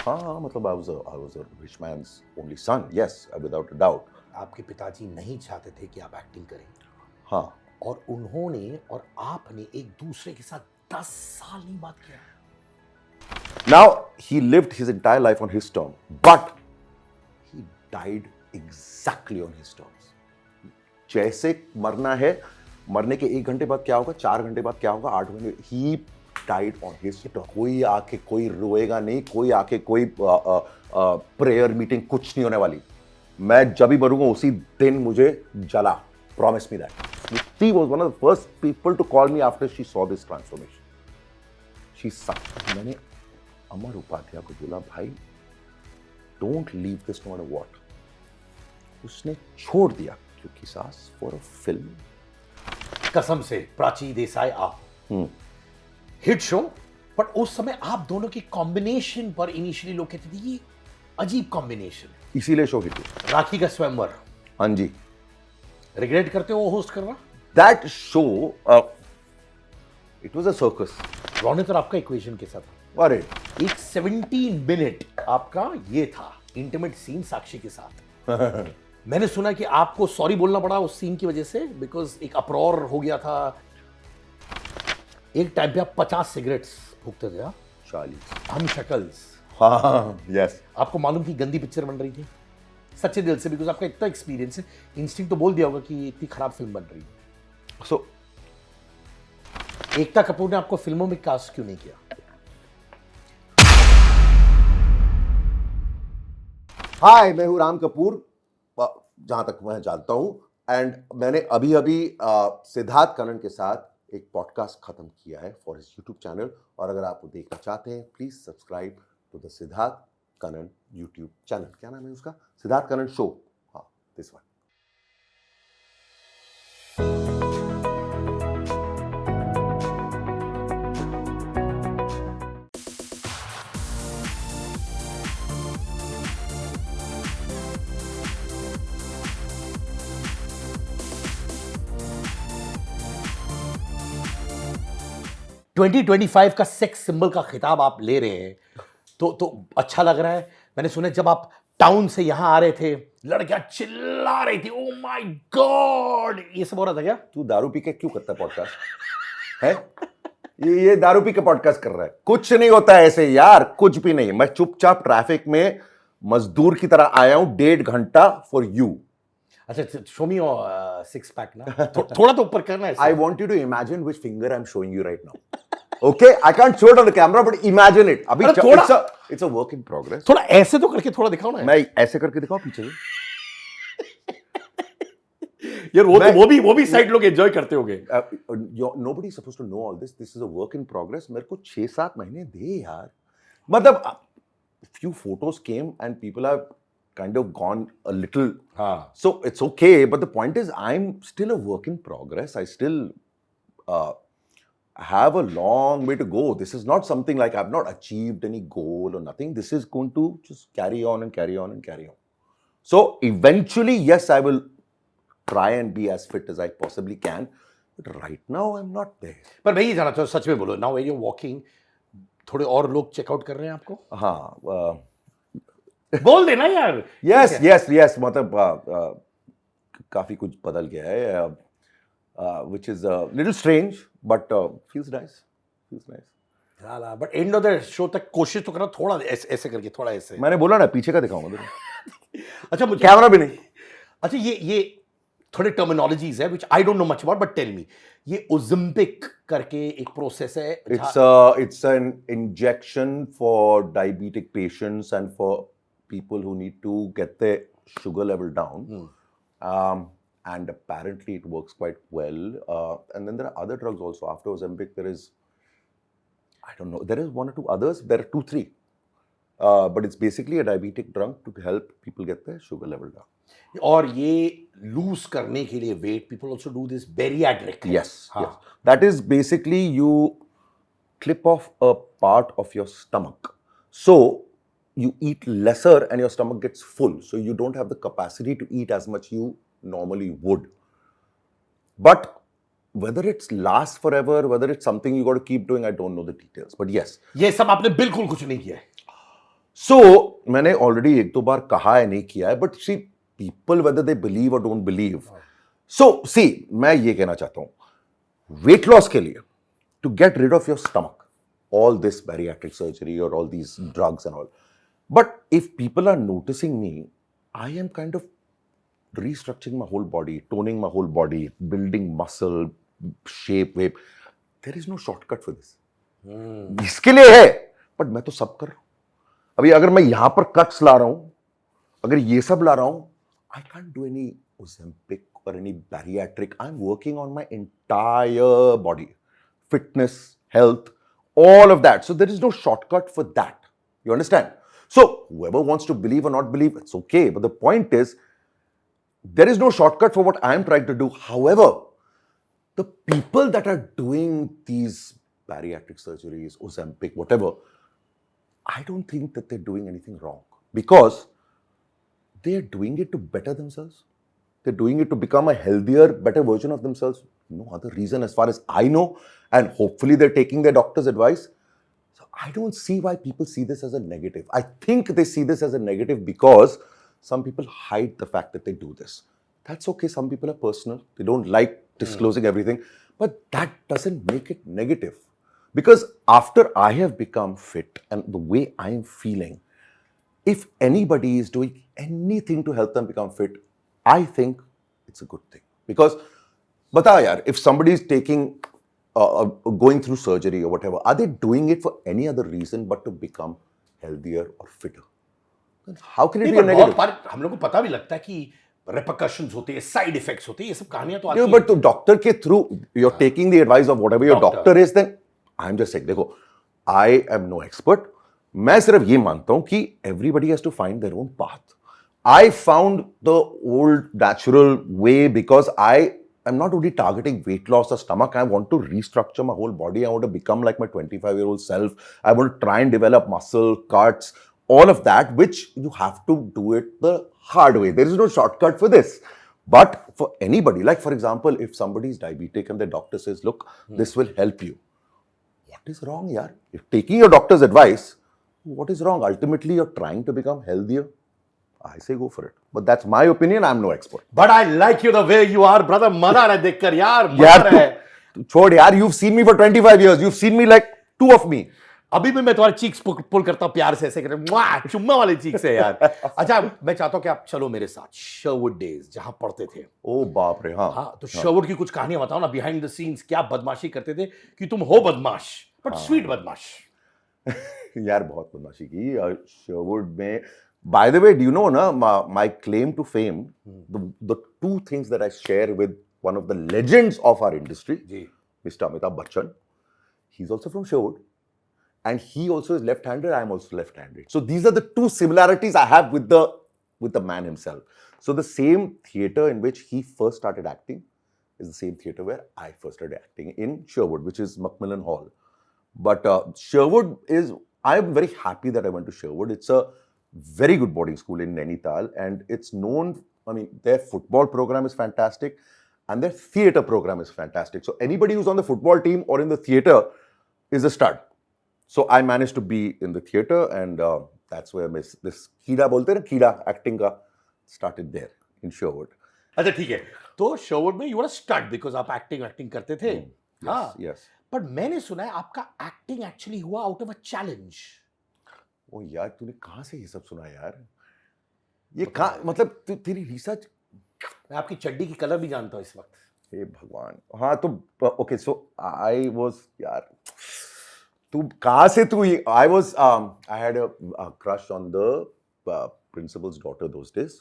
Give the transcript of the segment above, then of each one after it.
हाँ, मतलब I was a rich man's only son, yes, without a doubt. आपके पिताजी नहीं चाहते थे कि आप एक्टिंग करें, हाँ, और उन्होंने और आपने एक दूसरे के साथ 10 साल नहीं बात किया। now he lived his entire life on his term, but he died exactly on his terms. जैसे मरना है, मरने के 1 घंटे बाद क्या होगा, 4 घंटे बाद क्या होगा, 8 घंटे, he died on his term. कोई आके कोई रोएगा नहीं, कोई आके कोई प्रेयर मीटिंग कुछ नहीं होने वाली। मैं जब भी मरूंगा उसी दिन मुझे जला, promise me that. Smriti was one of the first people to call me after she saw this transformation. She sucked. मैंने अमर उपाध्याय को बोला, भाई don't leave this no matter what. उसने छोड़ दिया क्योंकि सास फॉर अ फिल्म। कसम से प्राची देसाई आप हिट शो, बट उस समय आप दोनों की कॉम्बिनेशन पर इनिशियली लोग कहते थे ये अजीब कॉम्बिनेशन है। इसीलिए शो हिट हुआ। राखी का स्वयंवर, हाँ जी, रिग्रेट करते हो होस्ट करना? That show it was a circus. Raunak और आपका इक्वेशन के साथ अरे एक 17 मिनट आपका ये था इंटीमेट सीन साक्षी के साथ। मैंने सुना कि आपको सॉरी बोलना पड़ा उस सीन की वजह से, बिकॉज एक अपरोर हो गया था। एक टाइम पे आप 50 सिगरेट्स फूकते थे। 40। हम शक्ल्स, हाँ, यस। आपको मालूम थी गंदी पिक्चर बन रही थी सच्चे दिल से, बिकॉज आपका इतना एक्सपीरियंस है, इंस्टिंक्ट तो बोल दिया होगा कि इतनी खराब फिल्म बन रही है। सो एकता कपूर ने आपको फिल्मों में कास्ट क्यों नहीं किया? हाय, मैं हूं राम कपूर, जहां तक मैं जानता हूं, एंड मैंने अभी अभी सिद्धार्थ कनन के साथ एक पॉडकास्ट खत्म किया है फॉर हिज यूट्यूब चैनल, और अगर आप वो देखना चाहते हैं please subscribe to the Siddharth Kannan YouTube channel. क्या नाम है उसका? सिद्धार्थ कनन शो। हाँ, दिस वन। ट्वेंटी 25 का सेक्स सिंबल का खिताब आप ले रहे हैं, तो अच्छा लग रहा है। मैंने सुना जब आप टाउन से यहां आ रहे थे लड़कियां चिल्ला रही थी, ओ माय गॉड, ये सब हो रहा था क्या? तू दारू पी के क्यों करता है पॉडकास्ट है? ये दारू पी के पॉडकास्ट कर रहा है। कुछ नहीं होता है ऐसे यार, कुछ भी नहीं। मैं चुपचाप ट्रैफिक में मजदूर की तरह आया हूं 1.5 घंटा फॉर यू। अच्छा, show me your six pack ना। थोड़ा तो ऊपर करना है। I want you to imagine which finger I'm showing you right now. Okay, I can't show it on the camera, but imagine it. अभी it's a work in progress. थोड़ा ऐसे तो करके थोड़ा दिखाओ ना मैं ऐसे करके दिखाऊं पीछे से? यार, वो भी साइड लोग एंजॉय करते होंगे। Nobody is supposed to know all this. This is a work in progress. मेरे को 6-7 महीने दे यार। मतलब few photos came and people have kind of gone a little. So it's okay, but the point is I'm still a work in progress. I still have a long way to go. This is not something like I've not achieved any goal or nothing. This is going to just carry on and carry on and carry on. So eventually, yes, I will try and be as fit as I possibly can. But right now, I'm not there. पर मैं ये जानना चाहता हूँ, सच में बोलो, now when you're walking, थोड़े और लोग चेकआउट कर रहे हैं आपको? हाँ, बोल देना यार। yes. मतलब काफी कुछ बदल गया है, which is a little strange, but feels nice. But end of the show तक कोशिश तो करना, थोड़ा ऐसे करके, थोड़ा ऐसे। मैंने बोला ना पीछे का दिखाऊंगा तुझे। अच्छा, मुझे कैमरा भी नहीं। अच्छा, ये थोड़े टर्मिनोलॉजीज है which I don't know much about, but tell me, ये ओज़ेम्पिक करके एक प्रोसेस है। It's an injection for diabetic patients and for people who need to get their sugar level down. And apparently it works quite well. And then there are other drugs also. After Ozempic, there is, I don't know, there is 1 or 2 others. There are 2, 3. But it's basically a diabetic drug to help people get their sugar level down. और ये loose करने के लिए wait, people also do this bariatric. Yes. That is basically you clip off a part of your stomach. So you eat lesser and your stomach gets full. So you don't have the capacity to eat as much you normally would. But whether it's lasts forever, whether it's something you got to keep doing, I don't know the details. But yes. ये सब आपने बिल्कुल कुछ नहीं किया है। सो मैंने already एक दो बार कहा है, नहीं किया है, but see people whether they believe और डोंट बिलीव. सो सी मैं ये कहना चाहता हूं, वेट लॉस के लिए to get rid of your stomach, all this bariatric surgery or all these drugs and all. But if people are noticing me, I am kind of restructuring my whole body, toning my whole body, building muscle, shape, weight. There is no shortcut for this. इसके लिए है, but मैं तो सब कर रहा हूं. अभी अगर मैं यहां पर कट्स ला रहा हूं, अगर ये सब ला रहा हूं, I can't do any Ozempic or any bariatric. I'm working on my entire body. Fitness, health, all of that. So there is no shortcut for that. You understand? So whoever wants to believe or not believe, it's okay. But the point is, there is no shortcut for what I'm trying to do. However, the people that are doing these bariatric surgeries, Ozempic, whatever, I don't think that they're doing anything wrong because they're doing it to better themselves. They're doing it to become a healthier, better version of themselves. No other reason as far as I know. And hopefully they're taking their doctor's advice. So I don't see why people see this as a negative. I think they see this as a negative because some people hide the fact that they do this. That's okay. Some people are personal. They don't like disclosing everything. But that doesn't make it negative. Because after I have become fit and the way I am feeling, if anybody is doing anything to help them become fit, I think it's a good thing. Because, bata yaar, if somebody is going through surgery or whatever, are they doing it for any other reason but to become healthier or fitter? Then how can it be a बहुत negative? बार हम लोग को पता भी लगता है कि repercussions होते हैं, side effects होते हैं, ये सब कहानियां तो आती Yeah, हैं. but the doctor के through, you're taking the advice of whatever your Doctor. doctor is, then I'm just saying, देखो, I am no expert. मैं सिर्फ ये मानता हूं कि everybody has to find their own path. I found the old natural way because I am not only targeting weight loss or stomach. I want to restructure my whole body. I want to become like my 25-year-old self. I want to try and develop muscle, cuts, all of that, which you have to do it the hard way. There is no shortcut for this. But for anybody, like for example, if somebody is diabetic and the doctor says, look, this will help you. What is wrong, yaar? If taking your doctor's advice, what is wrong? Ultimately, you're trying to become healthier. I say go for it. But that's my opinion. I'm no expert. But I like you the way you are, brother. मजा आ रहा है देखकर यार, मजा आ यार रहा है. तू छोड़ यार. You've seen me for 25 years. You've seen me like two of me. अभी भी मैं तुम्हारे चीक्स पुल करता हूँ प्यार से, ऐसे करके मुआ, चुम्मा वाले चीक्स है यार. अच्छा, मैं चाहता हूँ कि आप चलो मेरे साथ शर्वुड डेज जहां पढ़ते थे. ओ बाप रे. हाँ हाँ, तो शर्वुड की कुछ कहानियां बताओ ना, बिहाइंड द सीन्स क्या बदमाशी करते थे, कि तुम हो बदमाश बट स्वीट बदमाश. यार बहुत बदमाशी की शर्वुड में. By the way, do you know na my claim to fame, the two things that I share with one of the legends of our industry, ji. Mr. Amitabh Bachchan. He's also from Sherwood. And he also is left-handed. I'm also left-handed. So these are the two similarities I have with the man himself. So the same theater in which he first started acting is the same theater where I first started acting in Sherwood, which is Macmillan Hall. But Sherwood is, I'm very happy that I went to Sherwood. It's a very good boarding school in Nainital, and it's known, I mean, their football program is fantastic and their theater program is fantastic. So anybody who's on the football team or in the theater is a stud. So I managed to be in the theater, and that's where this कीड़ा बोलते हैं ना, कीड़ा acting का started there in Sherwood. अच्छा ठीक है, तो शर्वुड में यू वर स्टड बिकॉज आप एक्टिंग करते थे. हाँ, Yes. पर मैंने सुना है आपका एक्टिंग एक्चुअली हुआ आउट ऑफ अ चैलेंज. ओ यार, तूने कहाँ से ये सब सुना यार? ये कहाँ, मतलब तेरी रिसर्च. मैं आपकी चड्डी की कलर भी जानता हूँ इस वक्त. हे भगवान. हाँ तो ओके, सो आई वाज, यार तू कहाँ से तू, I was, I had a crush on the principles daughter those days.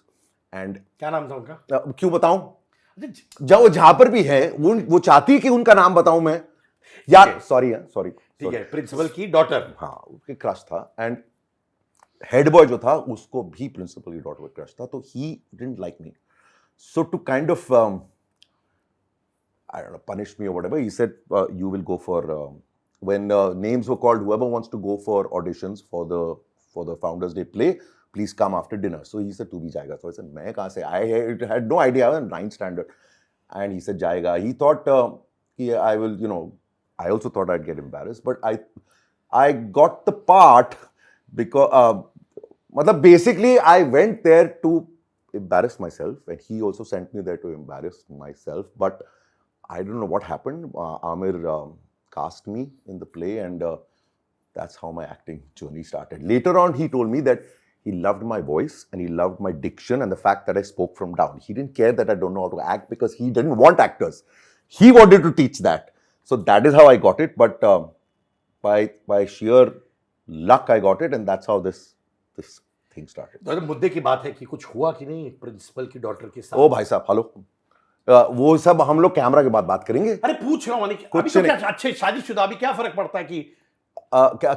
And क्या नाम था उनका? क्यों बताऊं? जब जहां पर भी है वो चाहती है कि उनका नाम बताऊं मैं यार. Sorry sorry. ठीक है, प्रिंसिपल की डॉटर. हाँ, उसके क्रश था. एंड हेड बॉय जो था उसको भी प्रिंसिपल की डॉटर पर क्रश था. तो he didn't like me. So to kind of, I don't know, punish me or whatever, he said, you will go for, when names were called, whoever wants to go for auditions for the Founders Day play, please come after dinner. So he said, tu bhi jayega. So I said, main kahan se? I had no idea. I was in 9th standard. And he said, jayega. He thought, I will, I also thought I'd get embarrassed. But I got the part because मतलब basically I went there to embarrass myself and he also sent me there to embarrass myself, but I don't know what happened. Amir cast me in the play and that's how my acting journey started. Later on he told me that he loved my voice and he loved my diction and the fact that I spoke from down. He didn't care that I don't know how to act because he didn't want actors. He wanted to teach that. So that is how I got it, but by sheer luck I got it and that's how this thing started. तो मुद्दे की बात है कि कुछ हुआ कि नहीं प्रिंसिपल की डॉटर के साथ? ओ भाई साहब हेलो, वो सब हम लोग कैमरा के बाद बात करेंगे. अरे पूछ रहा हूँ अभी कुछ तो नहीं. क्या अच्छे शादीशुदा अभी क्या फर्क पड़ता है कि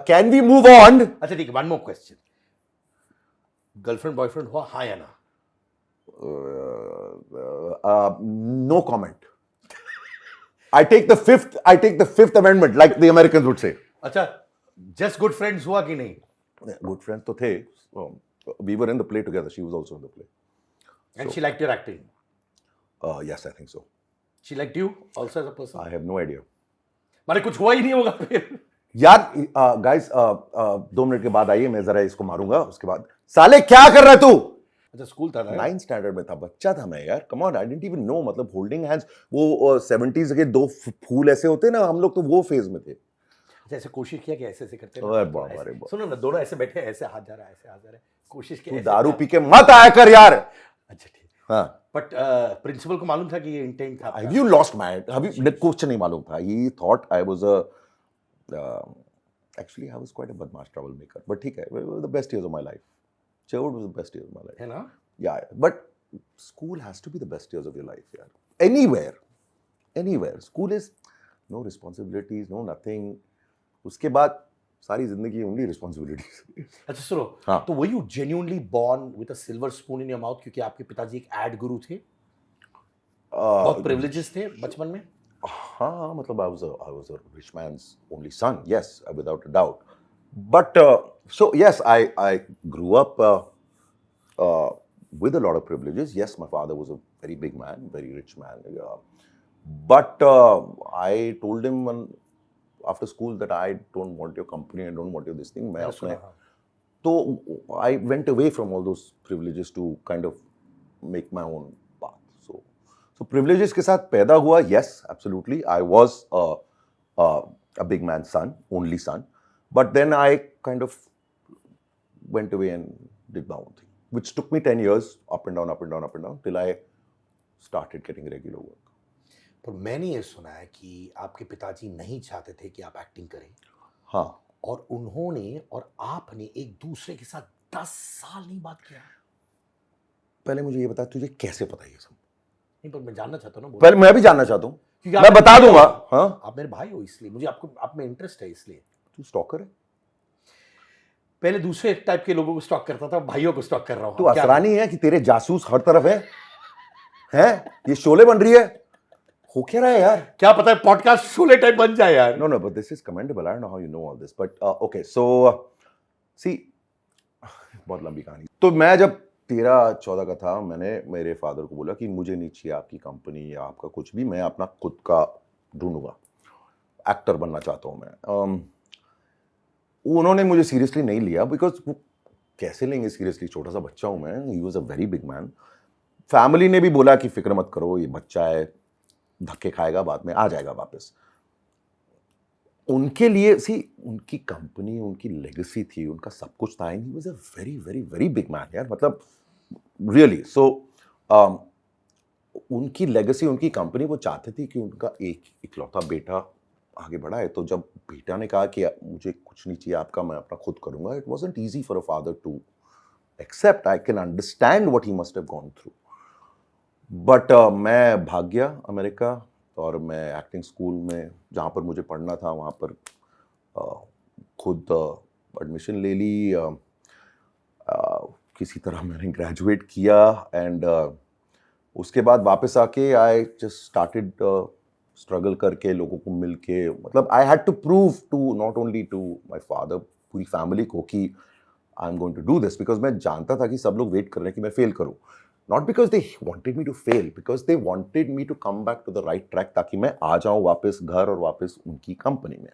कैन वी मूव ऑन? अच्छा ठीक है, one more question. Girlfriend boyfriend हुआ, हाँ या ना? No comment. I take the fifth amendment like the Americans would say. अच्छा, जस्ट गुड फ्रेंड्स हुआ कि नहीं? Good friends तो थे. We were in the play together. She was also in the play. And she liked your acting? Yes, I think so. She liked you also as a person? I have no idea. मारे कुछ हुआ ही नहीं होगा फिर? यार guys 2 minute के बाद आइए, मैं जरा इसको मारूंगा. उसके बाद साले क्या कर रहा है तू? अच्छा स्कूल था ना? 9th स्टैंडर्ड में था, बच्चा था मैं यार. Come on, I didn't even know. मतलब होल्डिंग हैंड्स, वो 70s के 2 फूल ऐसे होते ना, हम लोग तो वो फेज में थे. अच्छा ऐसे कोशिश किया कि ऐसे ऐसे करते अरे बाप रे बाप. सुनो ना, दोनों ऐसे बैठे ऐसे हाथ जा रहा है, ऐसे हाथ जा रहा है, कोशिश तू की. दारू पी के मत आया कर यार. अच्छा ठीक. हाँ. बट प्रिंसिपल को मालूम था कि ये इंटेंट था? Have you lost mind? कुछ नहीं मालूम था. He thought I was actually I was quite a badmash troublemaker. But ठीक है, the best years of my life. Childhood was the best years of my life. है ना? Yeah, but school has to be the best years of your life, यार. Anywhere. School is no responsibilities, no nothing. उसके बाद सारी जिंदगी only responsibilities. अच्छा सुनो, हाँ. तो were you genuinely born with a silver spoon in your mouth क्योंकि आपके पिताजी एक एड गुरु थे? बहुत privileges थे बचपन में? हाँ, मतलब I was a rich man's only son, yes, without a doubt. But so yes, I grew up with a lot of privileges. Yes, my father was a very big man, very rich man. But I told him after school that I don't want your company, I don't want your this thing. So I went away from all those privileges to kind of make my own path. So privileges के साथ पैदा हुआ, yes, absolutely. I was a big man's son, only son. But then I kind of went away and did my own thing, which took me 10 years, up and down, till I started getting regular work. पर मैंने ये सुना है कि आपके पिताजी नहीं चाहते थे कि आप एक्टिंग करें. हाँ. और उन्होंने और आपने एक दूसरे के साथ 10 साल नहीं बात किया. पहले मुझे ये बता, तुझे कैसे पता ये सब? नहीं पर मैं जानना चाहता हूँ ना. पहले मैं भी जानना चाहता हूँ. क्योंकि मैं बता दूंगा. हाँ. आप मेरे भाई हो इसलिए मुझे आप में इंटरेस्ट है इसलिए. तू स्टॉकर है? पहले दूसरे टाइप के लोगों को स्टॉक करता था, भाइयों को स्टॉक कर रहा हूँ. तू असरानी है कि तेरे जासूस हर तरफ है? ये शोले बन रही है? हो क्या रहा है यार? क्या पता है पॉडकास्ट शोले टाइप बन जाए यार. No, but this is commendable. I don't know how you know all this, but okay. So see, बहुत लंबी कहानी. तो मैं जब 13-14 का था, मैंने मेरे फादर को बोला कि मुझे नहीं चाहिए आपकी कंपनी या आपका कुछ भी, मैं अपना खुद का ढूंढूंगा, एक्टर बनना चाहता हूँ मैं. उन्होंने मुझे सीरियसली नहीं लिया, बिकॉज कैसे लेंगे सीरियसली, छोटा सा बच्चा हूँ मैं. He was a very big man. Family ने भी बोला कि फिक्र मत करो, ये बच्चा है, धक्के खाएगा, बाद में आ जाएगा वापस. उनके लिए उनकी कंपनी, उनकी लेगेसी थी, उनका सब कुछ था. He was a very very very big man यार, मतलब रियली. सो उनकी लेगेसी, उनकी कंपनी, वो चाहते थे कि उनका एक इकलौता बेटा आगे बढ़ा है. तो जब बेटा ने कहा कि मुझे कुछ नहीं चाहिए आपका, मैं अपना खुद करूंगा, it wasn't easy for a father to accept. I can understand what he must have gone through. But मैं भाग गया अमेरिका और मैं एक्टिंग स्कूल में, जहाँ पर मुझे पढ़ना था, वहाँ पर खुद एडमिशन ले ली. किसी तरह मैंने ग्रेजुएट किया एंड उसके बाद वापस आके आई जस्ट स्टार्टेड स्ट्रगल करके, लोगों को मिल के, मतलब I had to prove to not only to my father, पूरी फैमिली को कि I am going to do this. Because मैं जानता था कि सब लोग वेट कर रहे हैं कि मैं फेल करूँ. Not because they wanted me to fail, because they wanted me to come back to the right track, ताकि मैं आ जाऊँ वापस घर और वापस उनकी कंपनी में.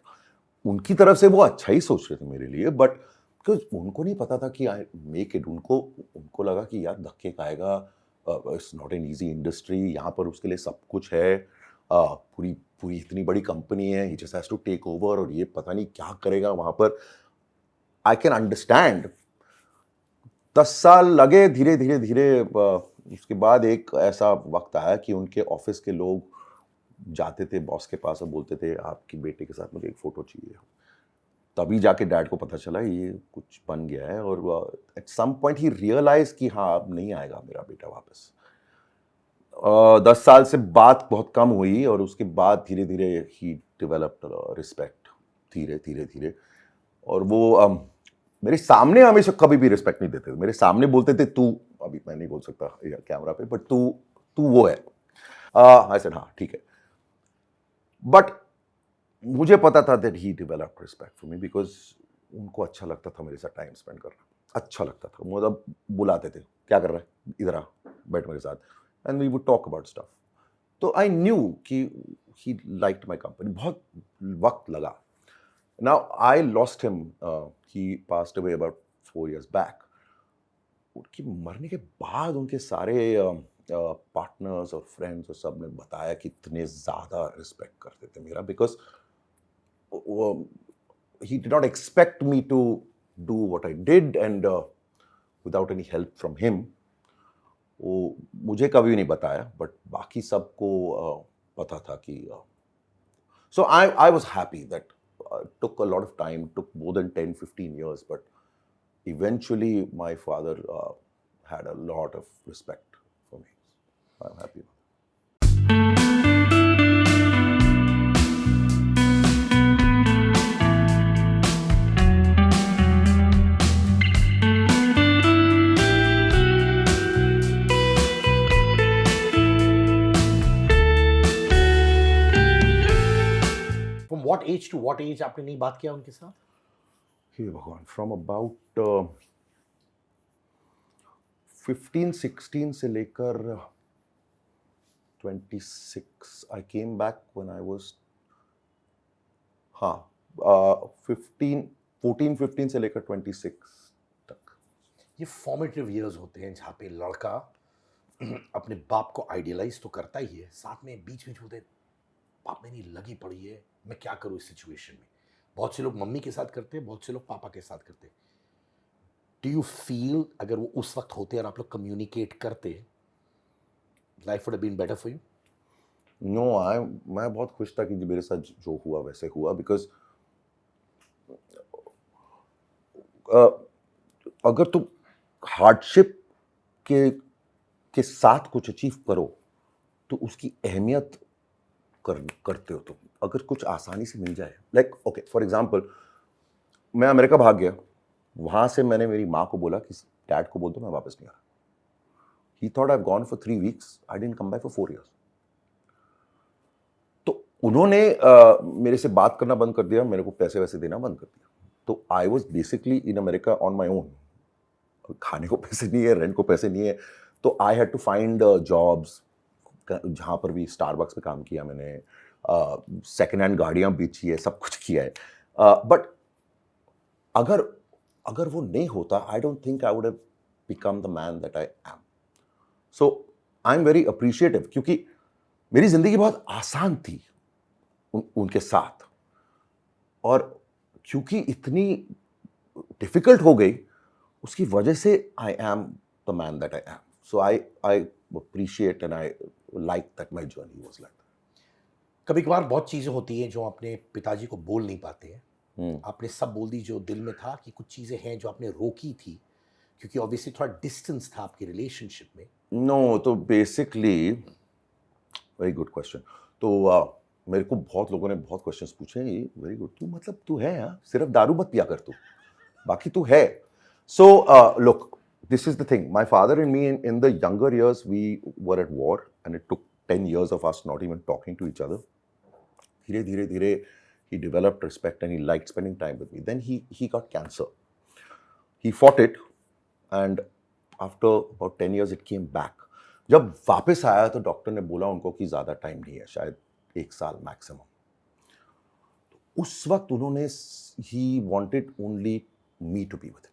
उनकी तरफ से वो अच्छा ही सोच रहे थे मेरे लिए, बट बिकॉज उनको नहीं पता था कि आई मेक इट, उनको लगा कि यार धक्के खाएगा, it's not an easy industry, यहाँ पर उसके लिए सब कुछ है, पूरी पूरी इतनी बड़ी कंपनी है, he just has to take over, और ये पता नहीं क्या करेगा वहाँ पर। आई कैन अंडरस्टैंड। 10 साल लगे, धीरे धीरे धीरे उसके बाद एक ऐसा वक्त आया कि उनके ऑफिस के लोग जाते थे बॉस के पास और बोलते थे आपकी बेटे के साथ मुझे एक फ़ोटो चाहिए। तभी जाके डैड को पता चला ये कुछ बन गया है, और at some point he realize कि हाँ अब नहीं आएगा मेरा बेटा वापस। 10 साल से बात बहुत कम हुई, और उसके बाद धीरे धीरे ही डेवलप्ड रिस्पेक्ट, धीरे धीरे धीरे। और वो मेरे सामने हमेशा कभी भी रिस्पेक्ट नहीं देते थे। मेरे सामने बोलते थे तू, अभी मैं नहीं बोल सकता कैमरा पे, बट तू तू वो है। आई सेड हाँ ठीक है, बट मुझे पता था that he developed respect for me, because उनको अच्छा लगता था मेरे साथ टाइम स्पेंड करना, अच्छा लगता था। मतलब बुलाते थे, क्या कर रहा है, इधर आ, बैठ मेरे साथ, and we would talk about stuff. तो आई न्यू कि ही लाइक्ड माई कंपनी। बहुत वक्त लगा। Now I lost him, he passed away about 4 years back. उनकी मरने के बाद उनके सारे पार्टनर्स और फ्रेंड्स और सब ने बताया कि इतने ज़्यादा रिस्पेक्ट करते थे मेरा, because he did not expect me to do what I did, and without any help from him. वो मुझे कभी नहीं बताया, बट बाकी सबको पता था कि so I was happy that took a lot of time, took more than 10-15 years, but eventually my father had a lot of respect for me. I'm happy. From what age to what age आपने नहीं बात किया उनके साथ? हे भगवान, from about 15-16 से लेकर 26, I came back when I was, हाँ, 14-15 से लेकर 26 तक। ये फॉर्मेटिव ईयर्स होते हैं जहाँ पे लड़का अपने बाप को आइडियलाइज तो करता ही है, साथ में बीच बीच होते बाप मेरी लगी पड़ी है, मैं क्या करूँ इस सिचुएशन में। बहुत से लोग मम्मी के साथ करते हैं, बहुत से लोग पापा के साथ करते हैं। डू यू फील अगर वो उस वक्त होते और आप लोग कम्युनिकेट करते, life would have been better for you? No, मैं बहुत खुश था कि मेरे साथ जो हुआ वैसे हुआ, बिकॉज अगर तुम हार्डशिप के साथ कुछ अचीव करो तो उसकी अहमियत करते हो तुम। अगर कुछ आसानी से मिल जाए, लाइक ओके फॉर एग्जांपल, मैं अमेरिका भाग गया, वहां से मैंने मेरी माँ को बोला कि डैड को बोल दो मैं वापस नहीं आ रहा। ही thought I have gone for 3 weeks, I didn't come back for 4 years। तो उन्होंने मेरे से बात करना बंद कर दिया, मेरे को पैसे वैसे देना बंद कर दिया। तो I was basically in America on my own. खाने को पैसे नहीं है, रेंट को पैसे नहीं है, तो I had to find jobs. जहाँ पर भी स्टारबक्स में काम किया मैंने, सेकेंड हैंड गाड़ियाँ बेची है, सब कुछ किया है। बट अगर वो नहीं होता, I don't think I would have become the man that I am. So I am very appreciative, क्योंकि मेरी जिंदगी बहुत आसान थी उनके साथ, और क्योंकि इतनी डिफिकल्ट हो गई उसकी वजह से I am the man that I am. So I appreciate and I like that my journey was like. कभी कभार बहुत चीज़ें होती हैं जो अपने पिताजी को बोल नहीं पाते हैं। आपने सब बोल दी जो दिल में था, कि कुछ चीज़ें हैं जो आपने रोकी थी क्योंकि ऑब्वियसली थोड़ा डिस्टेंस था आपकी रिलेशनशिप में। नो, तो बेसिकली वेरी गुड क्वेश्चन। तो मेरे को बहुत लोगों ने बहुत क्वेश्चंस पूछे, वेरी गुड। तू मतलब तू है यहाँ, सिर्फ दारू मत पिया कर तू, बाकी तू है। So look, this is the thing. My father and me in the younger years, we were at war, and it took 10 years of us not even talking to each other. Dhire, dhire, dhire, he developed respect and he liked spending time with me. Then he got cancer. He fought it, and after about 10 years, it came back. जब वापस आया तो doctor ने बोला उनको कि ज़्यादा time नहीं है, शायद 1 साल मैक्सिमम। उस वक्त उन्होंने, he wanted only me to be with him.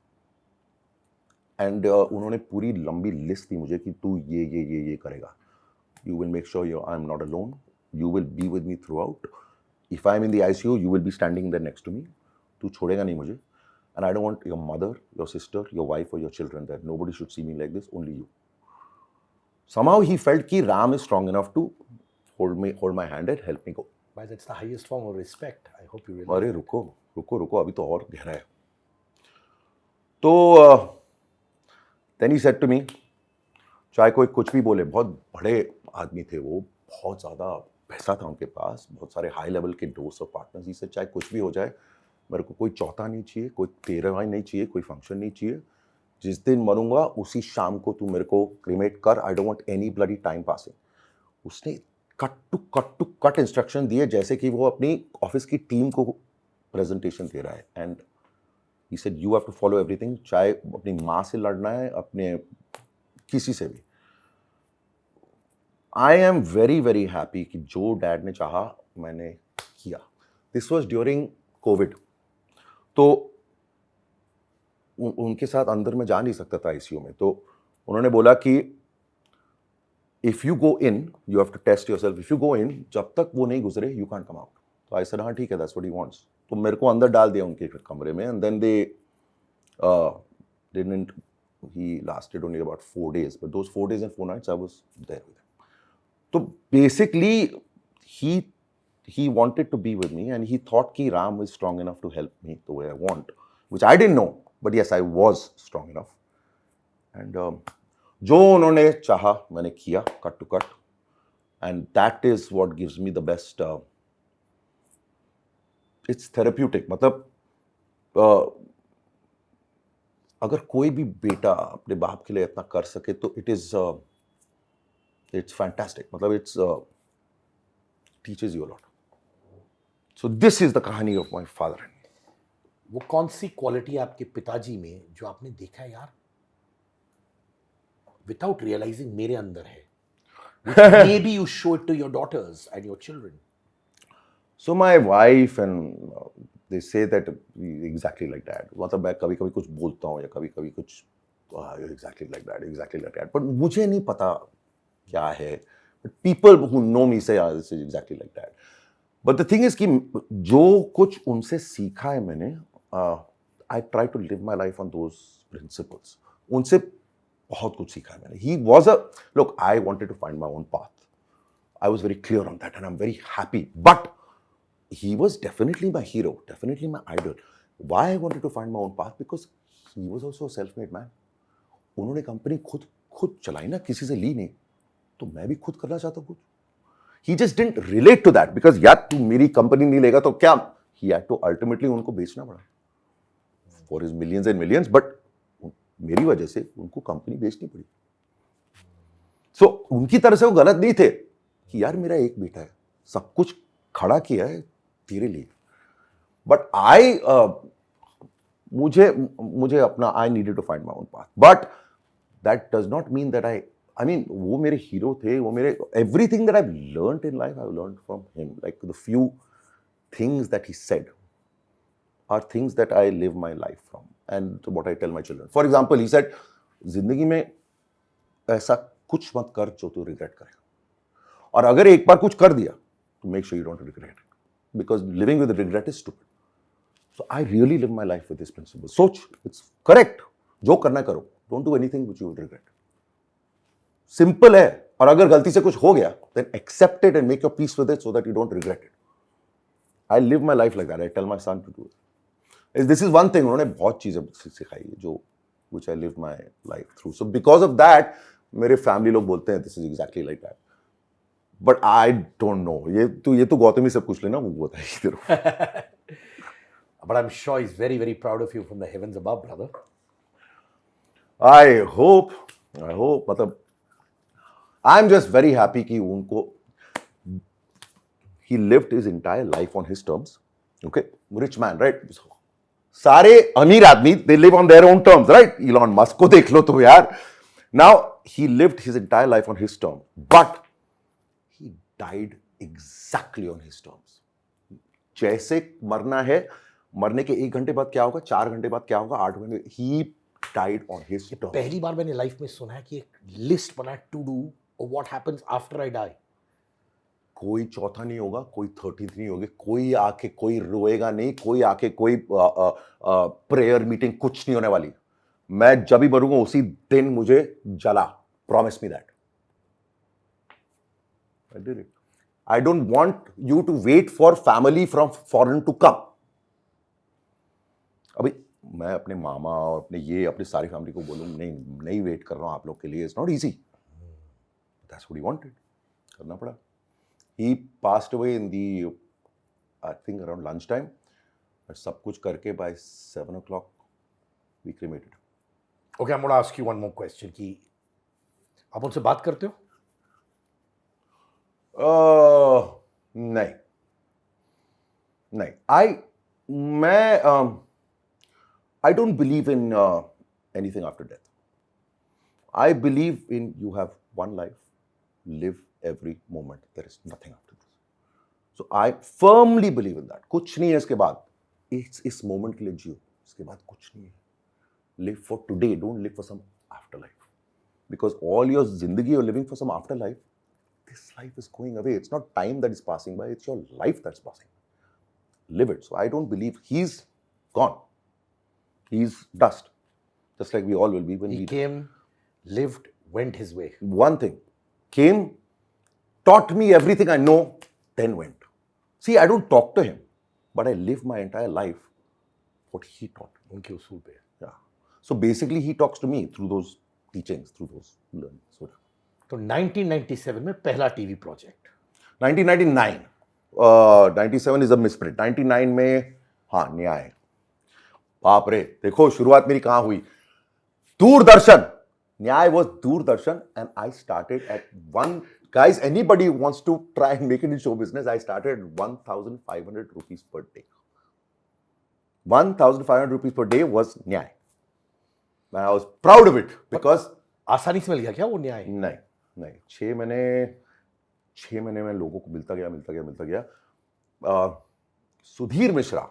And उन्होंने पूरी लंबी लिस्ट दी मुझे कि तू ये करेगा. You will make sure I'm not alone. You will be with me throughout. If I'm in the ICU, you will be standing there next to me. तू छोड़ेगा नहीं मुझे. And I don't want your mother, your sister, your wife or your children there. Nobody should see me like this, only you. Somehow he felt कि Ram is strong enough to hold my hand and help me go. But that's the highest form of respect. I hope you realize. अरे रुको अभी तो और गहरा है. तो then he said to me, चाहे कोई कुछ भी बोले, बहुत बड़े आदमी थे वो, बहुत ज़्यादा पैसा था उनके पास, बहुत सारे हाई लेवल के दोस्त और पार्टनर्स. ही से चाहे कुछ भी हो जाए, मेरे को कोई चौथा नहीं चाहिए, कोई 13वां नहीं चाहिए, कोई फंक्शन नहीं चाहिए. जिस दिन मरूंगा उसी शाम को तू मेरे को क्रीमेट कर. I don't want any bloody time passing. उसने कट टू कट इंस्ट्रक्शन दिए जैसे कि वो अपनी ऑफिस की टीम को प्रेजेंटेशन दे रहा है. And he said you have to follow everything. चाहे अपनी माँ से लड़ना है, अपने किसी से भी. I am very very happy कि जो डैड ने चाहा मैंने किया. This was during Covid. तो उनके साथ अंदर में जा नहीं सकता था आईसीयू में. तो उन्होंने बोला कि if you go in you have to test yourself. If you go in, जब तक वो नहीं गुजरे यू कांट कम आउट. तो आई सेड हाँ ठीक है, दैट्स व्हाट ही वांट्स. तो मेरे को अंदर डाल दिया उनके कमरे में. And then they didn't. He lasted only about 4 days, but those 4 days and 4 nights I was there with him. तो basically he wanted to be with me and he thought ki Ram is strong enough to help me the way I want, which I didn't know, but yes, I was strong enough. And जो उन्होंने चाहा मैंने किया, cut to cut, and that is what gives me the best. It's therapeutic. मतलब अगर कोई भी बेटा अपने बाप के लिए इतना कर सके तो it's fantastic. मतलब it's teaches you a lot. So this is the कहानी of my father. वो कौन सी क्वालिटी आपके पिताजी में जो आपने देखा है यार, विदाउट रियलाइजिंग मेरे अंदर है, maybe you show it to your daughters and your children? So my wife and they say that exactly like that. मतलब मैं कभी कभी कुछ बोलता हूँ या कभी कभी कुछ exactly like that. But मुझे नहीं पता क्या है. But people who know me say this is exactly like that. But the thing is कि जो कुछ उनसे सीखा है मैंने, I try to live my life on those principles. उनसे बहुत कुछ सीखा है मैंने. He was look, I wanted to find my own path. I was very clear on that and I'm very happy. But he was definitely my hero, definitely my idol. Why I wanted to find my own path? Because he was also a self-made man. उन्होंने company खुद चलाई ना, किसी से ली नहीं. तो मैं भी खुद करना चाहता हूँ कुछ. He just didn't relate to that because यार तू मेरी कंपनी नहीं लेगा तो क्या. He had to ultimately उनको बेचना पड़ा for his millions and millions, but मेरी वजह से उनको कंपनी बेचनी पड़ी. So उनकी तरह से वो गलत नहीं थे कि यार मेरा एक बेटा है, सब कुछ खड़ा किया है तेरे लिए. But मुझे अपना I needed to find my own path. But that does not mean that I mean, वो मेरे हीरो थे, वो मेरे everything that I've learned in life, I've learned from him. Like the few things that he said are things that I live my life from and what I tell my children. For example, he said, जिंदगी में ऐसा कुछ मत कर जो तू regret करेगा. और अगर एक बार कुछ कर दिया, तो make sure you don't regret it. Because living with regret is stupid. So I really live my life with this principle. सोच, it's correct. जो करना करो. Don't do anything which you will regret. Simple है. और अगर गलती से कुछ हो गया, then accept it and make your peace with it so that you don't regret it. I live my life like that. I tell my son to do it. This is one thing. उन्होंने बहुत चीजें सिखाई है जो which I live my life through. So because of that, मेरे family लोग बोलते हैं this is exactly like that. But I don't know. ये तो गौतमी से पूछ लेना, वो बताएगी तेरे. But I'm sure he's very, very proud of you from the heavens above, brother. I hope. मतलब I'm just very happy कि उनको he lived his entire life on his terms. Okay, rich man, right? सारे अमीर आदमी they live on their own terms, right? Elon Musk को देख लो तो यार. Now he lived his entire life on his terms, but he died exactly on his terms. जैसे मरना है मरने के 1 घंटे बाद क्या होगा, 4 घंटे बाद क्या होगा, 8 घंटे, he died on his terms. पहली बार मैंने लाइफ में सुना है कि एक लिस्ट बना to do what happens after I die. कोई चौथा नहीं होगा, कोई 13th नहीं होगी, कोई आके कोई रोएगा नहीं, कोई आके कोई प्रेयर मीटिंग कुछ नहीं होने वाली. मैं जब भी मरूंगा उसी दिन मुझे जला. Promise me that. I did it. I don't want you to wait for family from foreign to come. अभी मैं अपने मामा और अपनी सारी फैमिली को बोलूँ नहीं वेट कर रहा हूँ आप लोग के लिए. It's not easy. That's what he wanted. करना पड़ा. He passed away in the I think around lunch time. सब कुछ करके by 7 o'clock we cremated. Okay, I am gonna ask you one more question कि आप उनसे बात करते हो? नहीं. I don't believe in anything after death. I believe in you have one life, live every moment. There is nothing after this. So I firmly believe in that. कुछ नहीं है इसके बाद. इस moment के लिए जियो. इसके बाद कुछ नहीं है. Live for today. Don't live for some afterlife. Because all your zindagi you're living for some afterlife. This life is going away. It's not time that is passing by. It's your life that's passing. Live it. So I don't believe he's gone. He's dust. Just like we all will be when He came, lived, went his way. One thing. Came, taught me everything I know, then went. See, I don't talk to him, but I live my entire life what he taught me. उनके उसूल पे. Yeah. So basically he talks to me through those teachings, through those learnings. So, तो 1997 में पहला TV project. 1999. 97 is a misprint. 99 में हाँ न्याय. बाप रे, देखो शुरुआत मेरी कहां हुई. दूरदर्शन. न्याय was Doordarshan and I started at one. Guys, anybody who wants to try and make it in show business, I started at 1,500 rupees per day. 1,500 rupees per day was Nyay. And I was proud of it because आसानी से मिल गया क्या वो न्याय? नहीं 6 महीने में लोगों को मिलता गया. सुधीर मिश्रा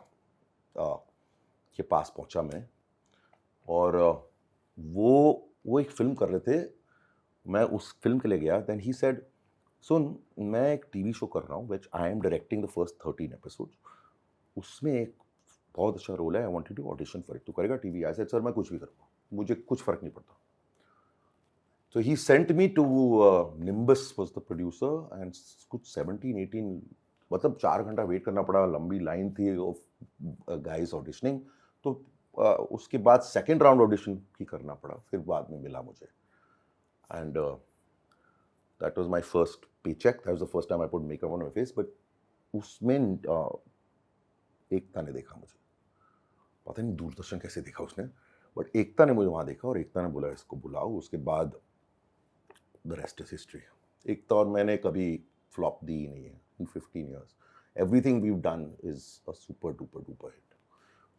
के पास पहुंचा मैं और वो एक फिल्म कर रहे थे. मैं उस फिल्म के लिए गया. देन ही सेड, सुन मैं एक टीवी शो कर रहा हूँ which I am directing the first 13 episodes. उसमें एक बहुत अच्छा रोल है. I wanted to audition for it. तू करेगा टीवी? आई सेड सर मैं कुछ भी करूँगा, मुझे कुछ फर्क नहीं पड़ता. So he sent me to Nimbus was the producer and कुछ 17-18 मतलब 4 घंटा वेट करना पड़ा. लंबी लाइन थी ऑफ गाइस ऑडिशनिंग. तो उसके बाद सेकेंड राउंड ऑडिशन ही करना पड़ा. फिर बाद में मिला मुझे. And that was my first paycheque. That was the first time I put makeup on my face. But उसमें एकता ने देखा मुझे. पता नहीं दूरदर्शन कैसे देखा उसने, बट एकता ने मुझे वहाँ देखा और एकता ने बोला इसको बुलाओ. उसके बाद the rest is history. Ekta और मैंने कभी फ्लॉप दी ही नहीं है in 15 years. Everything we done is a super duper hit.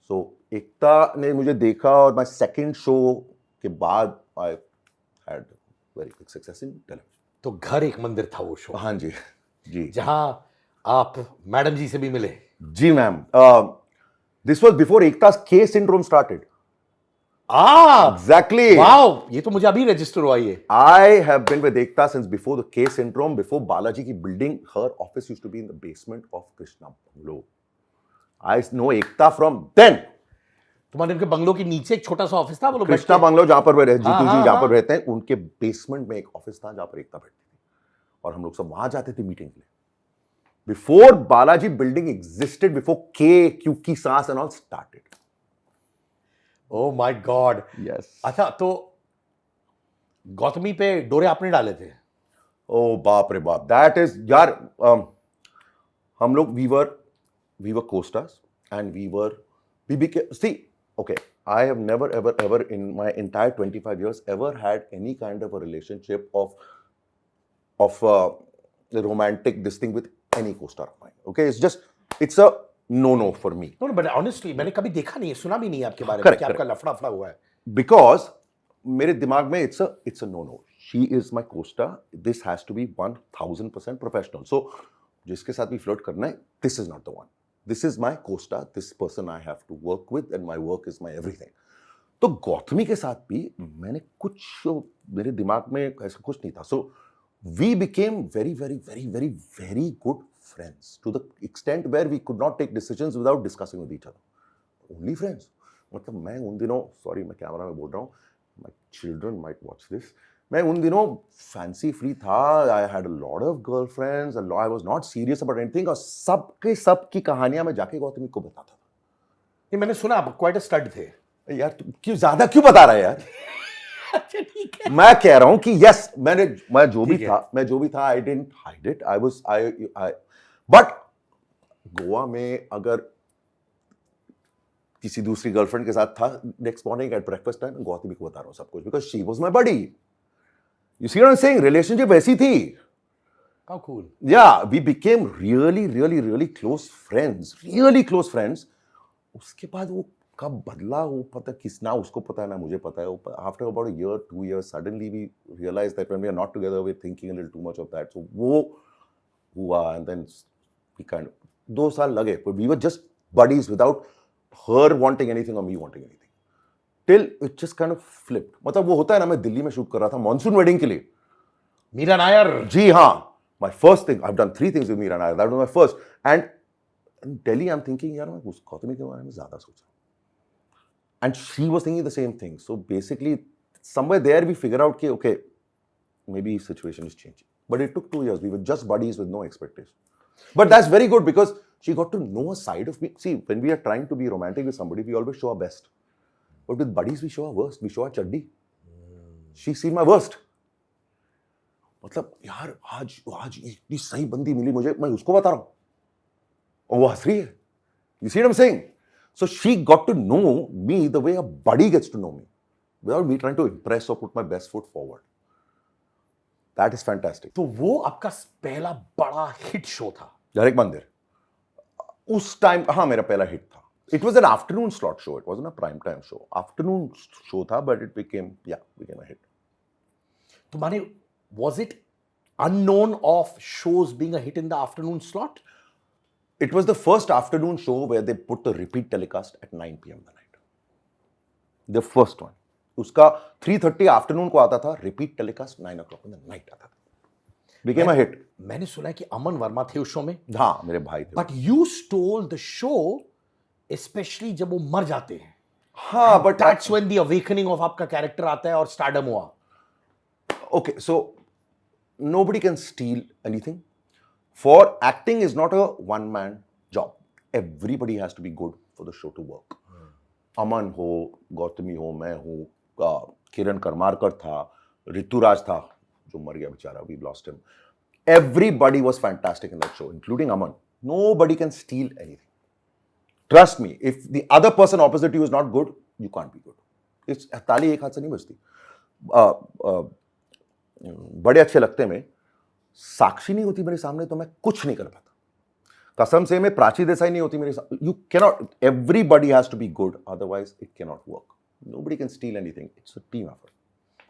So Ekta ने मुझे देखा और माय सेकंड शो के बाद I had very big success in television. तो घर एक मंदिर था वो शो. हाँ जी जी. जहां आप मैडम जी से भी मिले. जी ma'am. This was before Ekta's K syndrome started. Exactly. Wow, ये तो मुझे अभी रजिस्टर हुआ ये. I have been with Ekta since before the K syndrome, before Balaji ki building. Her office used to be in the basement of Krishna Bungalow. I know Ekta from then. तुम्हारे उनके bungalow के नीचे एक छोटा सा office था. वो लोग कृष्णा बंगलो जहां पर जीतू जी हाँ, जहां पर रहते हैं, उनके बेसमेंट में एक ऑफिस था जहां पर एकता बैठती थी और हम लोग सब वहां जाते थे मीटिंग के लिए. Before Balaji building existed, before Q की सांस and all started. Oh my God. Yes. अच्छा, तो गौतमी पे डोरे आपने डाले थे? Oh बाप रे बाप. That is यार. हम लोग we were co-stars and we became. See, okay. I have never ever in my entire 25 years ever had any kind of a relationship of romantic this thing with any co-star of mine. Okay, it's a no for me. No, but honestly मैंने कभी देखा नहीं है, सुना भी नहीं है आपके बारे में कि आपका लफड़ा हुआ है. Because मेरे दिमाग में it's a no. She is my co-star. This has to be 1000% professional. So जिसके साथ भी फ्लर्ट करना है, this is not the one. This is my co-star, this person I have to work with and my work is my everything. तो गौतमी के साथ भी मैंने कुछ, मेरे दिमाग में ऐसा कुछ नहीं था. So we became very very very very very good friends to the extent where we could not take decisions without discussing with each other. Only friends. मतलब मैं उन दिनों, सॉरी मैं कैमरा में बोल रहा हूँ, my children might watch this, मैं उन दिनों फैंसी फ्री था. I had a lot of girlfriends, I was not serious about anything, और सबके सब की कहानियां मैं जाके गौतमी को बताता था. ये मैंने सुना आप क्वाइट अ स्टड थे. यार तू क्यों ज्यादा क्यों बता रहा है यार? अच्छा ठीक है. मैं कह रहा हूं कि यस, मैं जो भी ठीक है. था, I didn't hide it. I but Goa में अगर किसी दूसरी गर्लफ्रेंड के साथ था, next morning at breakfast time Gautami को बता रहा हूं सब कुछ, because she was my buddy. You see what I am saying? Relationship वैसी थी. How cool. Yeah, we became really, really, really close friends. Really close friends. उसके बाद वो कब बदला वो पता किस, ना उसको पता है ना मुझे पता है. After about a year, 2 years, suddenly we realized that when we are not together, we're thinking a little too much of that. So वो हुआ, and then we kind of 2 साल लगे, but we were just buddies without her wanting anything or me wanting anything. Till it just kind of flipped. मतलब वो होता है ना, मैं दिल्ली में शूट कर रहा था मॉनसून वेडिंग के लिए. मीरा नायर. जी हाँ. My first thing, I've done 3 things with Meera Nair. That was my first. And in Delhi, I'm thinking, यार मैं उस गौतमी के बारे में ज़्यादा सोच रहा हूँ. And she was thinking the same thing. So basically, somewhere there we figure out कि okay, maybe situation is changing. But it took 2 years. We were just buddies with no expectation. But that's very good because she got to know a side of me. See, when we are trying to be romantic with somebody, we always show our best. But with buddies, we show our worst. We show our chaddi. She's seen my worst. मतलब यार आज इतनी सही बंदी मिली मुझे, मैं उसको बता रहा हूं और वो हंस रही है. You see what I am saying? So she got to know me the way a buddy gets to know me without me trying to impress और put my best foot forward. That is fantastic. तो वो आपका पहला बड़ा hit show था. Direct मंदिर उस time, हाँ मेरा पहला हिट था. It was an afternoon slot show. It wasn't a prime time show. Afternoon show था, but it became a hit. तो माने, was it unknown of shows being a hit in the afternoon slot? It was the first afternoon show where they put the repeat telecast at 9 p.m. the night. The first one. उसका 3:30 afternoon को आता था, repeat telecast 9 o'clock in the night आता था. Became a hit. मैंने सुना है कि अमन वर्मा थे उस शो में. हाँ मेरे भाई थे. But you stole the show, especially जब वो मर जाते हैं. हाँ, but that's when the awakening of आपका कैरेक्टर आता है और स्टारडम हुआ. Okay, so nobody can steal anything. For acting is not a one-man job. Everybody has to be good for the show to work. अमन हो, गौतमी हो, मैं हूँ, किरण करमारकर था, ऋतुराज था जो मर गया बेचारा, we lost him. Everybody was fantastic in that show, including Aman. Nobody can steal anything. Trust me, if the other person opposite you is not good, you can't be good. It's ताली एक हाथ से नहीं बजती. बड़े अच्छे लगते में साक्षी नहीं होती मेरे सामने तो मैं कुछ नहीं कर पाता. कसम से मैं प्राची देसाई नहीं होती मेरे सामने. You cannot, everybody has to be good, otherwise it cannot work. Nobody can steal anything. It's a team effort.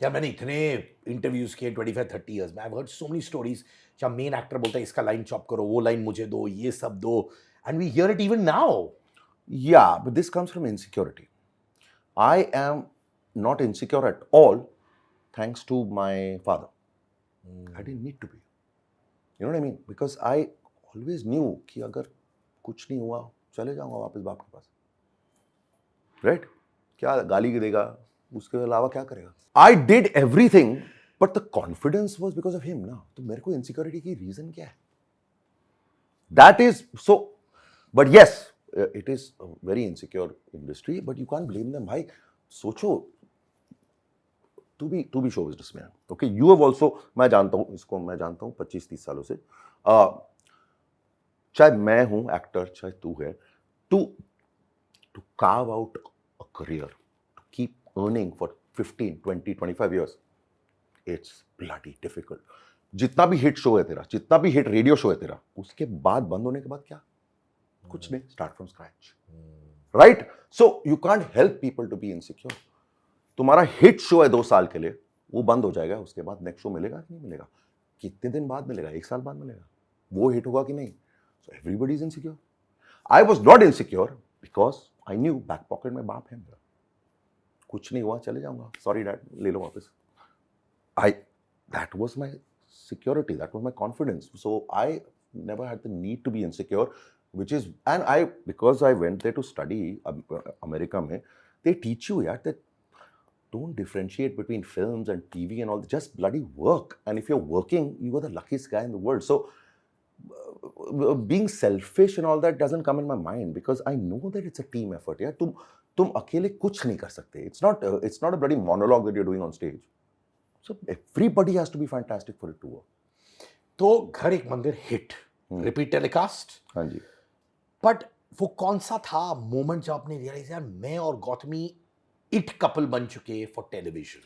यार मैंने इतने इंटरव्यूज किए 25-30 इयर्स में. I have heard so many stories जहां मेन एक्टर बोलता है इसका लाइन चॉप करो, वो लाइन मुझे दो, ये सब दो, and we hear it even now. Yeah but this comes from insecurity. I am not insecure at all thanks to my father. I didn't need to be. You know what I mean? Because I always knew कि अगर कुछ नहीं हुआ चले जाऊंगा वापस बाप के पास. Right? क्या गाली देगा, उसके अलावा क्या करेगा? I did everything, but the confidence was because of him ना. तो मेरे को insecurity की reason क्या है? That is so. But yes, it is a very insecure industry, but you can't blame them. भाई सोचो, to be show business में. Okay, you have also, मैं जानता हूँ इसको, मैं जानता हूँ 25-30 सालों से, चाहे मैं हूँ एक्टर, चाहे तू है, to carve out a career, to keep earning for 15, 20, 25 years, it's bloody difficult. जितना भी हिट शो है तेरा, जितना भी हिट रेडियो शो है तेरा, उसके बाद बंद होने के बाद क्या? कुछ नहीं, start from scratch. Right? So you can't help people to be insecure. तुम्हारा हिट शो है 2 साल के लिए, वो बंद हो जाएगा, उसके बाद नेक्स्ट शो मिलेगा कि नहीं मिलेगा? कितने दिन बाद मिलेगा? 1 साल बाद मिलेगा? वो हिट होगा कि नहीं? So everybody is insecure. I was not insecure because I knew back pocket में बाप है मेरा, कुछ नहीं हुआ चले जाऊंगा, सॉरी डैड ले लो वापस. I that was my security, that was my confidence. So I never had the need to be insecure, which is, and I, because I went there to study America mein, they teach you yeah that don't differentiate between films and TV and all, just bloody work, and if you're working you are the luckiest guy in the world. So being selfish and all that doesn't come in my mind because I know that it's a team effort. Yeah, तुम अकेले कुछ नहीं कर सकते. It's not a bloody monologue that you're doing on stage. So everybody has to be fantastic for it to work. तो घर एक मंदिर हिट, रिपीट टेलीकास्ट. हाँ जी. बट वो कौन सा था मोमेंट जब आपने रियलाइज यार मैं और गौतमी इट कपल बन चुके फॉर टेलीविजन?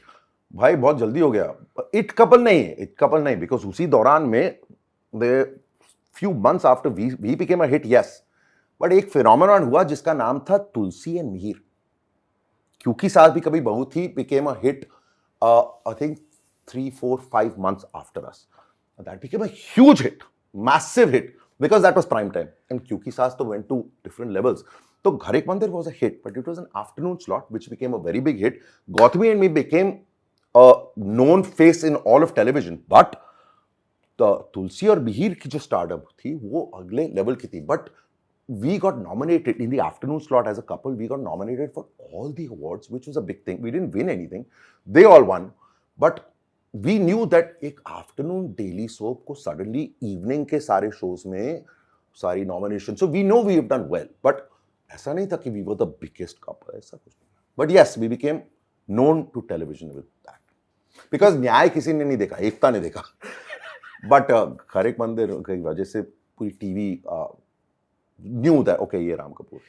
भाई बहुत जल्दी हो गया. इट कपल नहीं बिकॉज उसी दौरान में the few months after we became a hit, yes, but एक फिनोमेनन हुआ जिसका नाम था तुलसी एंड मिहिर. क्योंकि साथ भी कभी बहू थी became a hit, I think 3, 4, 5 months after us. That became a huge hit, massive hit, because that was prime time. And Kyuki Saas to went to different levels. So Ghar Ek Mandir was a hit, but it was an afternoon slot, which became a very big hit. Gautami and me became a known face in all of television. But the Tulsi और मिहिर की जो stardom थी, वो अगले level की थी. But we got nominated in the afternoon slot as a couple. We got nominated for all the awards, which was a big thing. We didn't win anything. They all won. But we knew that एक afternoon daily soap को suddenly evening के सारे shows में सारी nomination. So we know we have done well. But ऐसा नहीं था कि we were the biggest couple. ऐसा कुछ नहीं. But yes, we became known to television with that. Because न्याय किसी ने नहीं देखा, एकता ने देखा. But घर एक मंदिर की वजह से पूरी टीवी न्यू दैट ओके ये राम कपूर.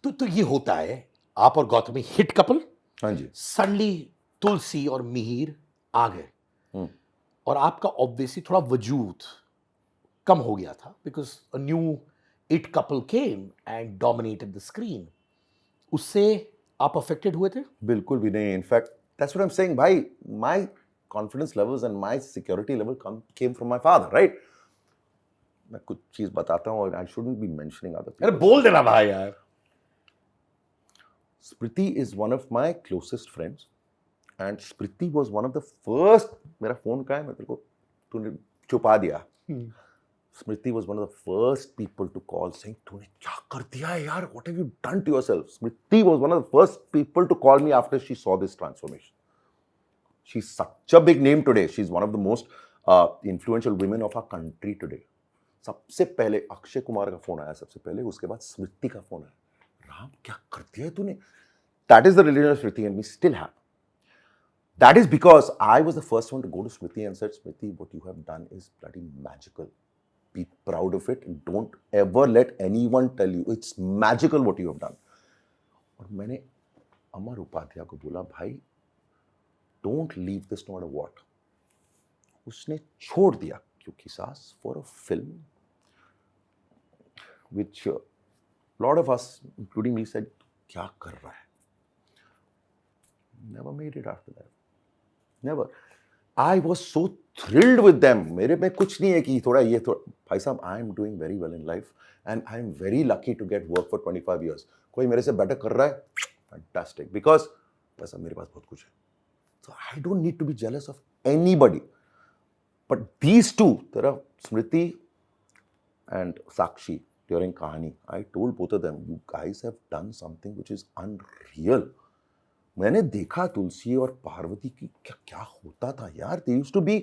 तो ये होता है, आप और गौतमी हिट कपल, हाँ जी. सडनली तुलसी और मिहिर आ गए और आपका ऑब्वियसली थोड़ा वजूद कम हो गया था because a new it couple came and dominated the screen. उससे आप अफेक्टेड हुए थे? बिल्कुल भी नहीं. In fact that's what I am saying भाई, my confidence levels and my security level came from my father, right. मैं कुछ चीज बताता हूँ और I shouldn't be mentioning other people. अरे बोल देना भाई यार. Smriti is one of my closest friends and Smriti was one of the first. मेरा फोन कहाँ है, मैं तेरे को तूने छुपा दिया. Smriti was one of the first people to call saying तूने क्या कर दिया है यार, what have you done to yourself. Smriti was one of the first people to call me after she saw this transformation. She is such a big name today. She is one of the most influential women of our country today. सबसे पहले अक्षय कुमार का phone आया, सबसे पहले उसके बाद स्मृति का phone आया. राम क्या कर दिया है तूने. That is the relation of Smriti and we still have. That is because I was the first one to go to Smriti and said, Smriti, what you have done is bloody magical. Be proud of it and don't ever let anyone tell you it's magical what you have done. और मैंने अमर उपाध्याय को बोला, भाई don't leave this no matter what. उसने छोड़ दिया क्योंकि सास for a film which lot of us including me said क्या कर रहा है. Never made it after that. Never. I was so thrilled with them. मेरे में कुछ नहीं है कि थोड़ा ये थोड़ा. भाई साहब, I am doing very well in life and I am very lucky to get work for 25 years. कोई मेरे से better कर रहा है, fantastic. Because पैसा मेरे पास बहुत कुछ है. So I don't need to be jealous of anybody. But these two, there are Smriti and Sakshi during Kahani. I told both of them, you guys have done something which is unreal. मैंने देखा तुलसी और पार्वती की क्या क्या होता था यार. They used to be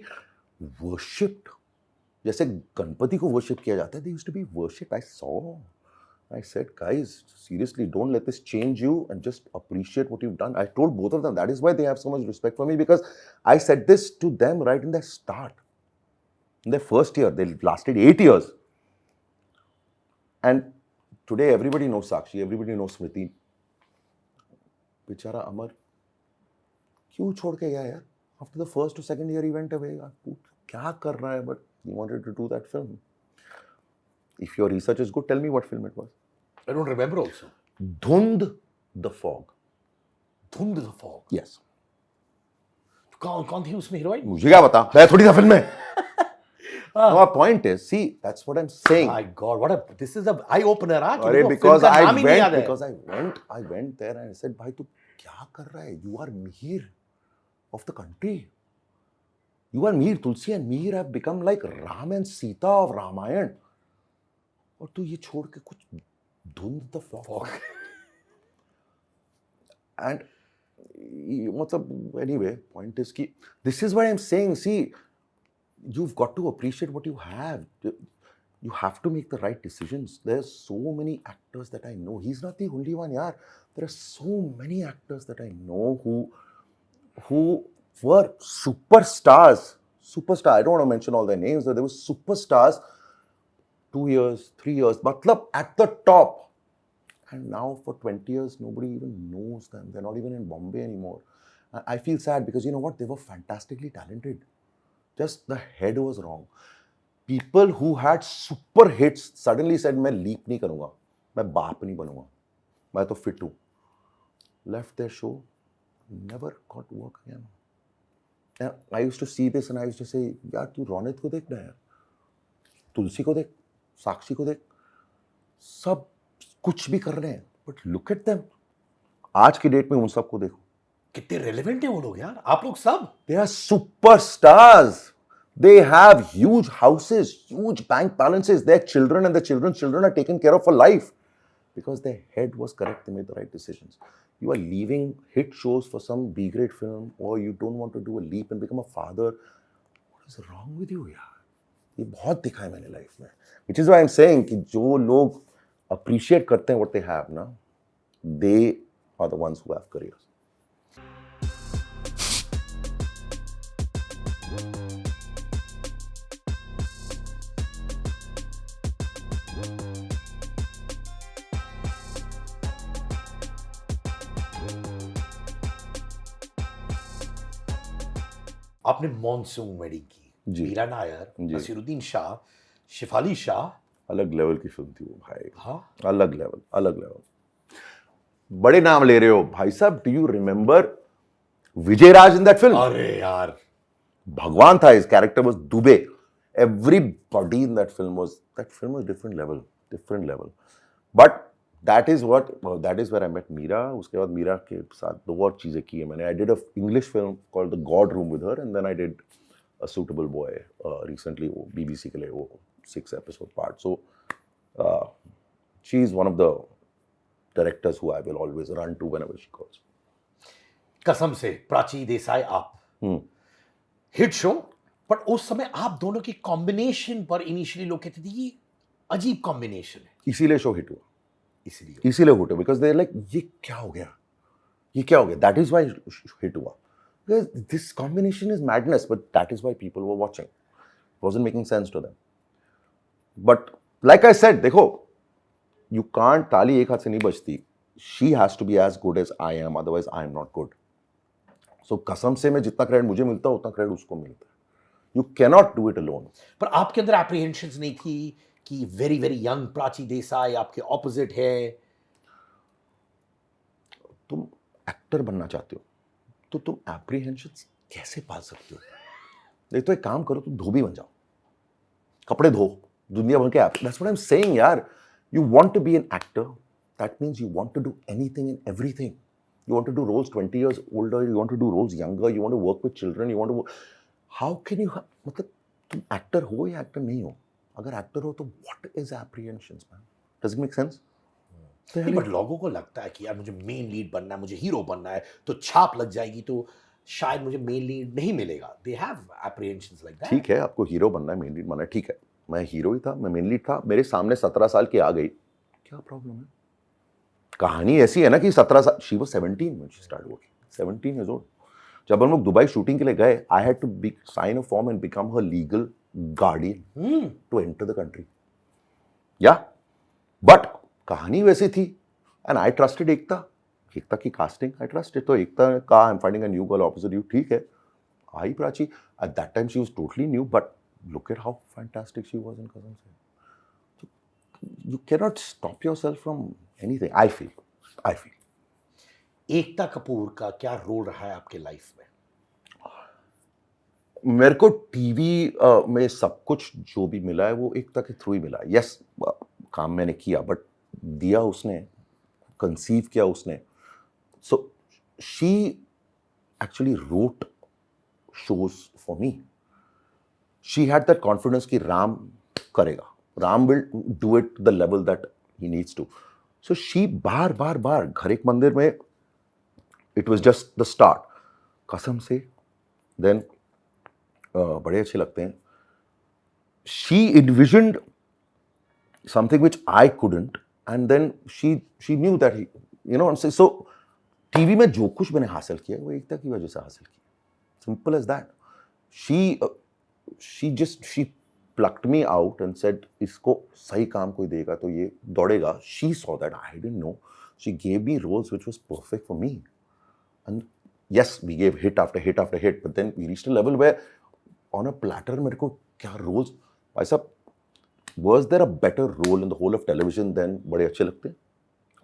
worshipped जैसे गणपति को वर्शिप किया जाता है. They used to be worshipped. I saw, I said guys seriously don't let this change you and just appreciate what you have done. I told both of them that is why they have so much respect for me because I said this to them right in the start. In the first year they lasted 8 years and today everybody knows Sakshi, everybody knows Smriti. बेचारा अमर क्यों छोड़ के गया यार. After the first two second year he went away. क्या कर रहा है, but he wanted to do that film. If your research is good, tell me what film it was. I don't remember also. Dhund the fog. Dhund the fog. Yes. कौन कौन थी उसमें heroine? मुझे क्या पता, मैं थोड़ी सा फिल्म में. My point is, see, that's what I'm saying. My God, what a this is a eye opener, हाँ? कि अरे मेरे को because फिल्म का I नाम ही नहीं याद went, है। because I went there and I said, भाई तू क्या कर रहा है? You are Mihir of the country. You are Mihir. Tulsi and Mihir have become like Ram and Sita of Ramayana. और तू ये छोड़ के कुछ धुंध the fuck. And मतलब anyway, point is कि this is what I'm saying. See, you've got to appreciate what you have. You have to make the right decisions. There's so many actors that I know. He's not the only one, yaar. There are so many actors that I know who were superstars. Superstar. I don't want to mention all their names, but they were superstars 2 years, 3 years, matlab at the top. And now for 20 years, nobody even knows them. They're not even in Bombay anymore. I feel sad because you know what? They were fantastically talented. Just the head was wrong. People who had super hits suddenly said, मैं leap नहीं करूँगा, मैं बाप नहीं बनूँगा, मैं तो fit हूँ. Left their show, never got work again. And I used to see this and I used to say, यार तू रौनक को देख ना यार, तुलसी को देख, साक्षी को देख, सब कुछ भी कर रहे हैं, but look at them. आज की डेट में उन सबको देखो. कितने रेलेवेंट है वो लोग यार, आप लोग सब। They are superstars. They have huge houses, huge bank balances. Their children and their children's children are taken care of for life because their head was correct. They made the right decisions. You are leaving hit shows for some B-grade film, or you don't want to do a leap and become a father. What is wrong with you, यार? ये बहुत दिखा है मैंने life में. Which is why I'm saying कि जो लोग appreciate करते हैं what they have ना, they are the ones who have careers. आपने मॉनसून वेडिंग की, जी। मीरा नायर, जी। नसीरुद्दीन शाह, शिफाली शाह। अलग लेवल की फिल्म थी वो भाई. हाँ, अलग लेवल. बड़े नाम ले रहे हो भाई साहब. Do you remember Vijay Raaz in that film? अरे यार, भगवान था. His character was Dubey. Everybody in that film was different level. But that is where I met Meera. उसके बाद मीरा के साथ दो और चीजें की है मैंने. I did a English film called the god room with her, and then I did a suitable boy recently, वो बीबीसी के लिए, वो 6 episode part. So she is one of the directors who I will always run to whenever she calls. कसम से प्राची देसाई आप hit show, but उस समय आप दोनों की कॉम्बिनेशन पर इनिशियली लोग कहते थे ये अजीब कॉम्बिनेशन है, इसीलिए शो हिट हुआ. इसलिए इसीलिए हिट हुआ बिकॉज दे लाइक ये क्या हो गया. दैट इज व्हाई हिट हुआ. This combination is madness, but that is why people were watching. Wasn't making sense to them. But like I said, देखो, you can't, ताली एक हाथ से नहीं बजती. She has to be as good as I am, otherwise I am not good. So कसम से मैं जितना क्रेडिट मुझे मिलता है उतना क्रेडिट उसको मिलता है. You cannot do it alone. पर आपके अंदर एप्रीहेंशंस नहीं थी कि very very young Prachi Desai आपके ऑपोजिट है? तुम एक्टर बनना चाहते हो तो तुम एप्रीहेंशंस कैसे पाल सकते हो? नहीं तो एक काम करो, तुम धोबी बन जाओ, कपड़े धो, दुनिया भर के app. That's what I'm saying यार. You want to be an actor, that means you want to do anything and everything. You want to do roles 20 years older, you want to do roles younger, you want to work with children, you want to work. How can you मतलब तुम actor हो या actor नहीं हो? अगर actor हो तो what is apprehensions, man? Does it make sense? नहीं, बट लोगों को लगता है कि यार मुझे मेन लीड बनना है, मुझे हीरो बनना है, तो छाप लग जाएगी, तो शायद मुझे मेन लीड नहीं मिलेगा. They have apprehensions like that. ठीक है, आपको हीरो बनना है, मेन लीड बनना है, ठीक है. मैं हीरो ही था, मैं मेन लीड था, मेरे सामने 17 साल की आ गई, क्या प्रॉब्लम है? कहानी ऐसी है ना कि 17 साल, she was 17 when she started working, 17 years old. जब हम लोग दुबई शूटिंग के लिए गए, I had to sign a form and become her legal guardian to enter the country. Yeah but कहानी वैसी थी, एंड आई ट्रस्टेड एकता की कास्टिंग. आई ट्रस्टेड, तो एकता का I am finding a new girl opposite you. ठीक है, I Prachi. At that time she was totally new, but look at how fantastic she was in Kasam Se. So you cannot stop yourself from anything. I feel. Ekta Kapoor का क्या role रहा है आपके life में? मेरे को टीवी में सब कुछ जो भी मिला है वो एकता के थ्रू ही मिला है। यस, काम मैंने किया, बट दिया उसने, कंसीव किया उसने। So she actually road shows for me. She had that confidence कि राम करेगा, Ram will do it to the level that he needs to. So she बार घर एक मंदिर में, it was just the start. कसम से then बड़े अच्छे लगते हैं. She envisioned something which I couldn't, and then she knew that he, you know, so TV में जो कुछ मैंने हासिल किया वो एकता की वजह से हासिल किया. Simple as that. She plucked me out and said, इसको सही काम कोई देगा तो ये दौड़ेगा. She saw that. I didn't know. She gave me roles which was perfect for me. And yes, we gave hit after hit after hit, but then we reached a level where on a platter मेरे को क्या roles, भाई साहब, was there a better role in the whole of television than बड़े अच्छे लगते हैं?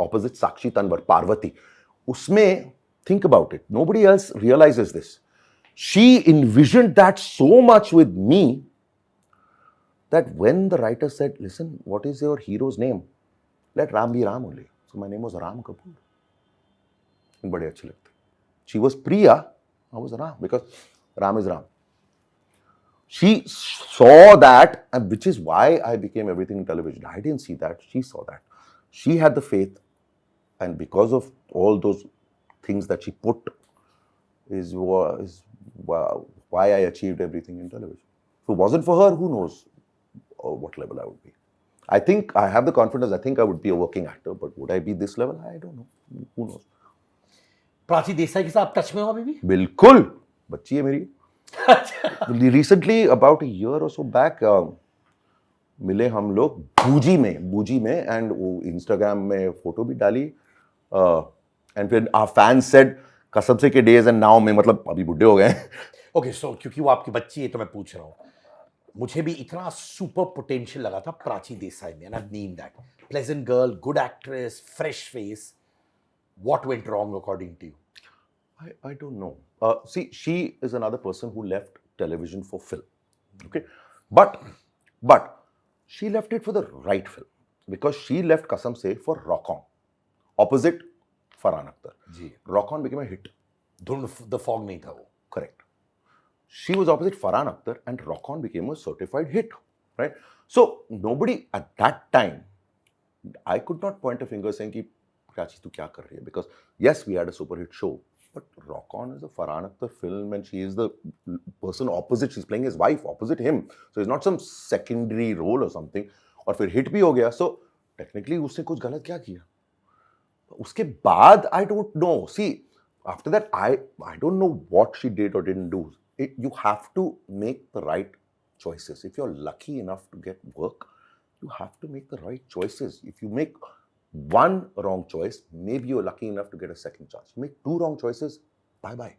Opposite Sakshi Tanwar, Parvati. उसमें, think about it. Nobody else realizes this. She envisioned that so much with me that when the writer said, listen, what is your hero's name? Let Ram be Ram only. So my name was Ram Kapoor. And बड़े अच्छे लगते. She was Priya, I was Ram, because Ram is Ram. She saw that, and which is why I became everything in television. I didn't see that. She saw that. She had the faith, and because of all those things that she put is why I achieved everything in television. If it wasn't for her, who knows what level I would be. I think I have the confidence. I think I would be a working actor, but would I be this level? I don't know. Who knows? Prachi Desai के साथ touch में हो अभी भी? बिल्कुल, बच्ची है मेरी. Recently, about a year or so back, मिले हम लोग बूजी में, and वो Instagram में फोटो भी डाली, and फिर our fans said, कसम से के days and now में, मतलब अभी बुढ़े हो गए. ओके, सो क्योंकि वो आपकी बच्ची है तो मैं पूछ रहा हूँ. मुझे भी इतना सुपर पोटेंशियल लगा था प्राची देसाई में, and I've named that. Pleasant girl, good actress, fresh face. What went wrong according to you? I don't know. See, she is another person who left television for film. Okay, but she left it for the right film, because she left Kasam Se for Rock On, opposite Farhan Akhtar. जी. Rock On became a hit. Dhund the fog नहीं था वो. Correct. She was opposite Farhan Akhtar, and Rock On became a certified hit, right? So nobody at that time, I could not point a finger saying कि प्राची तू क्या कर रही है, because yes, we had a super hit show, but Rock On is a Farhan Akhtar film, and she is the person opposite. She's playing his wife opposite him, so it's not some secondary role or something. और फिर hit भी हो गया, so technically उसने कुछ गलत क्या किया? उसके बाद I don't know. See, after that I don't know what she did or didn't do. You have to make the right choices. If you're lucky enough to get work, you have to make the right choices. If you make one wrong choice, maybe you're lucky enough to get a second chance. You make two wrong choices, bye bye.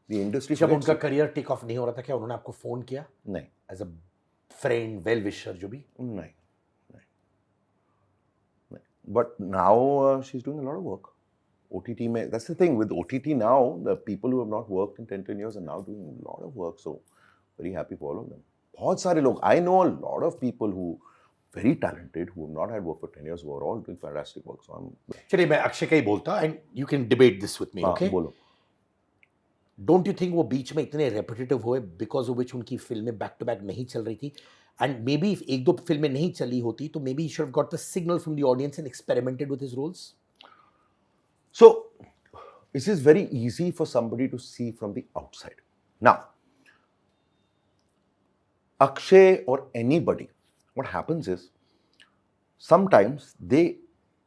The industry. जब उनका career take off नहीं हो रहा था, क्या उन्होंने आपको phone किया? नहीं. As a friend, well wisher, जो भी? नहीं. But now she's doing a lot of work. OTT में, that's the thing with OTT now, the people who have not worked in 10 years are now doing a lot of work. So very happy for all of them. बहुत सारे लोग, I know a lot of people who very talented who have not had work for 10 years who are all doing fantastic work. So I'm. चलिए मैं अक्षय का ही बोलता, and you can debate this with me, okay? बोलो. Don't you think वो बीच में इतने repetitive हुए because of which उनकी फिल्में back to back नहीं चल रही थी? And maybe if एक दो फिल्में नहीं चली होती तो maybe he should have got the signal from the audience and experimented with his roles. So this is very easy for somebody to see from the outside. Now, Akshay or anybody, what happens is sometimes they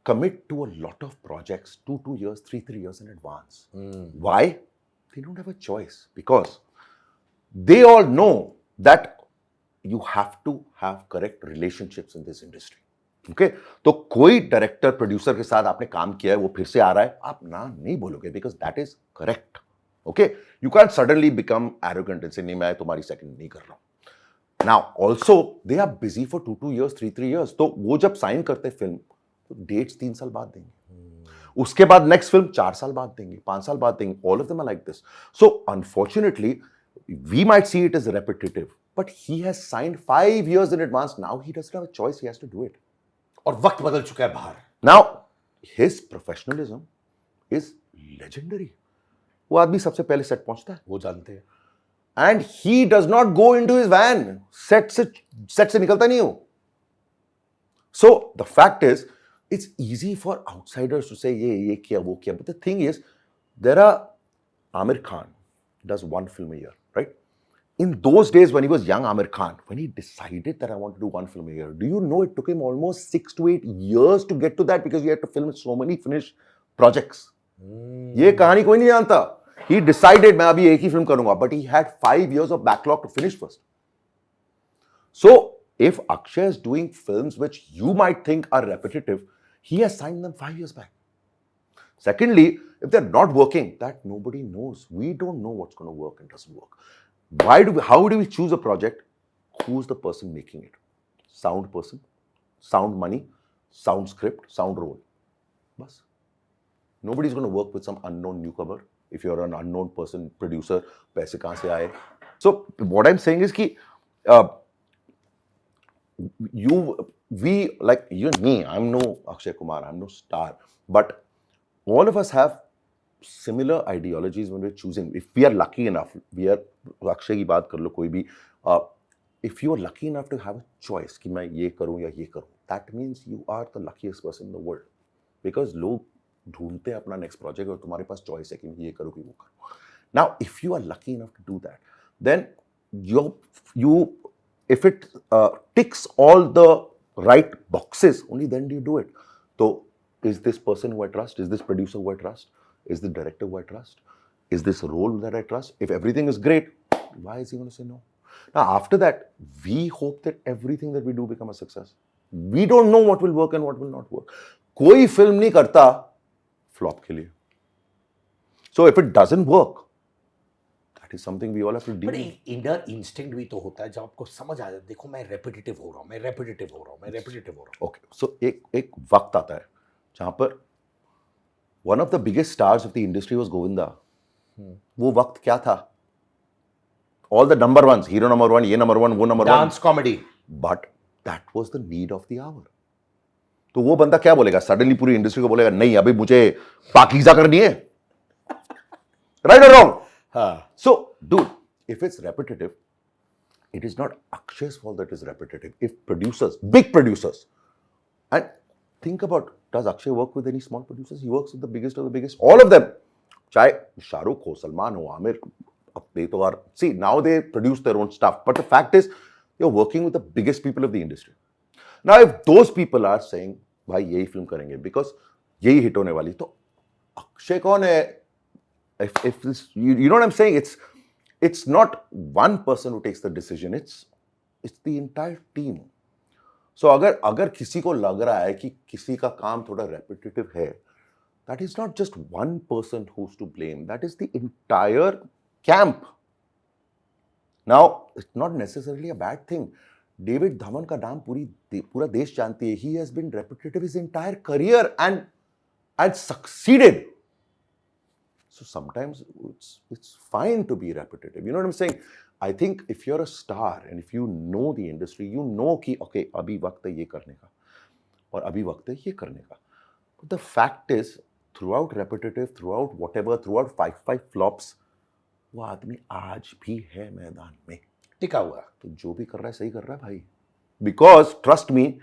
commit to a lot of projects 2 years, 3 years in advance. Why? They don't have a choice, because they all know that you have to have correct relationships in this industry. Okay? तो कोई director producer के साथ आपने काम किया है, वो फिर से आ रहा है, आप ना नहीं बोलोगे, because that is correct. Okay? You can't suddenly become arrogant and say नहीं मैं तुम्हारी सेकंड नहीं कर रहा हूं. Now also they are busy for 2 years, 3 years. तो वो जब साइन करते फिल्म तो डेट्स 3 साल बाद देंगे, उसके बाद नेक्स्ट फिल्म 4 साल बाद देंगे, 5 साल बाद देंगे. All of them are like this. So unfortunately, we might see it as repetitive, but he has signed 5 years in advance. Now he doesn't have a choice, he has to do it. और वक्त बदल चुका है बाहर. Now his professionalism is legendary. वो आदमी सबसे पहले सेट पहुंचता है, वो जानते हैं. and he does not go into his van. Set से निकलता नहीं हो. So the fact is, it's easy for outsiders to say ये किया वो किया, but the thing is, there are Amir Khan does one film a year, right? In those days when he was young Amir Khan, when he decided that I want to do one film a year, do you know it took him almost 6 to 8 years to get to that because he had to film so many finished projects. ये कहानी कोई नहीं जानता. He decided मैं अभी एक ही film करूंगा, but he had 5 years of backlog to finish first. So if Akshay is doing films which you might think are repetitive, he has signed them 5 years back. Secondly, if they're not working, that nobody knows. We don't know what's going to work and doesn't work. How do we choose a project? Who's the person making it? Sound person, sound money, sound script, sound role. Bas. Nobody's going to work with some unknown newcomer. If you're an unknown person, producer, paise kahan se aaye? So what I'm saying is ki, like you and me, I'm no Akshay Kumar, I'm no star, but all of us have similar ideologies when we're choosing. If we are lucky enough, Akshay की बात कर लो कोई भी, if you are lucky enough to have a choice कि मैं ये करूँ या ये करूँ, that means you are the luckiest person in the world, because लोग ढूंढते हैं अपना next project और तुम्हारे पास choice है कि मैं ये करूँ कि वो करूँ. Now if you are lucky enough to do that, then if it ticks all the right boxes, only then do you do it. So is this person who I trust? Is this producer who I trust? Is the director who I trust? Is this role that I trust? If everything is great, why is he going to say no? Now, after that, we hope that everything that we do become a success. We don't know what will work and what will not work. कोई film नहीं करता flop के लिए. So if it doesn't work, that is something we all have to deal But with. inner instinct भी तो होता है जब आपको समझ आ जाए, देखो मैं repetitive हो रहा हूँ, मैं repetitive हो रहा हूँ, मैं repetitive हो रहा हूँ. Okay, so एक वक्त आता है जहाँ पर one of the biggest stars of the industry was Govinda. वो वक्त क्या था? All the number ones, hero number one, ये number one, वो number one. Dance comedy. But that was the need of the hour. तो वो बंदा क्या बोलेगा? Suddenly पूरी इंडस्ट्री को बोलेगा नहीं अभी मुझे पाकीज़ा करनी है. Right or wrong? हाँ. So, dude, if it's repetitive, it is not Akshay's fault that it's repetitive. If producers, big producers, and think about, does Akshay work with any small producers? He works with the biggest of the biggest. All of them. चाहे शाहरुख हो, सलमान हो, Aamir, they तो are, see, now they produce their own stuff. But the fact is, you're working with the biggest people of the industry. Now, if those people are saying, भाई यही film करेंगे, because यही hit होने वाली, तो अक्षय कौन है? If this, you know what I'm saying? It's not one person who takes the decision. It's the entire team. So अगर किसी को लग रहा है कि किसी का काम थोड़ा repetitive है, that is not just one person who's to blame. That is the entire camp. Now, it's not necessarily a bad thing. David Dhawan का नाम पूरा देश जानती है. He has been repetitive his entire career and succeeded. So sometimes it's fine to be repetitive. You know what I'm saying? I think if you're a star and if you know the industry, you know कि okay अभी वक्त है ये करने का और अभी वक्त है ये करने का. But the fact is, throughout repetitive, throughout whatever, throughout 5 flops, वो आदमी आज भी है मैदान में. टिका हुआ. तो जो भी कर रहा है सही कर रहा है भाई. Because trust me,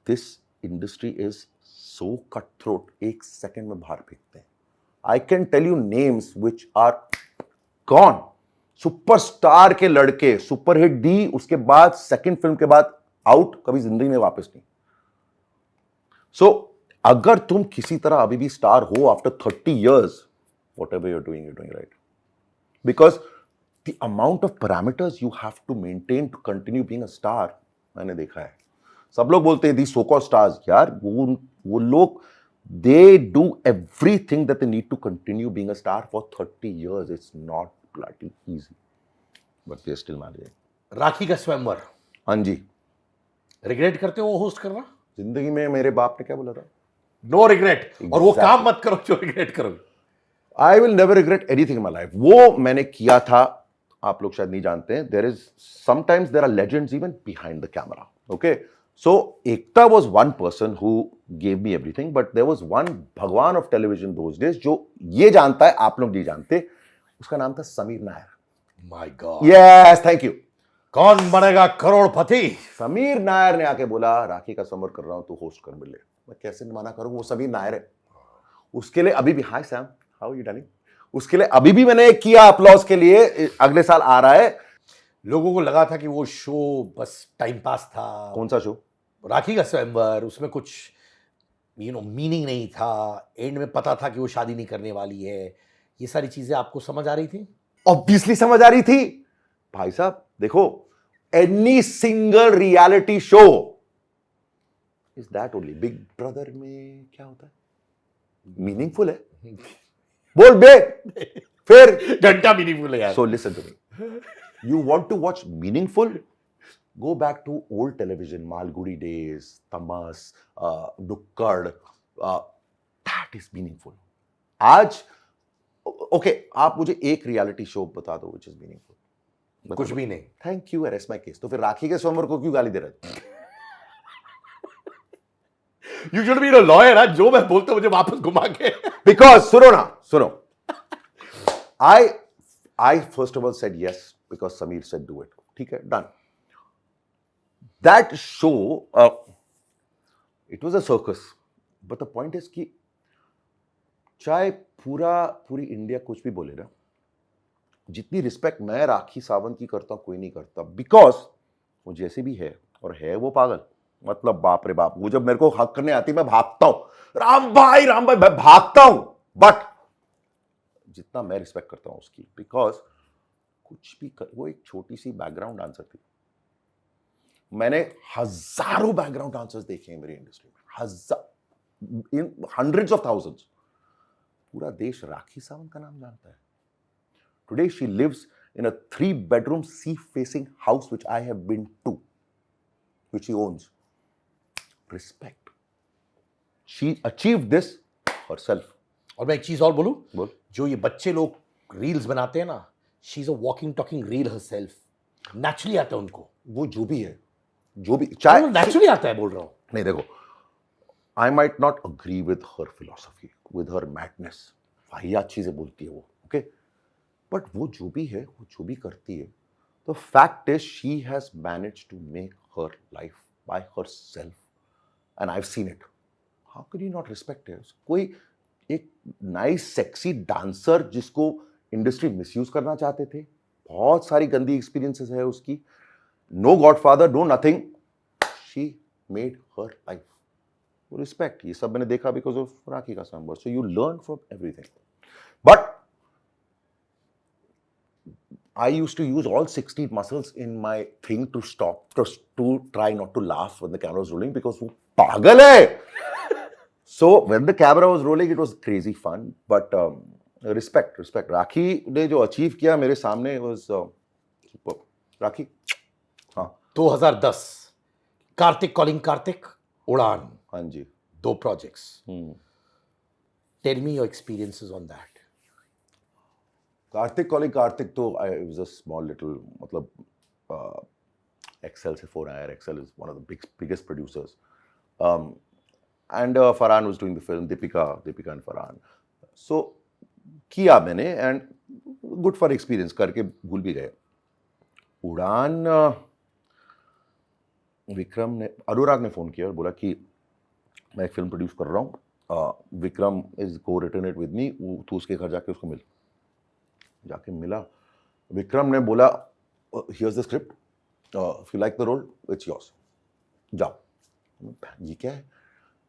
this industry is so cutthroat. एक सेकंड में बाहर फेंकते हैं. I can tell you names which are gone. Superstar के लड़के सुपरहिट दी, उसके बाद सेकंड फिल्म के बाद आउट, कभी जिंदगी में वापस नहीं. सो अगर तुम किसी तरह अभी भी स्टार हो after 30 years, whatever you're doing right. Because the amount of parameters you have to maintain to continue being a star, मैंने देखा है. सब लोग बोलते हैं these so-called stars, यार वो लोग they do everything that they need to continue being a star for 30 years. It's not bloody easy. But they're still managing. राखी का स्वयंवर. हाँ जी. रिग्रेट करते हो होस्ट करना? जिंदगी में मेरे बाप ने क्या बोला था? No regret. और वो काम मत करो जो रिग्रेट करोगे. I will never regret anything in my life. वो मैंने किया था आप लोग शायद नहीं जानते हैं, there is sometimes there are legends even behind the camera. Okay, so Ekta was one person who gave me everything, but there was one भगवान ऑफ टेलीविजन दोज डेज जो ये जानता है, आप लोग नहीं जानते. उसका नाम था Sameer Nair. My God. Yes, thank you. कौन बनेगा करोड़पति? समीर नायर ने आके बोला राखी का समर कर रहा हूं, तू होस्ट कर मिले. मैं कैसे मना करूं, वो समीर नायर है. उसके लिए अभी भी, हाय सैम, हाउ यू डार्लिंग, उसके लिए अभी भी मैंने किया अप्लॉज के लिए. अगले साल आ रहा है. लोगों को लगा था कि वो शो बस टाइम पास था. कौन सा शो? राखी का स्वयंवर. उसमें कुछ मीनिंग नहीं था. एंड में पता था कि वो शादी नहीं करने वाली है. ये सारी चीजें आपको समझ आ रही थी? ऑब्वियसली समझ आ रही थी. भाई साहब देखो, any single reality show is that only. Big brother में क्या होता है? मीनिंगफुल है. बोल बे. फिर घंटा मीनिंगफुल है यार. So listen to me. You want to watch meaningful? Go back to old television, Malgudi days, Tamas, Dukkad. That is meaningful. आज ओके, आप मुझे एक रियलिटी शो बता दो which is meaningful. कुछ भी नहीं. Thank you, arrest my case. तो फिर राखी के स्वयंवर को क्यों गाली दे रहे थे? You should be a lawyer. हाँ, जो मैं बोलता हूँ मुझे वापस घुमा के. Because सुनो. I first of all said yes because Sameer said do it. ठीक है, done. That show, it was a circus. But the point is कि चाहे पूरी इंडिया कुछ भी बोले ना, जितनी रिस्पेक्ट मैं राखी सावंत की करता हूं कोई नहीं करता. बिकॉज वो जैसे भी है, और है वो पागल, मतलब बाप रे बाप. वो जब मेरे को हक करने आती मैं भागता हूं. राम भाई मैं भागता हूं. बट जितना मैं रिस्पेक्ट करता हूं उसकी, बिकॉज कुछ भी वो एक छोटी सी बैकग्राउंड डांसर थी. मैंने हजारों बैकग्राउंड डांसर्स देखे हैं मेरी इंडस्ट्री में, इन हंड्रेड्स ऑफ थाउजेंड्स. पूरा देश राखी सावंत का नाम जानता है. Today she lives in a 3-bedroom sea-facing house which I have been to, which she owns. Respect. She achieved this herself. और मैं एक चीज और बोलूं, बोल. जो ये बच्चे लोग रील्स बनाते हैं ना, she is a walking talking reel herself. Naturally आता है उनको. वो जो भी है, जो भी चाहे नेचुरली आता है, बोल रहा हूं. नहीं देखो, I might not agree with her philosophy, with her madness. वाहियात चीजें बोलती है वो, ओके, बट वो जो भी है, वो जो भी करती है, the fact is she has managed to make her life by herself, and I've seen it. How could you not respect her? कोई एक नाइस सेक्सी डांसर जिसको इंडस्ट्री मिसयूज करना चाहते थे, बहुत सारी गंदी एक्सपीरियंसेस है उसकी, no godfather, no nothing, she made her life. Respect. ये सब मैंने देखा बिकॉज ऑफ राखी का Swayamvar. So you learn from everything. But I used to use all 16 muscles in my thing to stop, to try not to laugh when the camera was rolling because वो पागल है. So when the camera was rolling, it was crazy fun. But respect. राखी ने जो achieve किया मेरे सामने was super. राखी. हाँ. 2010 Kartik calling Kartik, Udaan. हाँ जी. 2 projects. Tell me your experiences on that. Kartik calling Kartik तो I was a small little, मतलब Excel से 4 आया. Excel is one of the biggest producers. And Farhan was doing the film, Deepika and Farhan. So किया मैंने and good fun experience, करके भूल भी गए. उड़ान विक्रम ने, अनुराग ने फ़ोन किया और बोला कि मैं एक फिल्म प्रोड्यूस कर रहा हूँ, विक्रम इज को रिटर्न इट विद मी, तू उसके घर जाके उसको मिल. जाके मिला. विक्रम ने बोला here's the script, if you like the role it's yours, जाओ. ये क्या है,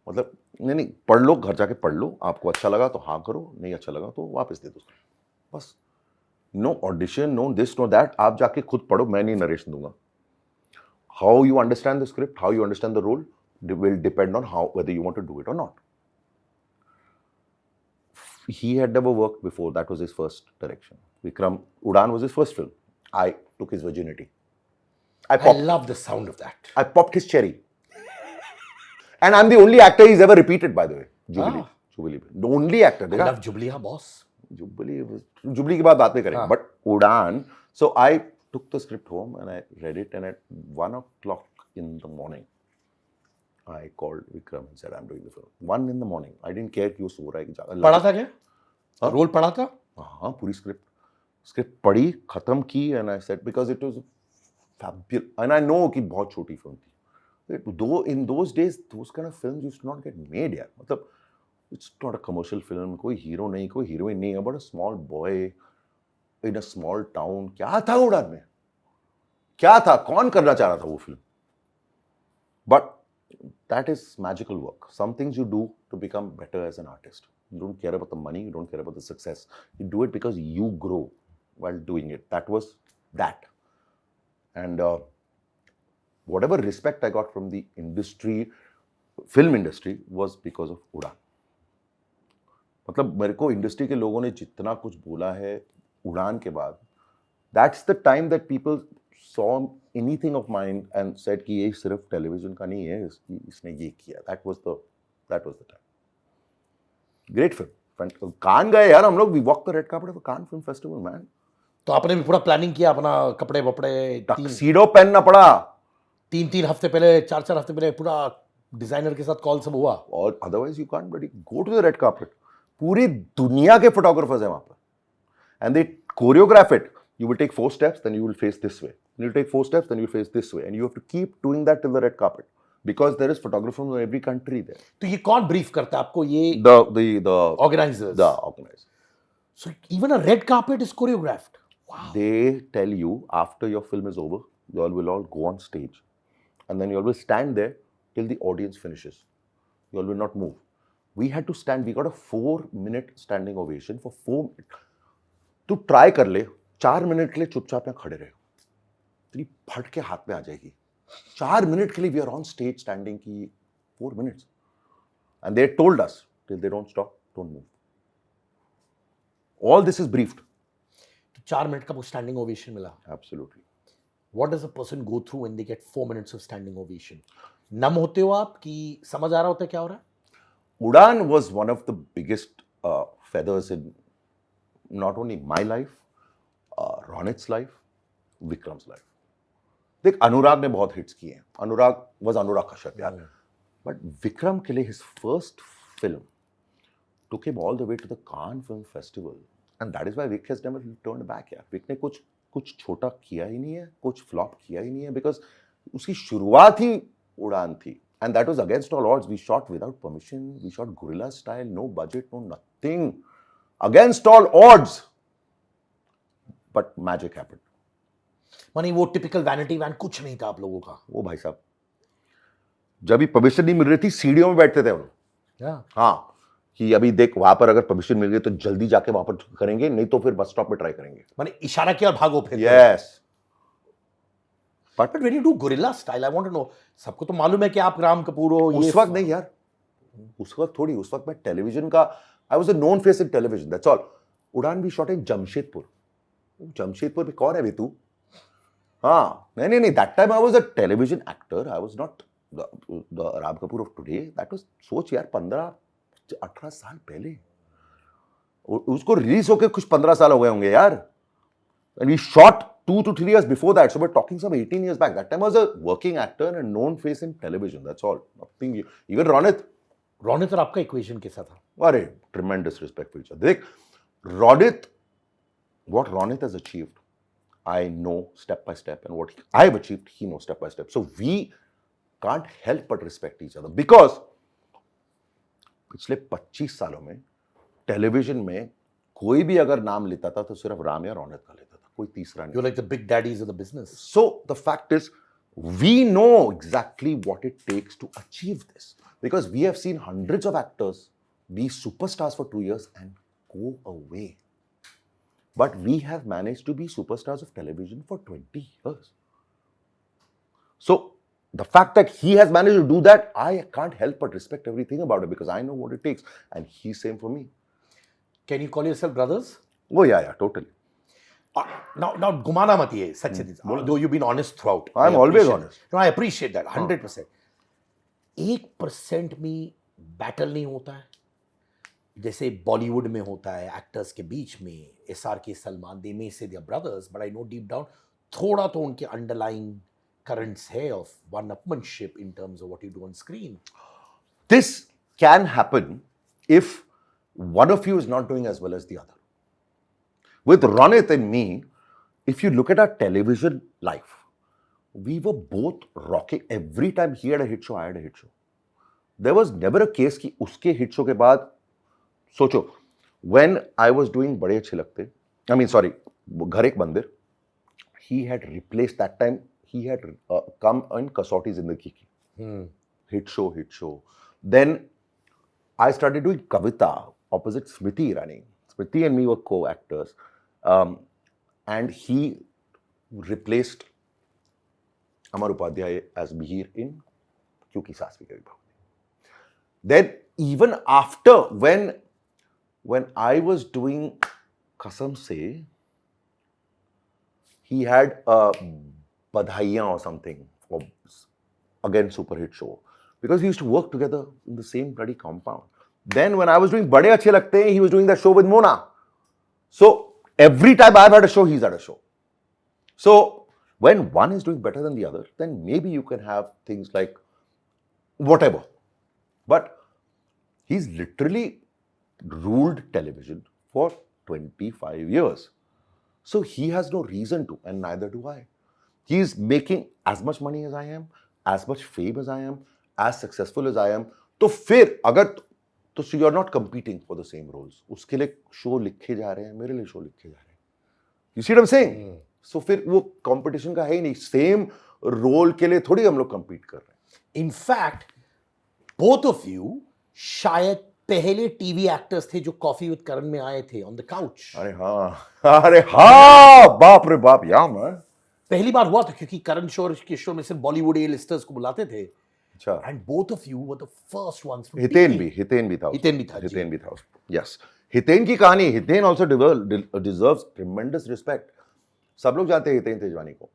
मतलब नहीं पढ़ लो, घर जाके पढ़ लो, आपको अच्छा लगा तो हाँ करो, नहीं अच्छा लगा तो वापस दे दो. बस. No audition, no this no that. आप जाके खुद पढ़ो, मैं नहीं नरेशन दूंगा. How you understand the script, how you understand the role will depend on how, whether you want to do it or not. He had never worked before. That was his first direction. Vikram, Udaan was his first film. I took his virginity. I love the sound of that. I popped his cherry. And I'm the only actor he's ever repeated, by the way. Jubilee. The only actor. I love Jubilee, boss. Jubilee की बात में करेंगे. But Udaan, So I took the script home and I read it, and at 1 o'clock in the morning, I called Vikram and said, I'm doing the film. 1 in the morning. I didn't care कि वो सो रहा है कि जागा. पढ़ा था क्या role पढ़ा था हाँ पूरी स्क्रिप्ट पढ़ी, खत्म की, and I said because it was fabulous, and I know कि बहुत छोटी फिल्म थी. Though in those days those kind of films used to not get made यार. मतलब it's not a commercial film. कोई हीरो नहीं, कोई हीरोइन नहीं, about a small boy in a small town. क्या था उड़ान में, क्या था, कौन करना चाह रहा था वो film. But that is magical work. Some things you do to become better as an artist. You don't care about the money, you don't care about the success. You do it because you grow while doing it. That was that. And whatever respect I got from the industry, film industry, was because of Udaan. मतलब मेरे को industry के लोगों ने जितना कुछ बोला है उड़ान के बाद, that's the time that people saw anything of mine and said कि ये सिर्फ टेलीविजन का नहीं है, इसने ये किया. That was the time. Great film. कान गए यार हम लोग. We walked the red carpet of the Cannes Film Festival, man. तो आपने भी पूरा प्लानिंग किया अपना, कपड़े वपड़े टक्सीडो पहनना पड़ा. 3 हफ्ते पहले, 4 हफ्ते पहले पूरा डिजाइनर के साथ कॉल सब हुआ. और otherwise you can't bloody go to the red carpet. पूरी दुनिया के फोटोग्राफर्स हैं वहां पर, and they choreograph it. You will take 4 steps, then you will face this way. You will take 4 steps, then you will face this way, and you have to keep doing that till the red carpet because there is photographers from every country there. तो ये कौन brief करता है आपको? ये the organizers. The organizers. So even a red carpet is choreographed. Wow. They tell you after your film is over, you all will all go on stage, and then you all will stand there till the audience finishes. You all will not move. We had to stand. We got a 4-minute standing ovation for 4 minutes. तू try कर ले, 4 minute के लिए चुपचाप यहाँ खड़े रहे, तेरी फट के हाथ में आ जाएगी. 4 मिनट के लिए we are on stage standing की 4 minutes, and they told us till they don't stop, don't move. All this is briefed. तो 4 मिनट का वो स्टैंडिंग ओवेशन मिला. Absolutely. What does a person go through when they get 4 minutes of standing ovation? नम होते हो आप कि समझ आ रहा होता है क्या हो रहा है? Udaan was one of the biggest feathers in not only my life, Ronit's life, Vikram's life. देख अनुराग ने बहुत हिट्स किए हैं. अनुराग was अनुराग कश्यप यार. But Vikram के लिए his first film took him all the way to the Cannes Film Festival, and that is why Vic has never turned back यार. Vic ने कुछ छोटा किया ही नहीं है, कुछ फ्लॉप किया ही नहीं है, because उसकी शुरुआत ही उड़ान थी. And that was against all odds. We shot without permission. We shot guerrilla style, no budget, no nothing. Against all odds. But magic happened. मानी वो टिपिकल वैनिटी वैन कुछ नहीं था आप लोगों का. वो भाई साहब, जब भी परमिशन नहीं मिल रही थी, सीढ़ियों में बैठते थे हम लोग. हाँ, कि अभी देख वहां पर अगर परमिशन मिल गई तो जल्दी जाके वहां पर करेंगे, नहीं तो फिर बस स्टॉप पे ट्राई करेंगे. माने इशारा किया और भागो फिर. Yes. But when you do guerrilla style, I want to know, सबको तो मालूम है कि आप राम कपूर हो. उस वक्त नहीं यार, उस वक्त थोड़ी. उस वक्त मैं टेलीविजन का, I was a known face in television. That's all. उड़ान भी शॉट इन जमशेदपुर. जमशेदपुर में कौन है भी तू? हाँ, नहीं. That time I was a television actor. I was not the Ram Kapoor of today. That was, सोच यार 15-18 साल पहले. उसको रिलीज होके कुछ 15 साल हो गए होंगे यार. And we shot 2 to 3 years before that. So we're talking some 18 years back. That time I was a working actor and a known face in television. That's all. Nothing. Even Ronit और आपका equation कैसा था? अरे tremendous respect for each other. देख Ronit, what Ronit has achieved, I know step by step, and what I have achieved, he knows step by step. So we can't help but respect each other because पिछले 25 सालों में television में कोई भी अगर नाम लेता था तो सिर्फ राम या रौनक का लेता था, कोई तीसरा नहीं. You're like the big daddies of the business. So the fact is, we know exactly what it takes to achieve this because we have seen hundreds of actors be superstars for 2 years and go away. But we have managed to be superstars of television for 20 years. So the fact that he has managed to do that, I can't help but respect everything about it because I know what it takes, and he's same for me. Can you call yourself brothers? Oh yeah, totally. Now घुमाना मत ये सच्चे दिन. Though you've been honest throughout. I'm always honest. No, I appreciate that 100%. 1% में battle नहीं होता है. जैसे बॉलीवुड में होता है एक्टर्स के बीच में, SRK Salman, they may say they are brothers, but I know deep down थोड़ा तो उनके अंडरलाइंग करंट्स है of one upmanship in terms of what you do on screen. This can happen if one of you is not doing as well as the other. With Ronit and me, if you look at our television life, we were both rocking. Every time he had a hit show, I had a hit show. There was never a case कि उसके hit show के बाद सोचो, when I was doing बड़े अच्छे लगते, I mean sorry, घर एक मंदिर, he had replaced that time, he had come in कसौटी जिंदगी की, hit show. Then I started doing Kavita opposite Smriti Irani. Smriti and me were co-actors, and he replaced Amar Upadhyay as Mihir in Kyunki Saas Bhi Kabhi Bahu Thi. Then even after when I was doing Kasam Se, he had a Badhaiyan or something, or again super hit show, because we used to work together in the same bloody compound. Then when I was doing Bade Achhe Lagte Hain, he was doing that show with Mona. So every time I've had a show, he's had a show. So when one is doing better than the other, then maybe you can have things like whatever. But he's literally ruled television for 25 years. So he has no reason to, and neither do I. He's making as much money as I am, as much fame as I am, as successful as I am. तो फिर अगर तो so you're not competing for the same roles. उसके लिए show लिखे जा रहे हैं, मेरे लिए शो लिखे जा रहे हैं. You see what I'm saying? So फिर वो कंपटीशन का है ही नहीं. सेम रोल के लिए थोड़ी हम लोग compete कर रहे हैं. In fact, both of you शायद पहले टीवी एक्टर्स थे जो कॉफी विद करण में आए थे ऑन द काउच. अरे हाँ, बाप रे बाप, या man. पहली बार हुआ था क्योंकि करण शो के शो में सिर्फ बॉलीवुड ए लिस्टर्स को बुलाते थे. अच्छा. And both of you were the first ones from Hiten TV. भी था. हितेन भी था. Yes. हितेन की कहानी, Hiten also deserves tremendous respect. सब लोग जानते हैं हितेन तेजवानी को.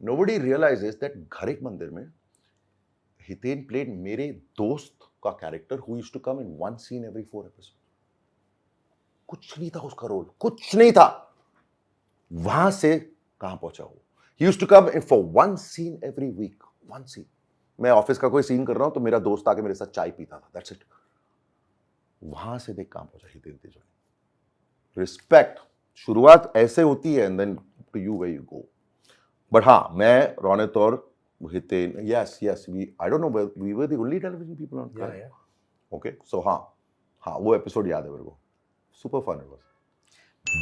Nobody realizes that घर एक मंदिर में हितेन played मेरे दोस्त का character who used to come in one scene every 4 episodes. कुछ नहीं था उसका रोल, कुछ नहीं था. वहां से कहां पहुंचा वो. He used to come in for one scene every week. One scene. मैं ऑफिस का कोई सीन कर रहा हूं तो मेरा दोस्त आके मेरे साथ चाय पीता था. That's it. वहां से देख कहां पहुंचा हितेन तेजवानी. रिस्पेक्ट. शुरुआत ऐसे होती है and then to you where you go. But हाँ, मैं रोनित और Hiten, yes we, I don't know, we were the only television people on. Okay, so हाँ वो एपिसोड याद है मेरे को. Super fun it was.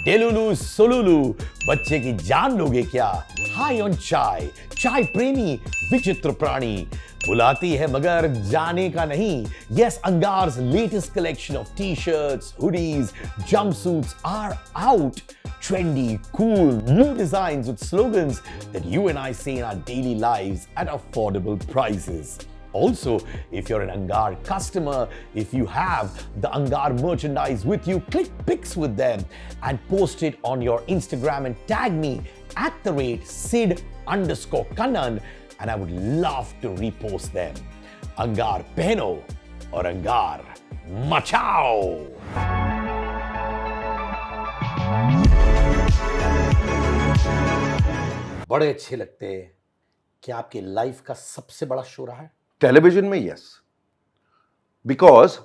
Delulu solulu, बच्चे की जान लोगे क्या? हाई ऑन चाय, चाय प्रेमी विचित्र प्राणी, बुलाती है मगर जाने का नहीं. Yes, Angar's latest collection of t-shirts, hoodies, jumpsuits are out. Trendy, cool, new designs with slogans that you and I see in our daily lives at affordable prices. Also, if you're an Angar customer, if you have the Angar merchandise with you, click pics with them and post it on your Instagram and tag me at @Sid_Kannan, and I would love to repost them. Angar pehno और Angar मचाओ. बड़े अच्छे लगते हैं. क्या आपके life का सबसे बड़ा शो रहा है? टेलीविजन में yes, because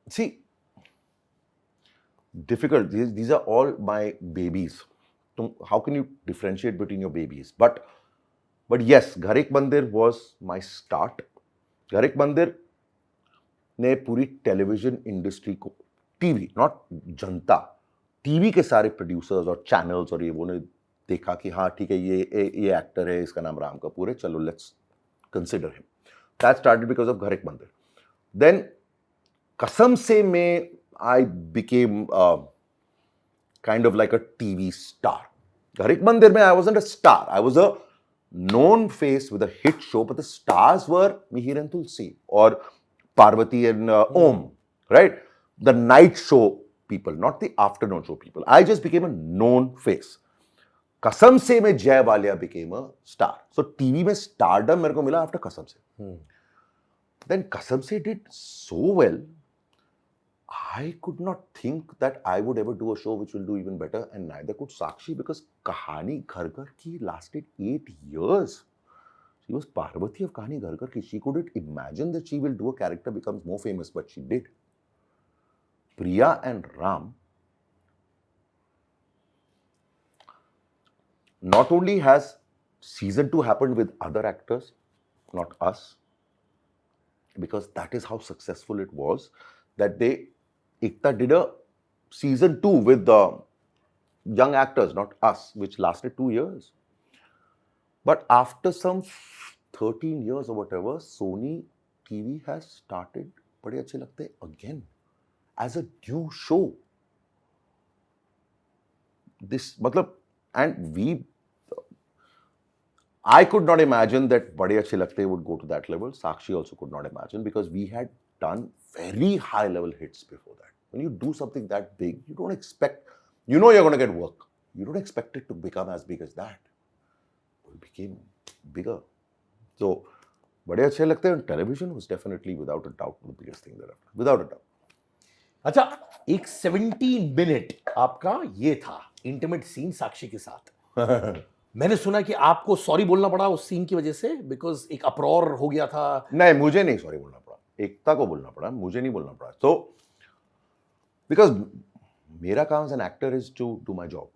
see difficult, these are all my babies. तुम how can you differentiate between your babies? But yes, घर एक मंदिर वॉज माई स्टार्ट. घर एक मंदिर ने पूरी टेलीविजन इंडस्ट्री को, टीवी नॉट जनता, टीवी के सारे प्रोड्यूसर्स और चैनल्स और ये वो ने देखा कि हाँ ठीक है, ये एक्टर है, इसका नाम राम कपूर है, चलो let's consider him. That started because of Ghar Ek Mandir. Then Kasam Se mein I became kind of like a TV star. Ghar Ek Mandir mein I wasn't a star. I was a known face with a hit show, but the stars were Mihir and Tulsi or Parvati and Om, right? The night show people, not the afternoon show people. I just became a known face. कसम से में जय Walia became a star. So TV में stardom मेरे को मिला after कसम से. Then कसम से did so well I could not think that I would ever do a show which will do even better, and neither could Sakshi, because Kahani Ghar Ghar Ki lasted 8 years. She was Parvati of Kahani Ghar Ghar Ki. She couldn't imagine that she will do a character becomes more famous, but she did. Priya and Ram not only has season 2 happened with other actors, not us, because that is how successful it was, that Ekta did a season 2 with the young actors, not us, which lasted 2 years. But after some 13 years or whatever, Sony TV has started बड़े अच्छे लगते again as a new show. This matlab, and I could not imagine that Bade Achhe Lagte would go to that level. Sakshi also could not imagine, because we had done very high level hits before that. When you do something that big, you don't expect, you're going to get work. You don't expect it to become as big as that. It became bigger. So, Bade Achhe Lagte on television was definitely, without a doubt, the biggest thing that I've done. Without a doubt. अच्छा, एक 17 minute आपका ये था intimate scene साक्षी के साथ। मैंने सुना कि आपको सॉरी बोलना पड़ा उस सीन की वजह से, बिकॉज एक अप्रोर हो गया था। नहीं, मुझे नहीं सॉरी बोलना पड़ा, एकता को बोलना पड़ा, मुझे नहीं बोलना पड़ा। तो बिकॉज मेरा काम as an actor is to do my job.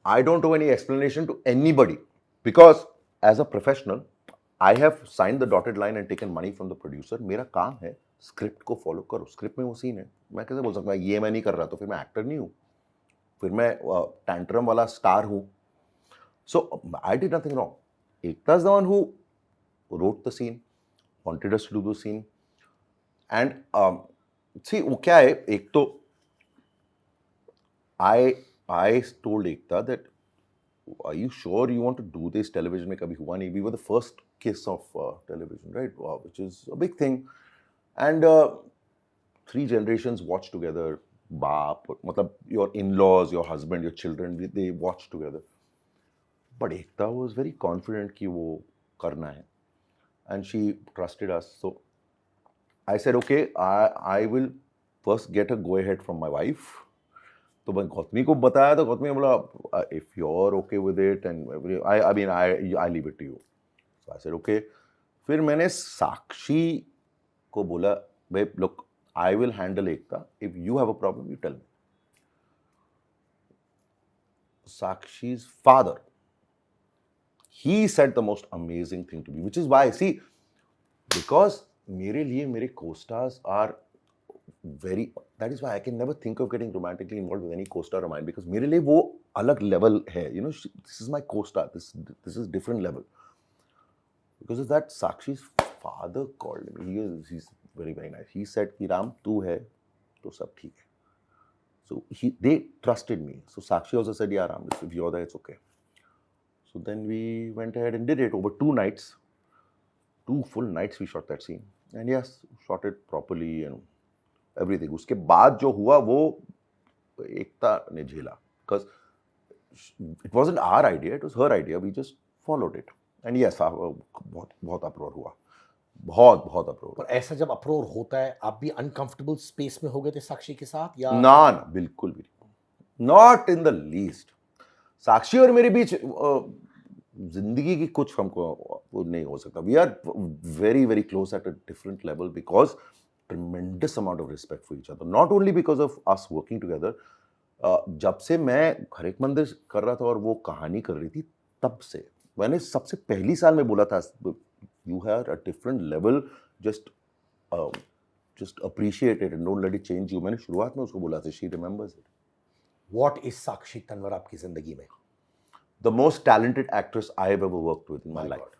I don't owe any explanation to anybody, because as a professional I have sign the dotted line and taken money from the producer. मेरा काम है script को follow करो. Script में वो scene है, मैं कैसे बोल सकता हूँ ये मैं नहीं कर रहा तो फिर मैं एक्टर नहीं हूँ, फिर मैं टैंट्रम वाला स्टार हूँ. So I did nothing wrong. Ekta is the one who wrote the scene, wanted us to do the scene, and see वो क्या है, एक तो I told Ekta that are you sure you want to do this television में कभी हुआ नहीं. We were the first kiss of television, right? Which is a big thing, and 3 generations watch together. बाप मतलब your in-laws, your husband, your children, they watch together. But Ekta was very confident कि वो करना है, and she trusted us. So I said, okay, I will first get a go ahead from my wife. तो मैं गौतमी को बताया, तो गौतमी ने बोला if you're okay with it and I mean I leave it to you. So I said okay. फिर मैंने साक्षी को बोला, babe look, I will handle Ekta. If you have a problem, you tell me. Sakshi's father, he said the most amazing thing to me, which is why, see, because मेरे लिए मेरे co-stars are very, that is why I can never think of getting romantically involved with any co-star of mine, because मेरे लिए वो अलग level है, you know, this is my co-star, this is different level. Because of that, Sakshi's father called me. He's very, very nice. He said कि राम तू है तो सब ठीक है. So they trusted me. So Sakshi also said, yeah Ram, if you're there, it's okay. So then we went ahead and did it over 2 nights. 2 full nights we shot that scene. And yes, shot it properly and everything. उसके बाद जो हुआ वो एकता ने झेला. Because it wasn't our idea, it was her idea. We just followed it. And yes, बहुत अप्रोर हुआ. बहुत अप्रोर. पर ऐसा जब अप्रोर होता है, आप भी अनकंफर्टेबल स्पेस में हो गए थे साक्षी के साथ या? ना बिल्कुल भी नॉट इन द लीस्ट. साक्षी और मेरे बीच जिंदगी की कुछ हमको वो नहीं हो सकता. We are very very close at a different level because tremendous amount of respect for each other. Not only because of us working together. जब से मैं हर एक मंदिर कर रहा था और वो कहानी कर रही थी, तब से मैंने सबसे पहली साल में बोला था you have a different level, just appreciate it and don't let it change you. मैंने शुरुआत में उसको बोला था. She remembers it. What is साक्षी तन्वर आपकी जिंदगी में? The most talented actress I have ever worked with in my life.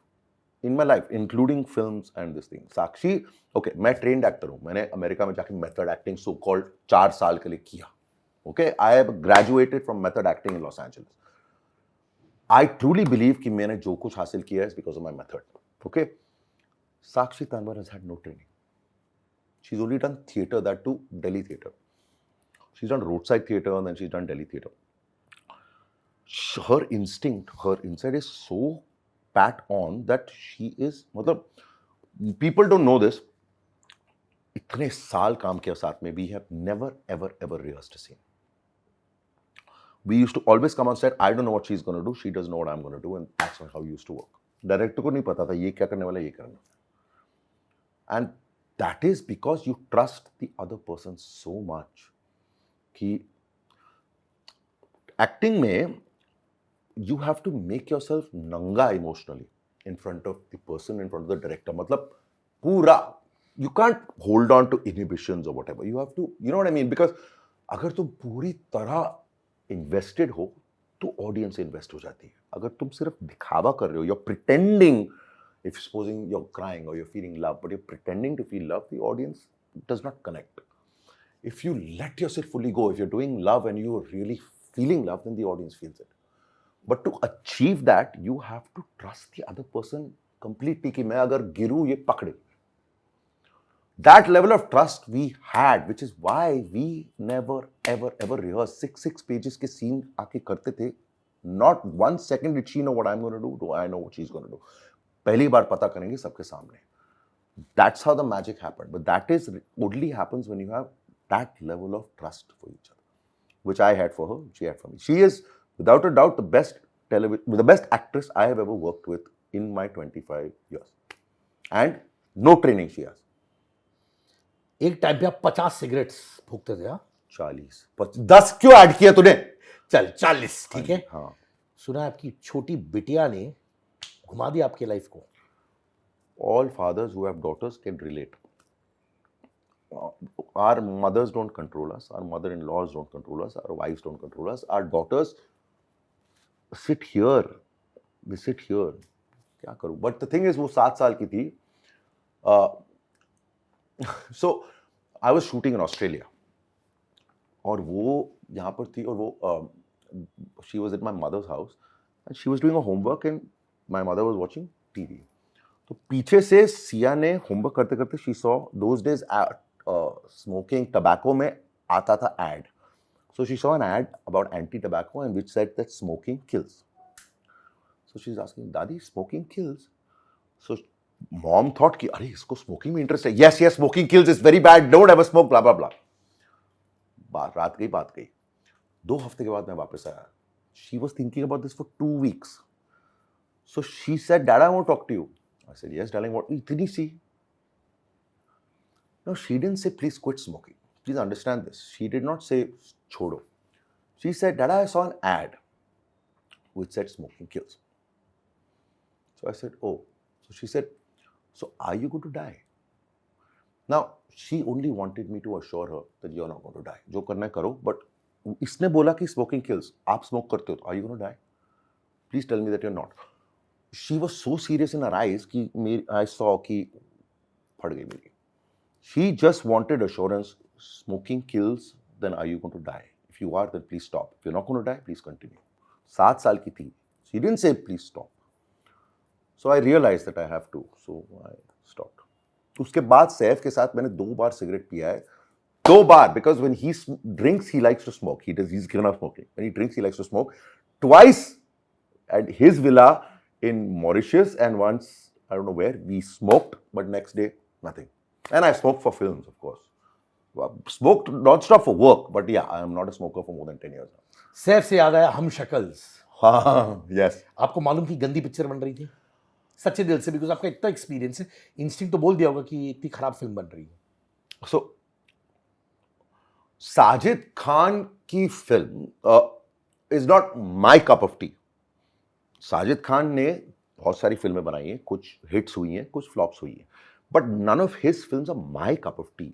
In my life, including films and this thing. Sakshi, okay, मैं trained actor हूँ. मैंने अमेरिका में जाके method acting so called 4 साल के लिए किया. Okay, I have graduated from method acting in Los Angeles. I truly believe कि मैंने जो कुछ हासिल किया is because of my method. Okay, Sakshi Tanwar has had no training. She's only done theatre, that too Delhi theatre. She's done roadside theatre and then she's done Delhi theatre. Her instinct, her insight is so pat on that she is, people don't know this, इतने साल काम किया साथ में, we have never ever ever rehearsed a scene. We used to always come on set. I don't know what she's going to do. She doesn't know what I'm going to do, and that's how we used to work. Director को नहीं पता था ये क्या करने वाला है, ये करना. And that is because you trust the other person so much कि acting में you have to make yourself नंगा emotionally in front of the person, in front of the director. मतलब पूरा, you can't hold on to inhibitions or whatever. You have to, you know what I mean? Because अगर तुम पूरी तरह invested हो तो audience invest हो जाती है. अगर तुम सिर्फ दिखावा कर रहे हो, you're pretending, if supposing you're crying or you're feeling love, but you're pretending to feel love, the audience does not connect. If you let yourself fully go, if you're doing love and you're really feeling love, then the audience feels it. But to achieve that, you have to trust the other person completely कि मैं अगर गिरूं ये पकड़े. That level of trust we had, which is why we never ever rehearsed. 6 pages के scene आके करते थे. Not 1 second did she know what I'm going to do. Do I know what she's going to do? पहली बार पता करेंगे सबके सामने. That's how the magic happened. But that is only happens when you have that level of trust for each other, which I had for her, she had for me. She is without a doubt the best actress I have ever worked with in my 25 years. And no training she has. एक time पे आप 50 cigarettes फूकते थे. हाँ, 40 10 क्यों add किया तूने? चल 40, ठीक है. हाँ. सुना है आपकी छोटी बिटिया ने घुमा दी आपकी लाइफ को. All fathers who have daughters can relate. Our mothers don't control us. Our mother-in-laws don't control us. Our wives don't control us. Our daughters sit here. They sit here. क्या करूं? But the thing is, वो 7 साल की थी. So I was shooting in Australia. और वो यहाँ पर थी और वो she was at my mother's house and she was doing her homework and my mother was watching TV. तो पीछे से सिया ने होमवर्क करते करते she saw those days smoking tobacco में आता था ad. So she saw an ad about anti-tobacco and which said that smoking kills. So she's asking, Dadi, smoking kills? So mom thought कि अरे इसको smoking में interest है. Yes, smoking kills, is very bad. Don't ever smoke, blah blah blah. बात गई. 2 हफ्ते के बाद मैं वापस आया. She was thinking about this for 2 weeks. So she said, Dad, I want to talk to you. I said, yes, darling, what did you see? No, she didn't say, please quit smoking. Please understand this. She did not say, chodo. She said, Dad, I saw an ad which said smoking kills. So I said, oh. So she said, so are you going to die? Now, she only wanted me to assure her that you're not going to die. जो करना है करो, but इसने बोला कि smoking kills. आप smoke करते हो, are you going to die? Please tell me that you're not. She was so serious in her eyes कि I saw कि फट गई मेरी. She just wanted assurance. Smoking kills, then are you going to die? If you are, then please stop. If you're not going to die, please continue. 7 साल की थी. She didn't say please stop. So I realized that I have to. So I stopped. उसके बाद सैफ के साथ मैंने 2 बार cigarette पिया है. 2 बार, because when he drinks, he likes to smoke. He's given up smoking. When he drinks, he likes to smoke. Twice at his villa in Mauritius and once, I don't know where, we smoked, but next day, nothing. And I smoked for films, of course. Smoked non-stop for work, but yeah, I am not a smoker for more than 10 years now. Saif से याद आया हम शक्ल्स. हाँ, yes. आपको मालूम थी गंदी picture बन रही थी? सच्चे दिल से, बिकॉज आपका इतना एक्सपीरियंस है, इंस्टिंक्ट तो बोल दिया होगा कि इतनी खराब फिल्म बन रही है. So, साजिद खान की film is not my cup of tea. Sajid Khan ने बहुत सारी फिल्में बनाई हैं, कुछ हिट्स हुई हैं, कुछ फ्लॉप्स हुई हैं, but none of his films are my cup of tea.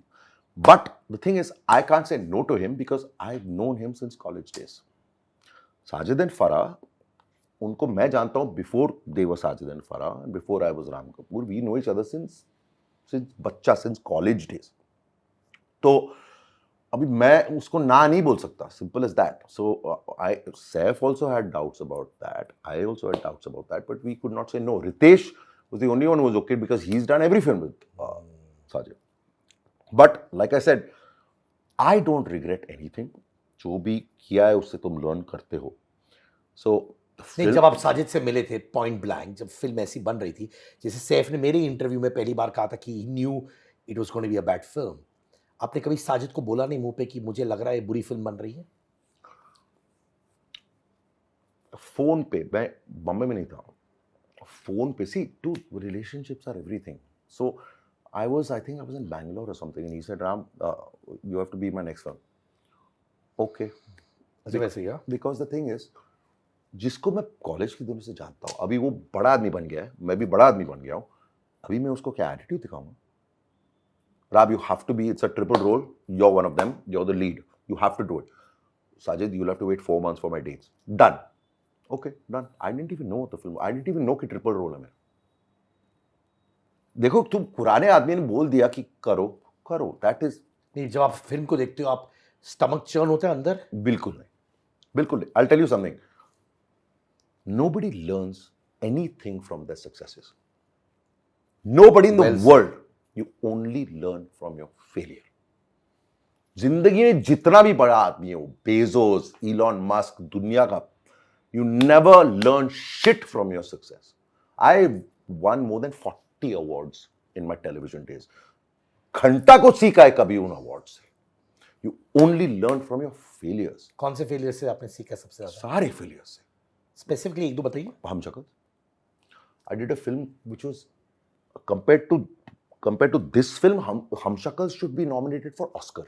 But the thing is, I can't say no to him because I've known him since college days. Sajid and Farah, उनको मैं जानता हूँ before they were Sajid and Farah and before I was Ram Kapoor. We know each other since बच्चा, since college days. तो अभी मैं उसको ना नहीं बोल सकता. Simple as that. So Saif also had doubts about that. I also had doubts about that, but we could not say no. Ritesh was the only one who was okay because he's done every film with Sajid. But like I said, I don't regret anything. जो भी किया है उससे तुम learn करते हो. So नहीं, जब आप साजिद से मिले थे पॉइंट ब्लैंक, जब फिल्म ऐसी बन रही थी, जैसे सैफ ने मेरे इंटरव्यू में पहली बार कहा था कि ही new it was going to be a bad film. आपने कभी साजिद को बोला नहीं मुंह पे कि मुझे लग रहा है ये बुरी फिल्म बन रही है? फोन पे, मैं बॉम्बे में नहीं था, फोन पे, सी to relationships are everything. So I think I was in Bangalore or something, and he said, Ram, you have to be my next film. Okay. अच्छा वैसे ही हाँ? Because the thing is, जिसको मैं कॉलेज के दिनों से जानता हूँ, अभी वो बड़ा आदमी बन गया है, मैं भी बड़ा आदमी बन गया हूँ, अभी मैं उसको क्या एटीट्यूड दिखाऊंगा? Rab, you have to be, it's a triple role, you're one of them, you're the lead, you have to do it. Sajid, you'll have to wait 4 months for my dates. Done. Okay, done. I didn't even know the film, I didn't even know कि triple role है मेरा. देखो, तुम पुराने आदमी ने बोल दिया कि करो, that is. नहीं, जब आप फिल्म को देखते हो आप स्टमक चर्न होता है अंदर? बिल्कुल नहीं, बिल्कुल नहीं. I'll tell you something. Nobody learns anything from their successes. Nobody in the Well said. world. You only learn from your failure. जिंदगी में जितना भी बड़ा आदमी हो, बेजोस, इलॉन मस्क, दुनिया का, you never learn shit from your success. I won more than 40 awards in my television days. घंटा को सीखा है कभी उन awards से. You only learn from your failures. कौन से फेलियर से आपने सीखा सबसे ज्यादा? सारे failures से. स्पेसिफिकली एक दो बताइए. हम शक्ल. I did a film which was compared to this film, Hum Shakal should be nominated for Oscar.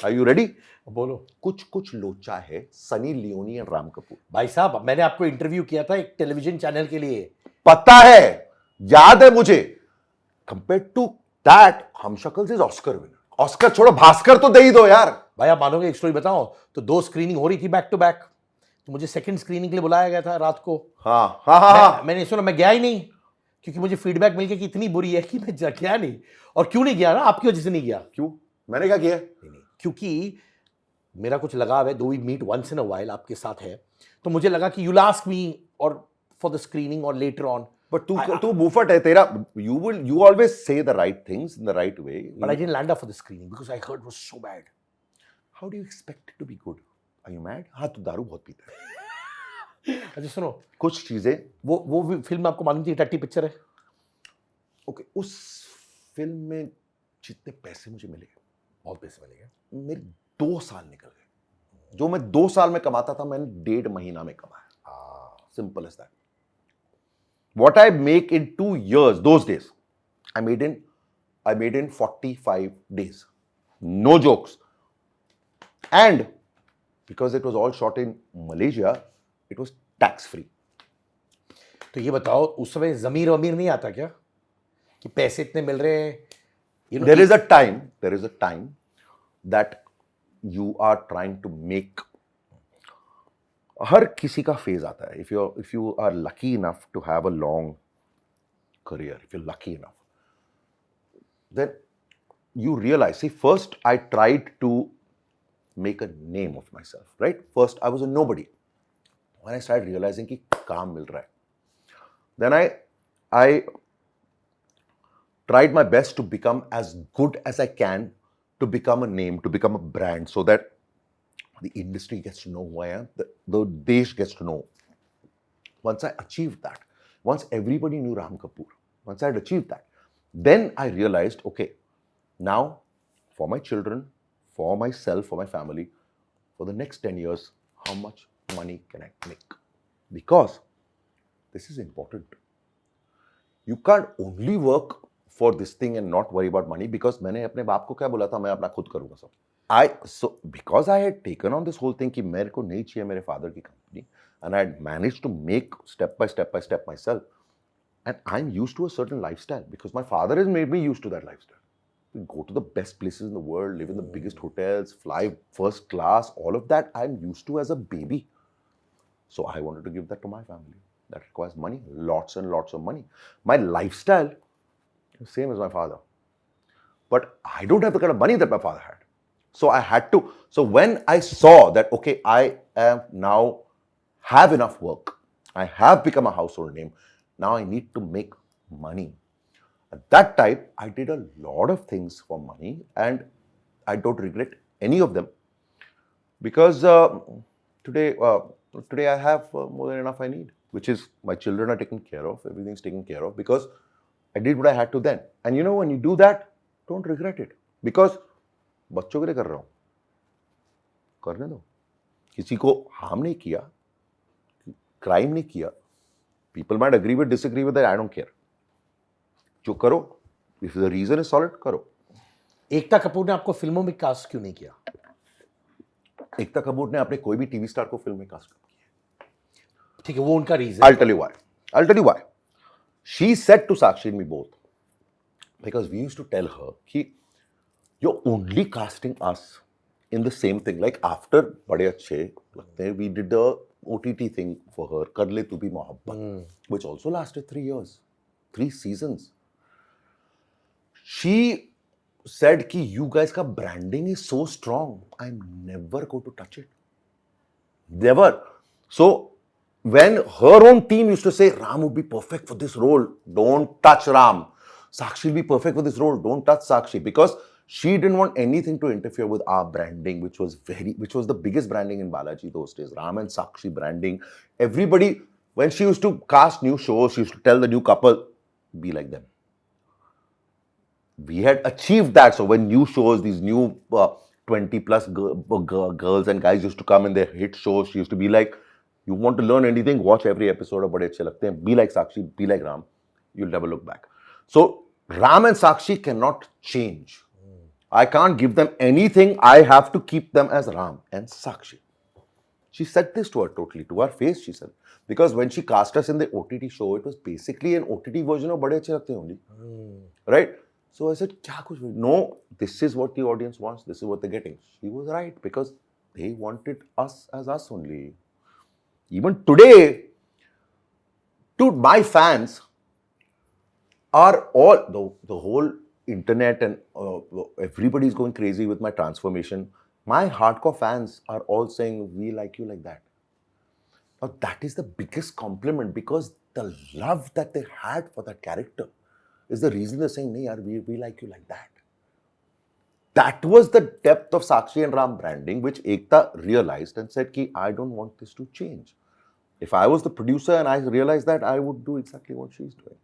Are you ready? बोलो. कुछ लोचा है, सनी लियोनी एंड राम कपूर. भाई साहब, मैंने आपको इंटरव्यू किया था एक टेलीविजन चैनल के लिए. पता है, याद है मुझे. Compared to that, हम शक्ल इज ऑस्कर विनर. ऑस्कर छोड़ो, भास्कर तो दे ही दो यार. भाई आप मानोगे, एक स्टोरी बताओ तो 2 स्क्रीनिंग हो रही थी बैक टू बैक, तो मुझे सेकंड स्क्रीनिंग के लिए बुलाया गया था रात को. हाँ. मैंने सुना, मैं गया ही नहीं क्योंकि मुझे फीडबैक मिल गया कि इतनी बुरी है कि मैं गया नहीं. और क्यों नहीं गया ना, आपकी वजह से नहीं गया. क्यों? मैंने क्या किया? नहीं, क्योंकि मेरा कुछ लगाव है, though we meet once in a while आपके साथ है, तो मुझे लगा कि यू आस्क मी और फॉर द स्क्रीनिंग और लेटर ऑन. बट तू मुफट है तेरा. You always say the right things in the right way. But I didn't land up for the screening because I heard it was so bad. How do you expect it to be good? Are you mad? हाँ, तू दारू बहुत पीता है. अच्छा सुनो, कुछ चीजें. वो फिल्म आपको मालूम थी टट्टी पिक्चर है? ओके, उस फिल्म में जितने पैसे मुझे मिले, बहुत पैसे मिले गए. मेरे 2 साल निकल गए. जो मैं 2 साल में कमाता था, मैंने 1.5 महीना में कमाया. Simple as that. What I make in 2 years, those days, I made in 45 days. No jokes. And because it was all shot in Malaysia, it was tax free. तो ये बताओ, उस समय जमीर वमीर नहीं आता क्या कि पैसे इतने मिल रहे हैं? You know, There is a time that you are trying to make. हर किसी का फेज आता है. If you are lucky enough to have a long career, if you're lucky enough, then you realize, see, first I tried to make a name of myself, right? First I was a nobody. When I started realizing कि काम मिल रहा है, then I tried my best to become as good as I can, to become a name, to become a brand, so that the industry gets to know who I am, the desh gets to know. Once I achieved that, once everybody knew Ram Kapoor, once I had achieved that, then I realized, okay, now for my children, for myself, for my family, for the next 10 years, how much money can I make? Because this is important. You can't only work for this thing and not worry about money, because मैंने अपने बाप को क्या बोला था, मैं अपना खुद करूँगा सब. Because I had taken on this whole thing कि मेरे को नहीं चाहिए मेरे father की company, and I had managed to make step by step myself, and I'm used to a certain lifestyle because my father has made me used to that lifestyle. We go to the best places in the world, live in the biggest hotels, fly first class, all of that I'm used to as a baby. So I wanted to give that to my family. That requires money, lots and lots of money. My lifestyle is same as my father, but I don't have the kind of money that my father had. So I had to. So when I saw that, okay, I am now have enough work, I have become a household name, now I need to make money. At that time, I did a lot of things for money, and I don't regret any of them, because today I have more than enough I need, which is my children are taken care of, everything's taken care of, because I did what I had to then. And you know, when you do that, don't regret it. Because बच्चों के लिए कर रहा हूं, करने दो. किसी को हार्म नहीं किया, क्राइम नहीं किया. People might agree with, disagree with that. I don't care. जो करो, if the reason is solid, करो. एकता कपूर ने आपको फिल्मों में कास्ट क्यों नहीं किया? एकता कपूर ने अपने कोई भी टीवी स्टार को फिल्म में कास्ट किया. ठीक है, वो उनका reason. I'll tell you why. I'll tell you why. She said to Sakshi and me both, because we used to tell her, कि you're only casting us in the same thing. Like after बड़े अच्छे लगते हैं, we did the OTT thing for her, कर ले तू भी मोहब्बत, which also lasted 3 years, 3 seasons. She said कि you guys का branding is so strong, I'm never going to touch it. Never. So when her own team used to say Ram would be perfect for this role, don't touch Ram. Sakshi will be perfect for this role, don't touch Sakshi, because she didn't want anything to interfere with our branding, which was the biggest branding in Balaji those days. Ram and Sakshi branding. Everybody, when she used to cast new shows, she used to tell the new couple, be like them. We had achieved that. So when new shows, these new 20 plus girls and guys used to come in their hit shows, she used to be like, you want to learn anything, watch every episode of बड़े अच्छे लगते हैं. Be like Sakshi, be like Ram. You'll never look back. So Ram and Sakshi cannot change. I can't give them anything. I have to keep them as Ram and Sakshi. She said this to her totally, to her face, she said. Because when she cast us in the OTT show, it was basically an OTT version of बड़े अच्छे लगते हैं only. Right? So I said, क्या कुछ? No, this is what the audience wants. This is what they're getting. She was right, because they wanted us as us only. Even today, dude, my fans are all, the whole internet and everybody's going crazy with my transformation. My hardcore fans are all saying, we like you like that. Now that is the biggest compliment, because the love that they had for that character is the reason they're saying, nahi yaar, we like you like that. That was the depth of Sakshi and Ram branding, which Ekta realized and said, ki, I don't want this to change. If I was the producer and I realized that, I would do exactly what she's doing.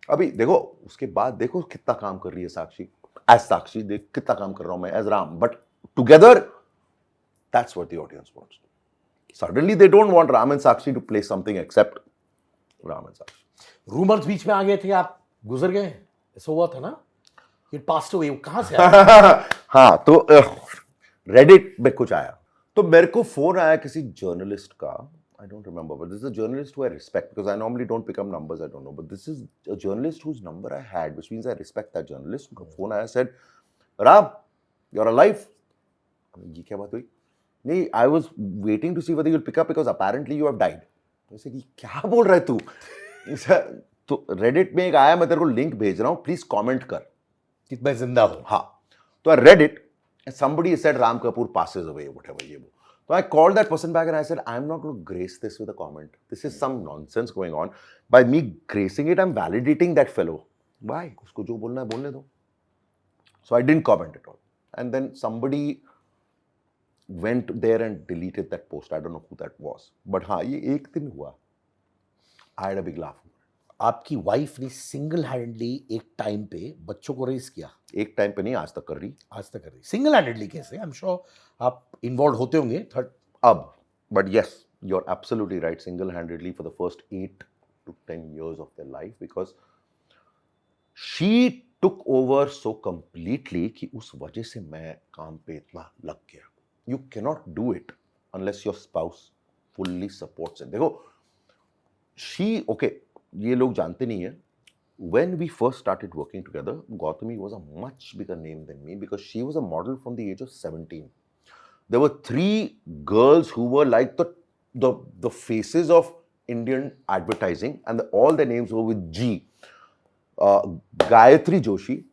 अभी देखो, उसके बाद देखो कितना काम कर रही है साक्षी. As Sakshi, देख कितना काम कर रहा हूं मैं as Ram. But together, that's what the audience wants. Suddenly, they don't want Ram and Sakshi to play something except Ram and Sakshi. Rumours बीच में आ गए थे, आप गुजर गए, ऐसा हुआ था ना? You passed away. कहां से आया? हाँ, तो रेडिट में कुछ आया, तो मेरे को फोन आया किसी जर्नलिस्ट का. I don't remember, but this is a journalist who I respect, because I normally don't pick up numbers I don't know. But this is a journalist whose number I had, which means I respect that journalist. उनका phone आया, said, Ram, you're alive. ये क्या बात हुई? नहीं, I was waiting to see whether you'll pick up because apparently you have died. तो ऐसे कि क्या बोल रहा है तू? तो रेडिट में एक आया, मैं तेरे को लिंक भेज रहा हूँ, प्लीज कमेंट कर कि मैं जिंदा हूं. हाँ, तो I read it and somebody said Ram Kapoor passes away, whatever ये वो. So I called that person back and I said, I'm not going to grace this with a comment. This is some nonsense going on. By me gracing it, I'm validating that fellow. Why? उसको जो बोलना है बोलने दो. So I didn't comment at all. And then somebody went there and deleted that post. I don't know who that was. But हाँ, ये एक दिन हुआ. I had a big laugh. आपकी वाइफ ने सिंगल हैंडली एक टाइम पे बच्चों को रेस किया. एक टाइम पे नहीं, आज तक कर रही. आज तक कर रही. सिंगल हैंडेडली कैसे? आई एम श्योर आप इन्वॉल्व होते होंगे थर्ड. अब, but yes, you're absolutely right. Single-handedly for the first 8 to 10 years of their life, because she took over so completely कि उस वजह से मैं काम पे इतना लग गया. You cannot do it unless your spouse fully supports it. देखो, okay, ये लोग जानते नहीं है. When we first started working together, Gautami was a much bigger name than me, because she was a model from the age of 17. There were 3 girls who were like the faces of Indian advertising, and all their names were with G. Gayatri Joshi,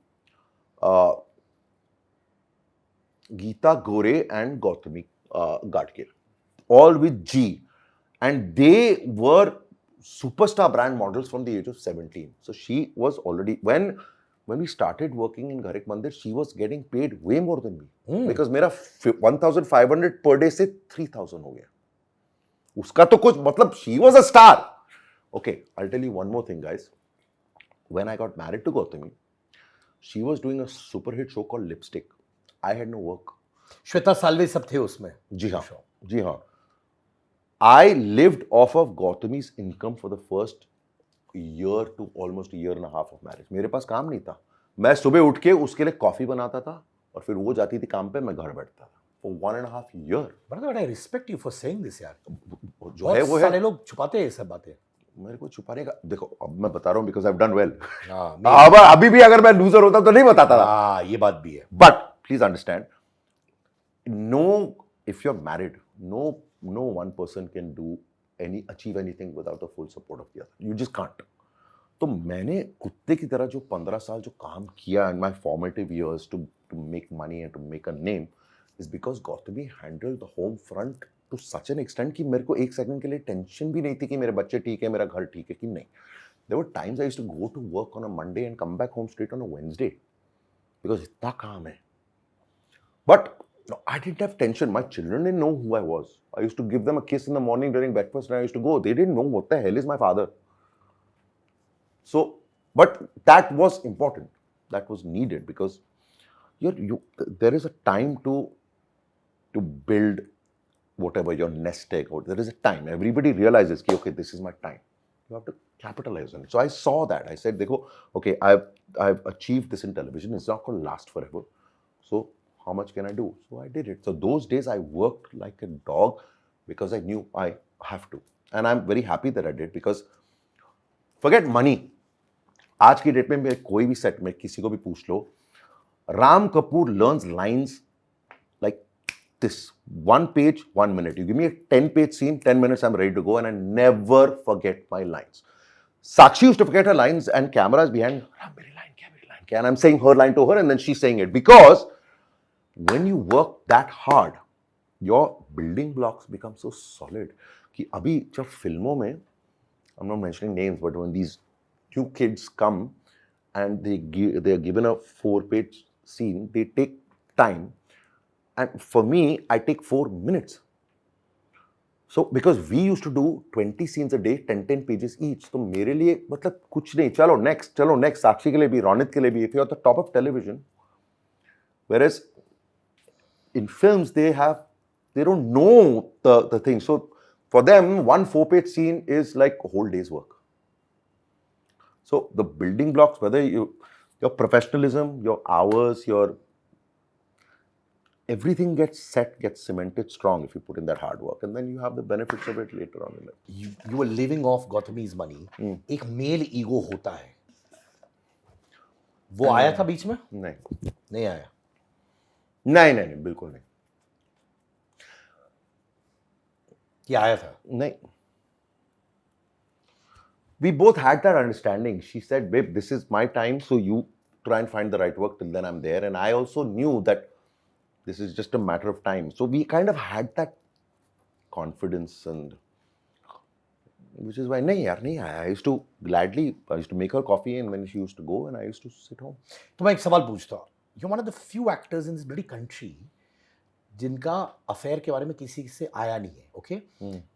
Geeta Gore, and Gautami Gadkir, all with G, and they were superstar brand models from the age of 17. So she was already, when we started working in Gharik Mandir, she was getting paid way more than me. Because मेरा 1,500 per day से 3,000 हो गया. उसका तो कुछ मतलब, she was a star. Okay, I'll tell you one more thing, guys. when I got married to Gautami, she was doing a super hit show called Lipstick. I had no work. Shweta Salve सब थे उसमें. जी हाँ, जी हाँ. I lived off of Gautami's income for the first year to almost a year and a half of marriage. मेरे पास काम नहीं था. मैं सुबह उठ के उसके लिए कॉफी बनाता था और फिर वो जाती थी काम पे, मैं घर बैठता था. For 1.5 years. But I respect you for saying this यार. जो है वो है. सारे लोग छुपाते हैं ये सब बातें. मेरे को छुपाने का, देखो अब मैं बता रहा हूँ because I've done well. हाँ, अब अभी भी अगर मैं लूजर होता तो नहीं बताता था. हाँ, ये बात भी है. But please understand, no, if you're married, no one person can achieve anything without the full support of the other. You just can't. तो मैंने कुत्ते की तरह जो 15 साल जो काम किया in my formative years to make money and to make a name is because Gautami handled the home front to such an extent कि मेरे को एक सेकंड के लिए टेंशन भी नहीं थी कि मेरे बच्चे ठीक है, मेरा घर ठीक है कि नहीं. There were times I used to go to work on a Monday and come back home straight on a Wednesday because इतना काम है. But no, I didn't have tension. My children didn't know who I was. I used to give them a kiss in the morning during breakfast and I used to go. They didn't know what the hell is my father. So, but that was important. That was needed because there is a time to build whatever your nest egg. Or there is a time. Everybody realizes, okay, this is my time. You have to capitalize on it. So I saw that. I said, okay, I've achieved this in television. It's not going to last forever. So how much can I do? So I did it. So those days I worked like a dog because I knew I have to. And I'm very happy that I did because forget money. आज की date में मेरे कोई भी set में किसी को भी पूछ लो, Ram Kapoor learns lines like this, 1 page, 1 minute. You give me a 10-page scene, 10 minutes, I'm ready to go, and I never forget my lines. Sakshi used to forget her lines, and camera is behind. Ram, meri line kya? And I'm saying her line to her, and then she's saying it because when you work that hard, your building blocks become so solid. कि अभी जब फिल्मों में, I'm not mentioning names, but when these new kids come and they are given a 4-page scene, they take time, and for me I take 4 minutes. So because we used to do 20 scenes a day, 10 pages each, तो मेरे लिए मतलब कुछ नहीं, चलो next, साक्षी के लिए भी, रोनित के लिए भी, if you're at the top of television. Whereas in films they don't know the thing, so for them 1 4-page scene is like a whole day's work. So the building blocks, whether your professionalism, your hours, everything gets cemented strong if you put in that hard work, and then you have the benefits of it later on in life. You were living off Gautami's money. एक male ego होता है, वो आया था बीच में? नहीं आया. नहीं, बिल्कुल नहीं. क्या आया था? नहीं. We both had that understanding. She said, babe, this is my time, so you try and find the right work, till then I'm there. And I also knew that this is just a matter of time. So we kind of had that confidence, and which is why, I used to make her coffee, and when she used to go, and I used to sit home. तो मैं एक सवाल पूछता हूँ. You're one of the few actors in this bloody country जिनका affair के बारे में किसी से आया नहीं है. Okay?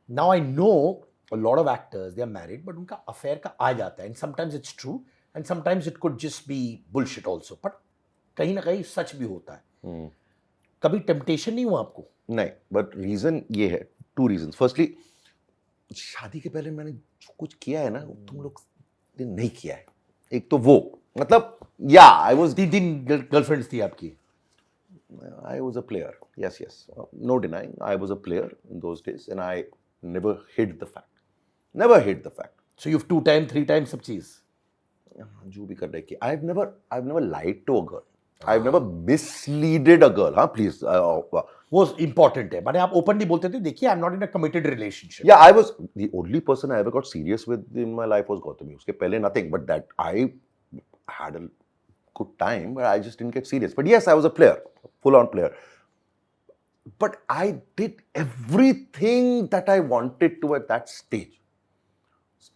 Now I know a lot of actors, they are married, but उनका अफेयर का आ जाता है, and sometimes it's true, and sometimes it could just be bullshit also. But कहीं ना कहीं सच भी होता है. कभी टेम्पटेशन नहीं हुआ आपको? नहीं, but reason ये है, 2 reasons. Firstly, शादी के पहले मैंने जो कुछ किया है ना, तुम लोग ने नहीं किया है. एक तो वो, मतलब, I was 3 गर्लफ्रेंड्स थी आपकी. I was a player. Yes. No denying. I was a player in those days, and I never hid the fact. So you've 2 times, 3 times सब चीज. जो भी कर रहे कि I've never lied to a girl. I've never misleaded a girl. हाँ, please. वो important है. माने आप openly बोलते थे, देखिए, I'm not in a committed relationship. Yeah, I was the only person I ever got serious with in my life was Gautami. उसके पहले nothing, but that I had a good time, but I just didn't get serious. But yes, I was a player, full-on player. But I did everything that I wanted to at that stage.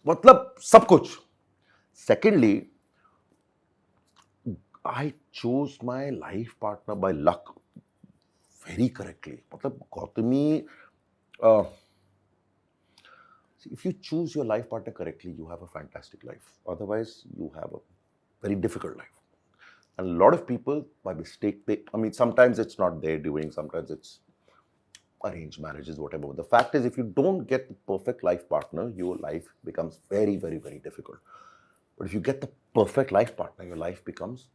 मतलब सब कुछ. Secondly, I chose my life partner by luck very correctly. मतलब Gautami, if you choose your life partner correctly, you have a fantastic life. Otherwise, you have a very difficult life. And a lot of people, by mistake, sometimes it's not their doing, sometimes it's arranged marriages, whatever. The fact is, if you don't get the perfect life partner, your life becomes very, very, very difficult. But if you get the perfect life partner, your life becomes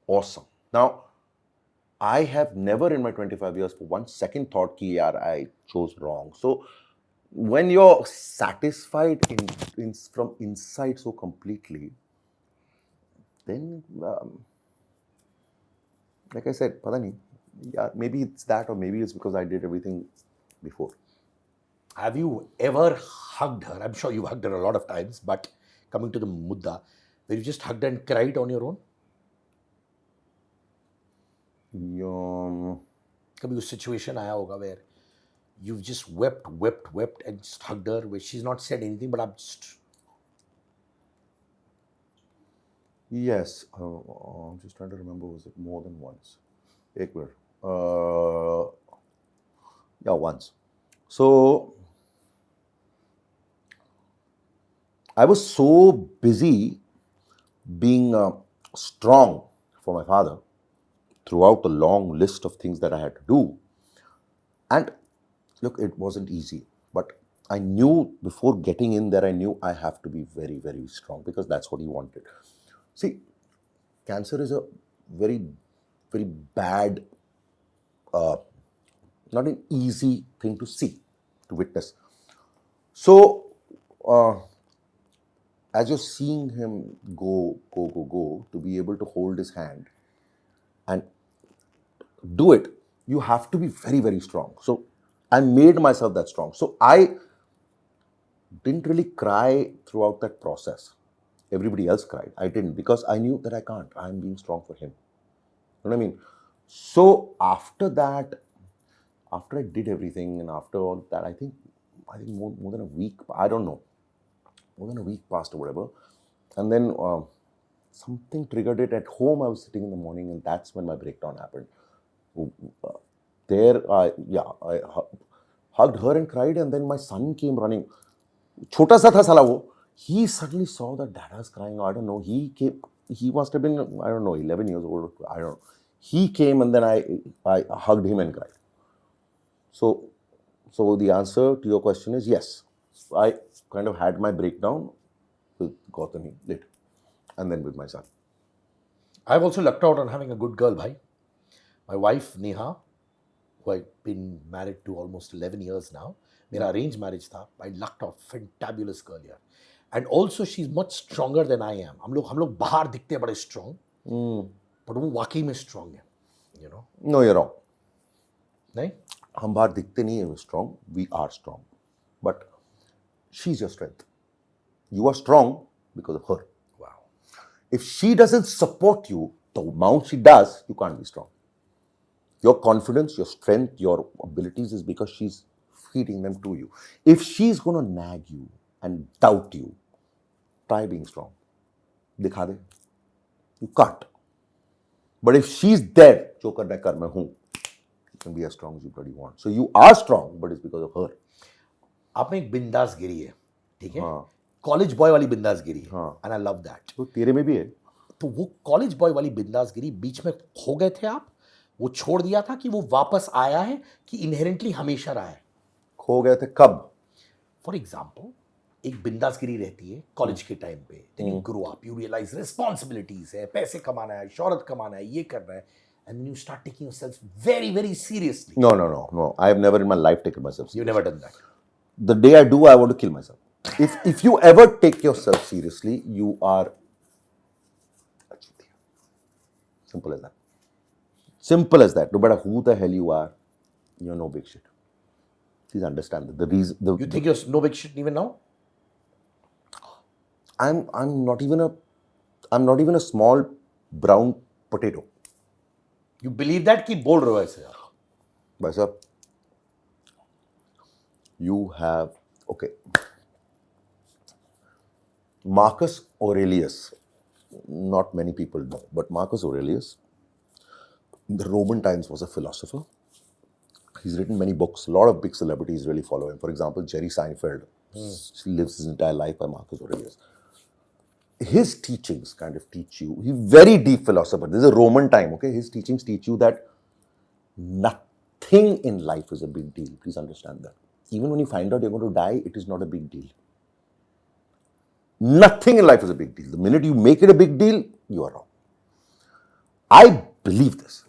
awesome. Now, I have never in my 25 years for 1 second thought ki yaar, I chose wrong. So when you're satisfied from inside so completely, then like I said, pata nahi, yeah, maybe it's that, or maybe it's because I did everything before. Have you ever hugged her? I'm sure you've hugged her a lot of times, but coming to the mudda, where you just hugged and cried on your own? कभी उस situation आया होगा where you've just wept and just hugged her, where she's not said anything, but I'm just... Yes, I'm just trying to remember, was it more than once? Ek minute. Yeah, once. So I was so busy being strong for my father throughout the long list of things that I had to do. And look, it wasn't easy, but I knew before getting in there, I knew I have to be very, very strong, because that's what he wanted. See, cancer is a very, very bad, not an easy thing to see, to witness. So, as you're seeing him go, to be able to hold his hand and do it, you have to be very, very strong. So I made myself that strong. So I didn't really cry throughout that process. Everybody else cried. I didn't, because I knew that I can't. I'm being strong for him. You know what I mean? So after that, after I did everything, and after all that, I think more than a week, I don't know, more than a week passed or whatever. And then something triggered it. At home, I was sitting in the morning, and that's when my breakdown happened. I hugged her and cried, and then my son came running. Chota sa tha sala wo. He suddenly saw that Dada's crying. I don't know. He came. He must have been, I don't know, 11 years old. I don't know. He came, and then I hugged him and cried. So the answer to your question is yes. I kind of had my breakdown with Gautami later, and then with my son. I've also lucked out on having a good girl, bhai. My wife, Neha, who I've been married to almost 11 years now, मेरा arranged marriage था. I lucked out, fantabulous girl यार. And also she's much stronger than I am. हम लोग बाहर दिखते हैं बड़े strong, but वो वाकई में strong है, you know. No, you're wrong. नहीं? हम बाहर दिखते नहीं हैं strong. We are strong, but she's your strength. You are strong because of her. Wow. If she doesn't support you the amount she does, you can't be strong. Your confidence, your strength, your abilities is because she's feeding them to you. If she's going to nag you and doubt you, try being strong. Dikha de. You can't. But if she's there, jo karna hai kar, main hoon, you can be as strong as you bloody want. So you are strong, but it's because of her. आप में एक बिंदासगिरी है, ठीक है? हाँ. College boy वाली बिंदासगिरी है, हाँ. and I love that. तो तेरे में भी है. तो वो कॉलेज बॉय वाली बिंदासगिरी बीच में खो गए थे आप? वो छोड़ दिया था कि वो वापस आया है कि इनहेरेंटली हमेशा रहा है? खो गए थे कब? फॉर एग्जाम्पल, एक बिंदासगिरी रहती है कॉलेज के टाइम पे. Then you grow up, you realize responsibilities है, पैसे कमाना है, शोहरत कमाना है, ये करना है, and you start taking yourself very, very seriously. No. I have never in my life taken myself seriously. You've never done that. The day I do, I want to kill myself. If you ever take yourself seriously, you are simple as that. Simple as that. No matter who the hell you are, you're no big shit. Please understand that. You think you're no big shit even now? I'm not even a small brown potato. You believe that? कि बोल रहे हो ऐसे यार? भाई साहब, you have, okay, Marcus Aurelius, not many people know, but Marcus Aurelius, in the Roman times, was a philosopher. He's written many books. A lot of big celebrities really follow him. For example, Jerry Seinfeld lives his entire life by Marcus Aurelius. His teachings kind of teach you, he's very deep philosopher. This is a Roman time, okay? His teachings teach you that nothing in life is a big deal. Please understand that. Even when you find out you're going to die, it is not a big deal. Nothing in life is a big deal. The minute you make it a big deal, you are wrong. I believe this.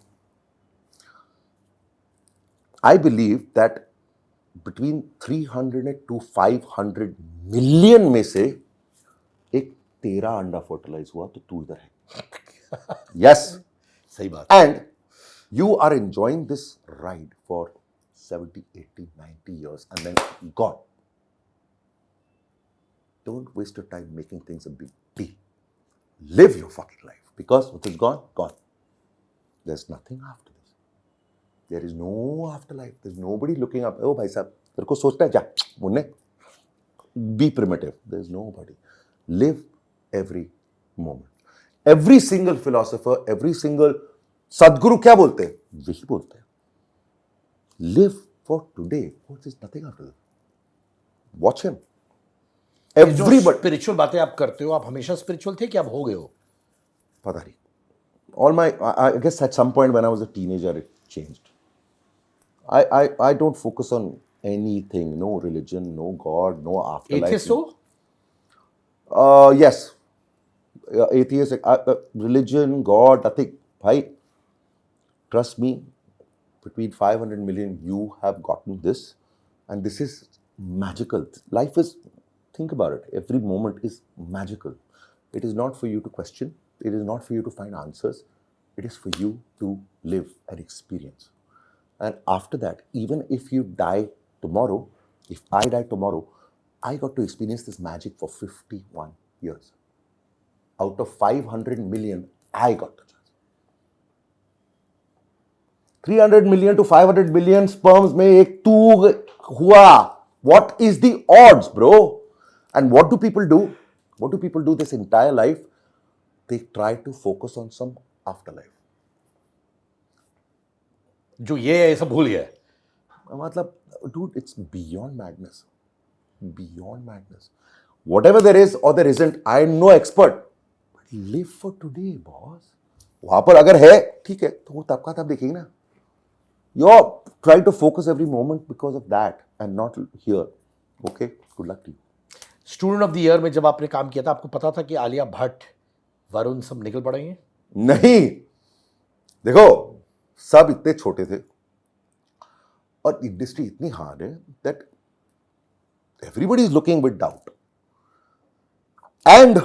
I believe that between 300 to 500 million में से एक तेरा अंडा fertilise हुआ तो तू इधर है. Yes. सही बात. And you are enjoying this ride for 70, 80, 90 years and then gone. Don't waste your time making things a big deal. Live your fucking life because what is gone, gone. There's nothing after this. There is no afterlife. There's nobody looking up. Oh, bhai sahab, तेरे को सोचता है जा मुन्ने. Be primitive. There's nobody. Live every moment. Every single philosopher, every single Sadguru क्या बोलते हैं? वही बोलते हैं. Live for today. What is nothing after this? Watch him. Everybody. Spiritual बातें आप करते हो, आप हमेशा स्पिरिचुअल थे कि आप हो गए हो? पता नहीं. All my, I guess at some point when I was a teenager, it changed. I don't focus on anything. No religion, no God, no afterlife. Atheist हो? Yes. Atheist, religion, God, nothing. Bhai, trust me, between 500 million, you have gotten this. And this is magical. Life is, think about it, every moment is magical. It is not for you to question. It is not for you to find answers. It is for you to live and experience. And after that, even if you die tomorrow, if I die tomorrow, I got to experience this magic for 51 years. Out of 500 million, I got the chance. 300 million to 500 million sperms में एक तू हुआ. What is the odds, bro? And what do people do? What do people do this entire life? They try to focus on some afterlife. जो ये है सब भूल गया. मतलब, dude, it's beyond madness. Beyond madness. Whatever there is or there isn't, I am no expert. But live for today, boss. वहां पर अगर है, ठीक है, तो वो तब का तब देखेंगे ना. You're trying to focus every moment because of that and not here. Okay? Good luck to you. Student of the year में जब आपने काम किया था, आपको पता था कि आलिया भट्ट, वरुण सब निकल पड़ेंगे? नहीं. देखो, सब इतने छोटे थे और इंडस्ट्री इतनी हार्ड है that everybody is looking with doubt. And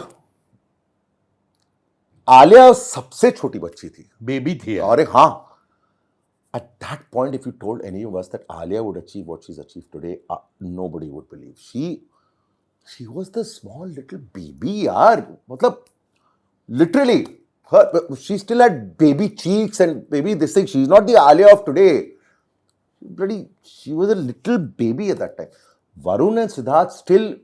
Alia सबसे छोटी बच्ची थी. बेबी थी. अरे हाँ. At that point, if you told any of us that Alia would achieve what she's achieved today, nobody would believe. She was the small little baby, yaar. Matlab, literally, she still had baby cheeks and baby this thing. She's not the Alia of today. She was a little baby at that time. Varun and Siddharth still,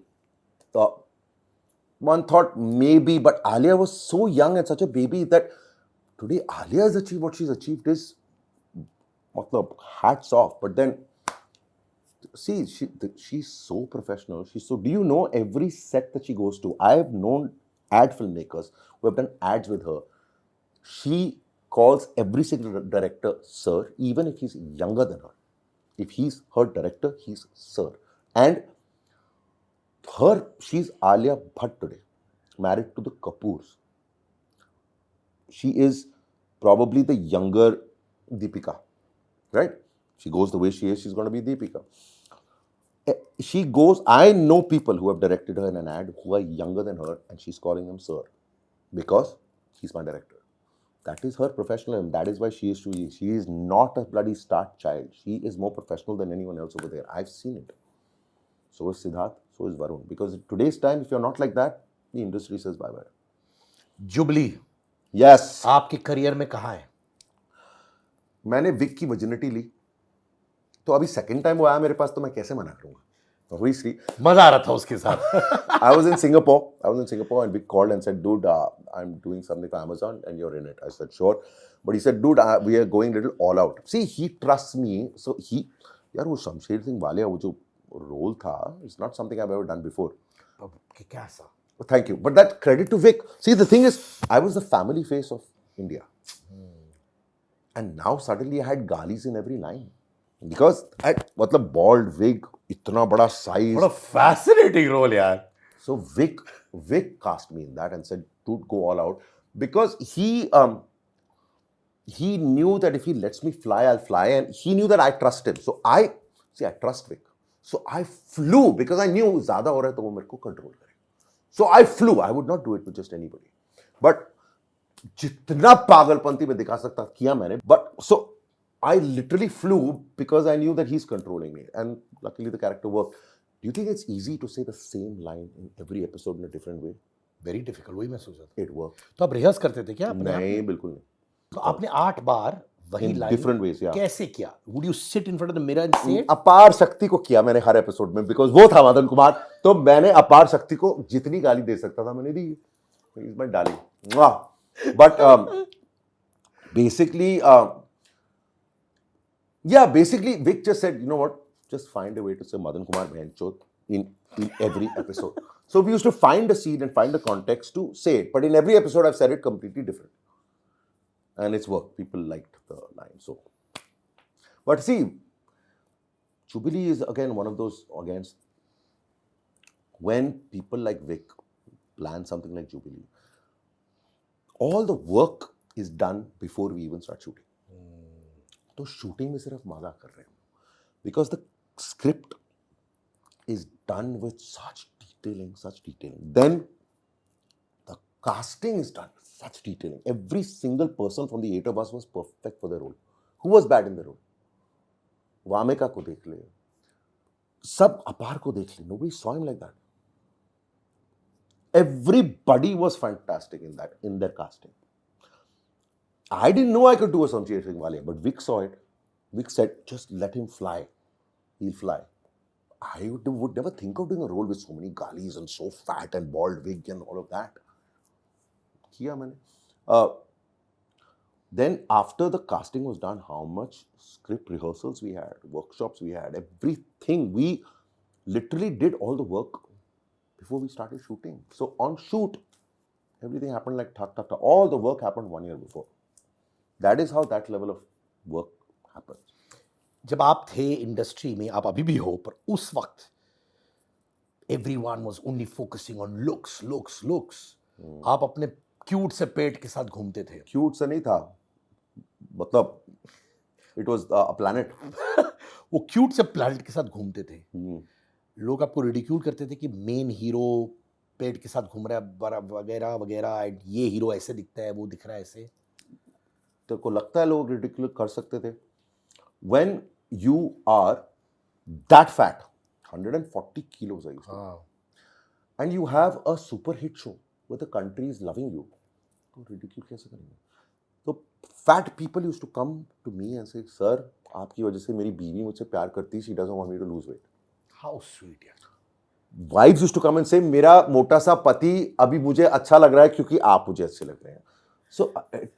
one thought maybe, but Alia was so young and such a baby that today Alia has achieved what she's achieved is, matlab, hats off. But then, see, she's so professional. Do you know every set that she goes to? I have known ad filmmakers who have done ads with her. She calls every single director sir, even if he's younger than her. If he's her director, he's sir. And she's Alia Bhatt today, married to the Kapoors. She is probably the younger Deepika, right? She goes the way she is, she's going to be Deepika. I know people who have directed her in an ad who are younger than her and she's calling them sir because he's my director. That is her professionalism. That is why she is she is not a bloody start child. She is more professional than anyone else over there. I've seen it. So is Siddharth, so is Varun. Because in today's time, if you're not like that, the industry says bye-bye. Jubilee, Yes. आपके career में कहाँ है? मैंने Wick की virginity ली, तो अभी second time वो आया मेरे पास, तो मैं कैसे मना करूंगा? तो हुई सी. मजा आ रहा था उसके साथ. I was in Singapore and Vic called and said, dude, I'm doing something for Amazon and you're in it. I said, sure. But he said, dude, we are going little all out. See, he trusts me. So यार वो शमशेर सिंह वालिया, वो जो role था. It's not something I've ever done before. क्या सा? Well, thank you. But that credit to Vic. See, the thing is, I was the family face of India. And now suddenly I had galis in every line. Because मतलब bald wig, इतना बड़ा size. What a fascinating role, यार. So Vic cast me in that and said, dude, go all out. Because he knew that if he lets me fly, I'll fly. And he knew that I trust him. So I trust Vic. So I flew because I knew ज़्यादा हो रहा है तो वो मेरे को control करे. So I flew. I would not do it with just anybody. But जितना पागलपंती में दिखा सकता किया मैंने. But so I literally flew because I knew that he's controlling me. And luckily the character worked. Do you think it's easy to say the same line in every episode in a different way? Very difficult. वही मैं सोच रहा था. It worked. तो आप rehearse करते थे क्या अपने आप? नहीं, बिल्कुल नहीं. तो आपने 8 बार वही In line different ways, yeah. कैसे किया? Would you sit in front of the mirror and say it? अपार शक्ति को किया मैंने हर एपिसोड में बिकॉज वो था मदन कुमार. तो मैंने अपार शक्ति को जितनी गाली दे सकता था मैंने दी. इसमें डाली. But basically basically Vic just said, you know what, just find a way to say Madan Kumar Bhenchot in every episode. So we used to find a scene and find a context to say it. But in every episode I've said it completely different. And it's worked. People liked the line. So, but see, Jubilee is again one of those, when people like Vic plan something like Jubilee, all the work is done before we even start shooting. तो shooting में सिर्फ मजा कर रहे हैं because the script is done with such detailing. Then the casting is done with such detailing. Every single person from the 8 of us was perfect for the role. Who was bad in the role? Wamiqa को देख ले, सब अपार को देख ले. Nobody saw him like that. Everybody was fantastic in their casting. I didn't know I could do a Samshir Singh Walia, but Vic saw it. Vic said, just let him fly. He'll fly. I would never think of doing a role with so many galis and so fat and bald wig and all of that. Kiya maine. Then after the casting was done, how much script rehearsals we had, workshops we had, everything. We literally did all the work before we started shooting. So on shoot, everything happened like tak. All the work happened 1 year before. That is how that level of work happens. जब आप थे industry में, आप अभी भी हो, पर उस वक्त everyone was only focusing on looks. आप अपने क्यूट से पेट के साथ घूमते थे. क्यूट से नहीं था, मतलब it was a planet. वो क्यूट से प्लैनेट के साथ घूमते थे. लोग आपको रिडिक्यूल करते थे कि मेन हीरो पेट के साथ घूम रहा है वगैरह वगैरह, ये हीरो ऐसे दिखता है, वो दिख रहा है ऐसे. तेरे को लगता है लोग रिडिक्यूल कर सकते थे? When you are that fat, 140 kilos I used to be, and you have a super hit show where the country is loving you, तो रिडिक्यूल कैसे करेंगे? तो fat people used to come to me and say, sir, आपकी वजह से मेरी बीवी मुझसे प्यार करती है, she doesn't want me to lose weight. How sweet, यार. Wives used to come and say, मेरा मोटा सा पति अभी मुझे अच्छा लग रहा है क्योंकि आप मुझे अच्छे लग रहे हैं. So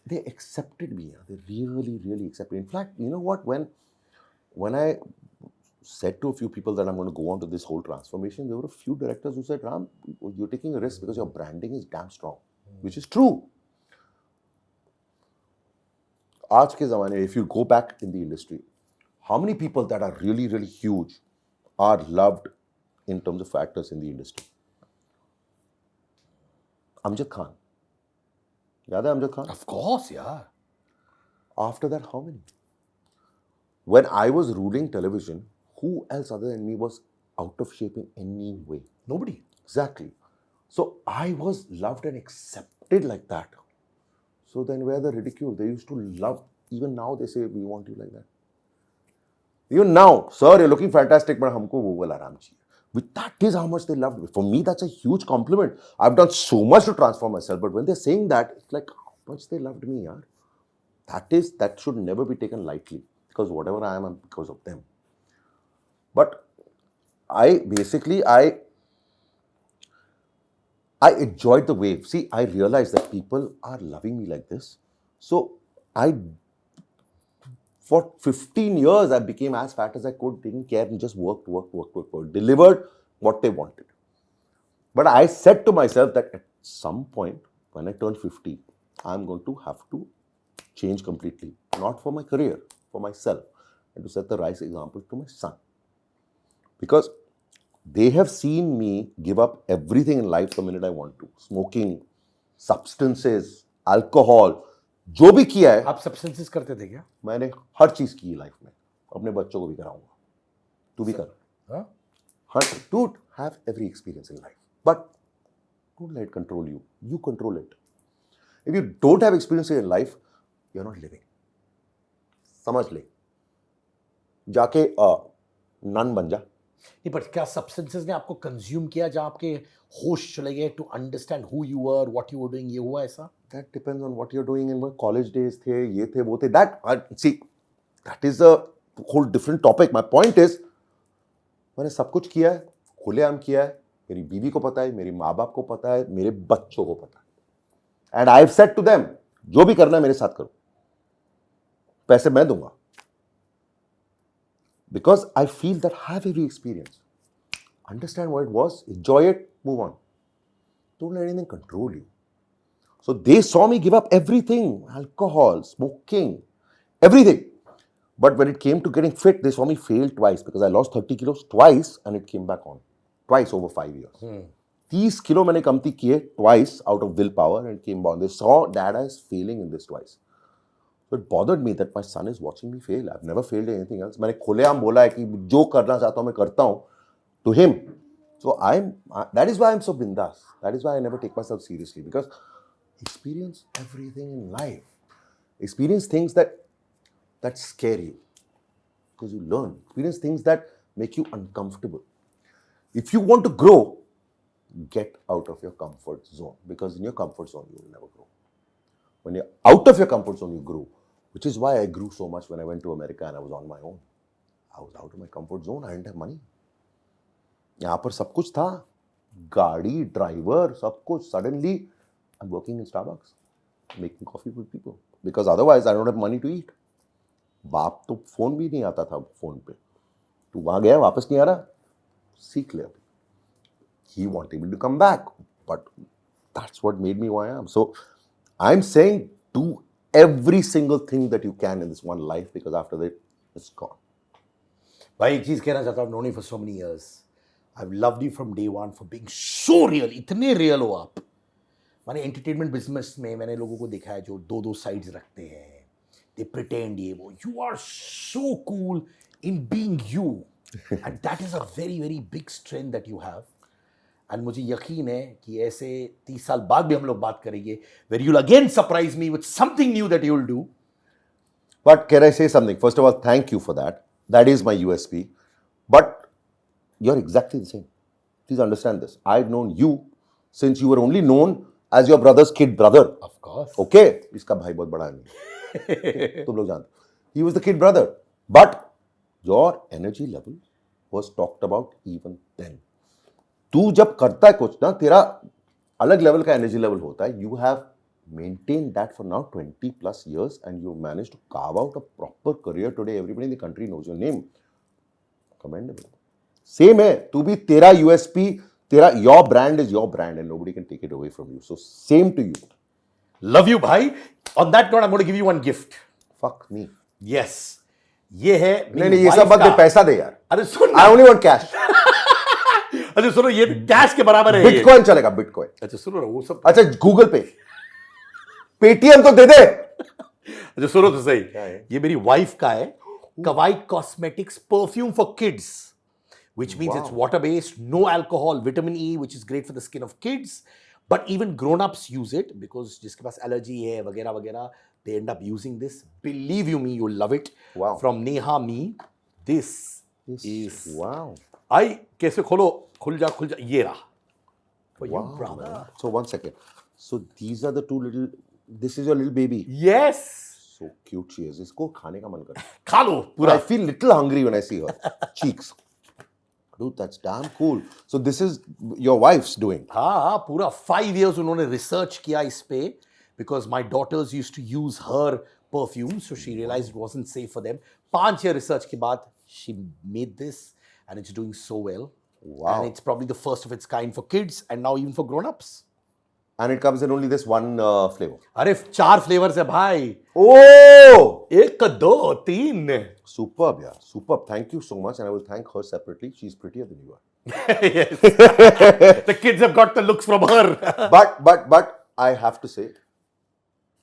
they accepted me. They really accepted me. In fact, you know what? When I said to a few people that I'm going to go on to this whole transformation, there were a few directors who said, Ram, you're taking a risk because your branding is damn strong, which is true. आज के ज़माने में, if you go back in the industry, how many people that are really huge are loved in terms of actors in the industry? Amjad Khan. याद है Amjad Khan? Of course, yeah. After that, how many? When I was ruling television, who else other than me was out of shape in any way? Nobody. Exactly. So I was loved and accepted like that. So then where the ridicule? They used to love. Even now they say, we want you like that. Even now, sir, you're looking fantastic, but हमको वो वाला आराम चाहिए. But that is how much they loved me. For me, that's a huge compliment. I've done so much to transform myself, but when they're saying that, it's like how much they loved me, yaar. That should never be taken lightly, because whatever I am, I'm because of them. But I enjoyed the wave. See, I realized that people are loving me like this. So I For 15 years, I became as fat as I could, didn't care, and just worked, delivered what they wanted. But I said to myself that at some point, when I turn 50, I'm going to have to change completely, not for my career, for myself, and to set the right example to my son. Because they have seen me give up everything in life the minute I want to. Smoking, substances, alcohol, जो भी किया है आप substances करते थे क्या? मैंने हर चीज की लाइफ में, अपने बच्चों को भी कराऊंगा, तू भी कर. हाँ? Her to have every experience in life, but don't let control you, you control it. If you don't have experience in life, you are not living. समझ ले, जाके नन बन जा. नहीं, पर क्या सब्सटेंसेस ने आपको कंज्यूम किया जहां आपके होश चले गए to understand who you are, what you were doing? ये हुआ ऐसा? That depends on what you're doing in college days. थे ये थे वो थे. That is a whole different topic. My point is, मैंने सब कुछ किया है, खुलेआम किया है. मेरी बीवी को पता है, मेरे माँ बाप को पता है, मेरे बच्चों को पता है. And I've said to them, जो भी करना है मेरे साथ करो, पैसे मैं दूंगा. Because I feel that I have every experience. Understand what it was, enjoy it, move on. Don't let anything control you. So they saw me give up everything, alcohol, smoking, everything. But when it came to getting fit, they saw me fail twice because I lost 30 kilos twice and it came back on. Twice over 5 years. 30 kilo मैंने कमती किए twice out of willpower and it came on. They saw dad is failing in this twice. So it bothered me that my son is watching me fail. I've never failed in anything else. मैंने खुलेआम बोला है कि जो करना चाहता हूँ मैं करता हूँ to him. So that is why I'm so bindas. That is why I never take myself seriously, because experience everything in life. Experience things that scare you, because you learn. Experience things that make you uncomfortable. If you want to grow, get out of your comfort zone, because in your comfort zone you will never grow. When you're out of your comfort zone, you grow, which is why I grew so much when I went to America and I was on my own. I was out of my comfort zone. I didn't have money. यहाँ पर सब कुछ था, गाड़ी, driver, सब कुछ. Suddenly I'm working in Starbucks, making coffee for people, because otherwise I don't have money to eat. बाप तो फोन भी नहीं आता था फोन पे. तू वहां गया, वापस नहीं आ रहा, सीख ले. He wanted me to come back, but that's what made me who I am. So I'm saying do every single thing that you can in this one life, because after that it's gone. भाई एक चीज कहना चाहता हूँ. I've known you for so many years. I've loved you from day one for being so real. इतने real हो आप. मैंने एंटरटेनमेंट बिजनेस में मैंने लोगों को देखा है जो दो साइड्स रखते हैं. दे प्रिटेंड ये वो. You are so cool in being you, and that is a very very big strength that you have. And मुझे यकीन है कि ऐसे 30 साल बाद भी हम लोग बात करेंगे, where you'll again surprise me with something new that you will do. But can I say something? First of all, thank you for that. That is my USP. But you're exactly the same. Please understand this. I've known you since you were only known as your brother's kid brother. Of course. Okay? इसका भाई बहुत बड़ा है नहीं. तुम लोग जानते. He was the kid brother. But your energy level was talked about even then. तू जब करता है कुछ ना, तेरा अलग लेवल का एनर्जी लेवल होता है. You have maintained that for now 20 plus years and you managed to carve out a proper career today. Everybody in the country knows your name. Commendable. Same है. तू भी तेरा USP, your brand is your brand and nobody can take it away from you. So same to you. Love you भाई. On that note, I'm going to give you one gift. Fuck me. Yes. ये है नहीं ये सब मत दे, पैसा दे यार. अरे सुन, I only want cash. अच्छा सुनो, ये कैश के बराबर है. बिटकॉइन चलेगा, बिटकॉइन. अच्छा सुनो ना, वो सब. अच्छा गूगल पे, पेटीएम तो दे दे. अच्छा सुनो तो सही. ये मेरी वाइफ का है. Quite cosmetics perfume for kids, which means it's water based, no alcohol, vitamin E, which is great for the skin of kids, but even grown ups use it because जिसके पास allergy है वगैरह वगैरह, they end up using this. Believe you me, you'll love it. Wow. From Neha Me, this is wow. I कैसे खोलो, खुल जा ये रहा for you, Wow, brother. man. So 1 second. So these are the two little. This is your little baby. Yes. So cute she is. इसको खाने का मन कर. खा लो पूरा. I feel little hungry when I see her cheeks. Dude, that's damn cool. So this is your wife's doing. हाँ पूरा 5 years उन्होंने रिसर्च किया इस पे, because my daughters used to use her perfume, so she realized it wasn't safe for them. 5 year research के बाद she made this, and it's doing so well. Wow. And it's probably the first of its kind for kids, and now even for grown-ups. And it comes in only this one flavor. अरे 4 flavors है भाई. Oh! 1, 2, 3. Superb, yeah. Superb. Thank you so much. And I will thank her separately. She's prettier than you are. Yes. The kids have got the looks from her. But I have to say,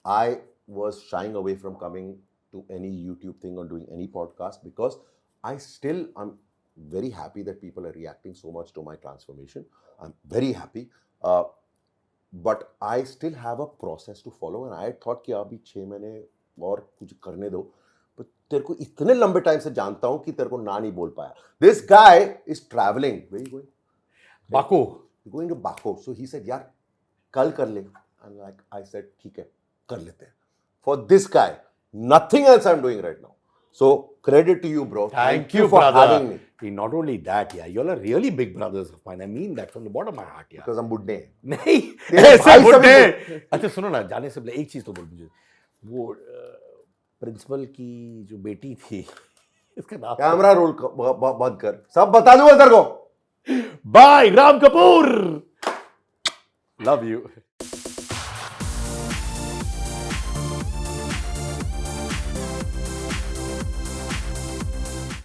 I was shying away from coming to any YouTube thing or doing any podcast because I'm very happy that people are reacting so much to my transformation. I'm very happy. But I still have a process to follow, and I thought कि अभी 6 महीने और कुछ करने दो. But तेरे को इतने लंबे टाइम से जानता हूँ कि तेरे को ना नहीं बोल पाया. This guy is traveling. Where are you going? Baku. You're going to Baku. So he said, यार कल कर ले. And like I said, ठीक है, कर लेते हैं. For this guy, nothing else I'm doing right now. So credit to you, bro. Thank you, for brother. having me. Not only that, yeah, you all are really big brothers of mine. I mean that from the bottom of my heart, yeah. Because I'm बुड्ढे. नहीं तेरे ऐसे भाई सभी बुड्ढे. अच्छा सुनो ना, जाने से पहले एक चीज तो बोल मुझे. वो प्रिंसिपल की जो बेटी थी, इसका नाम कैमरा रोल बंद कर. सब बता दूंगा तेरे को. Bye Ram Kapoor. Love you.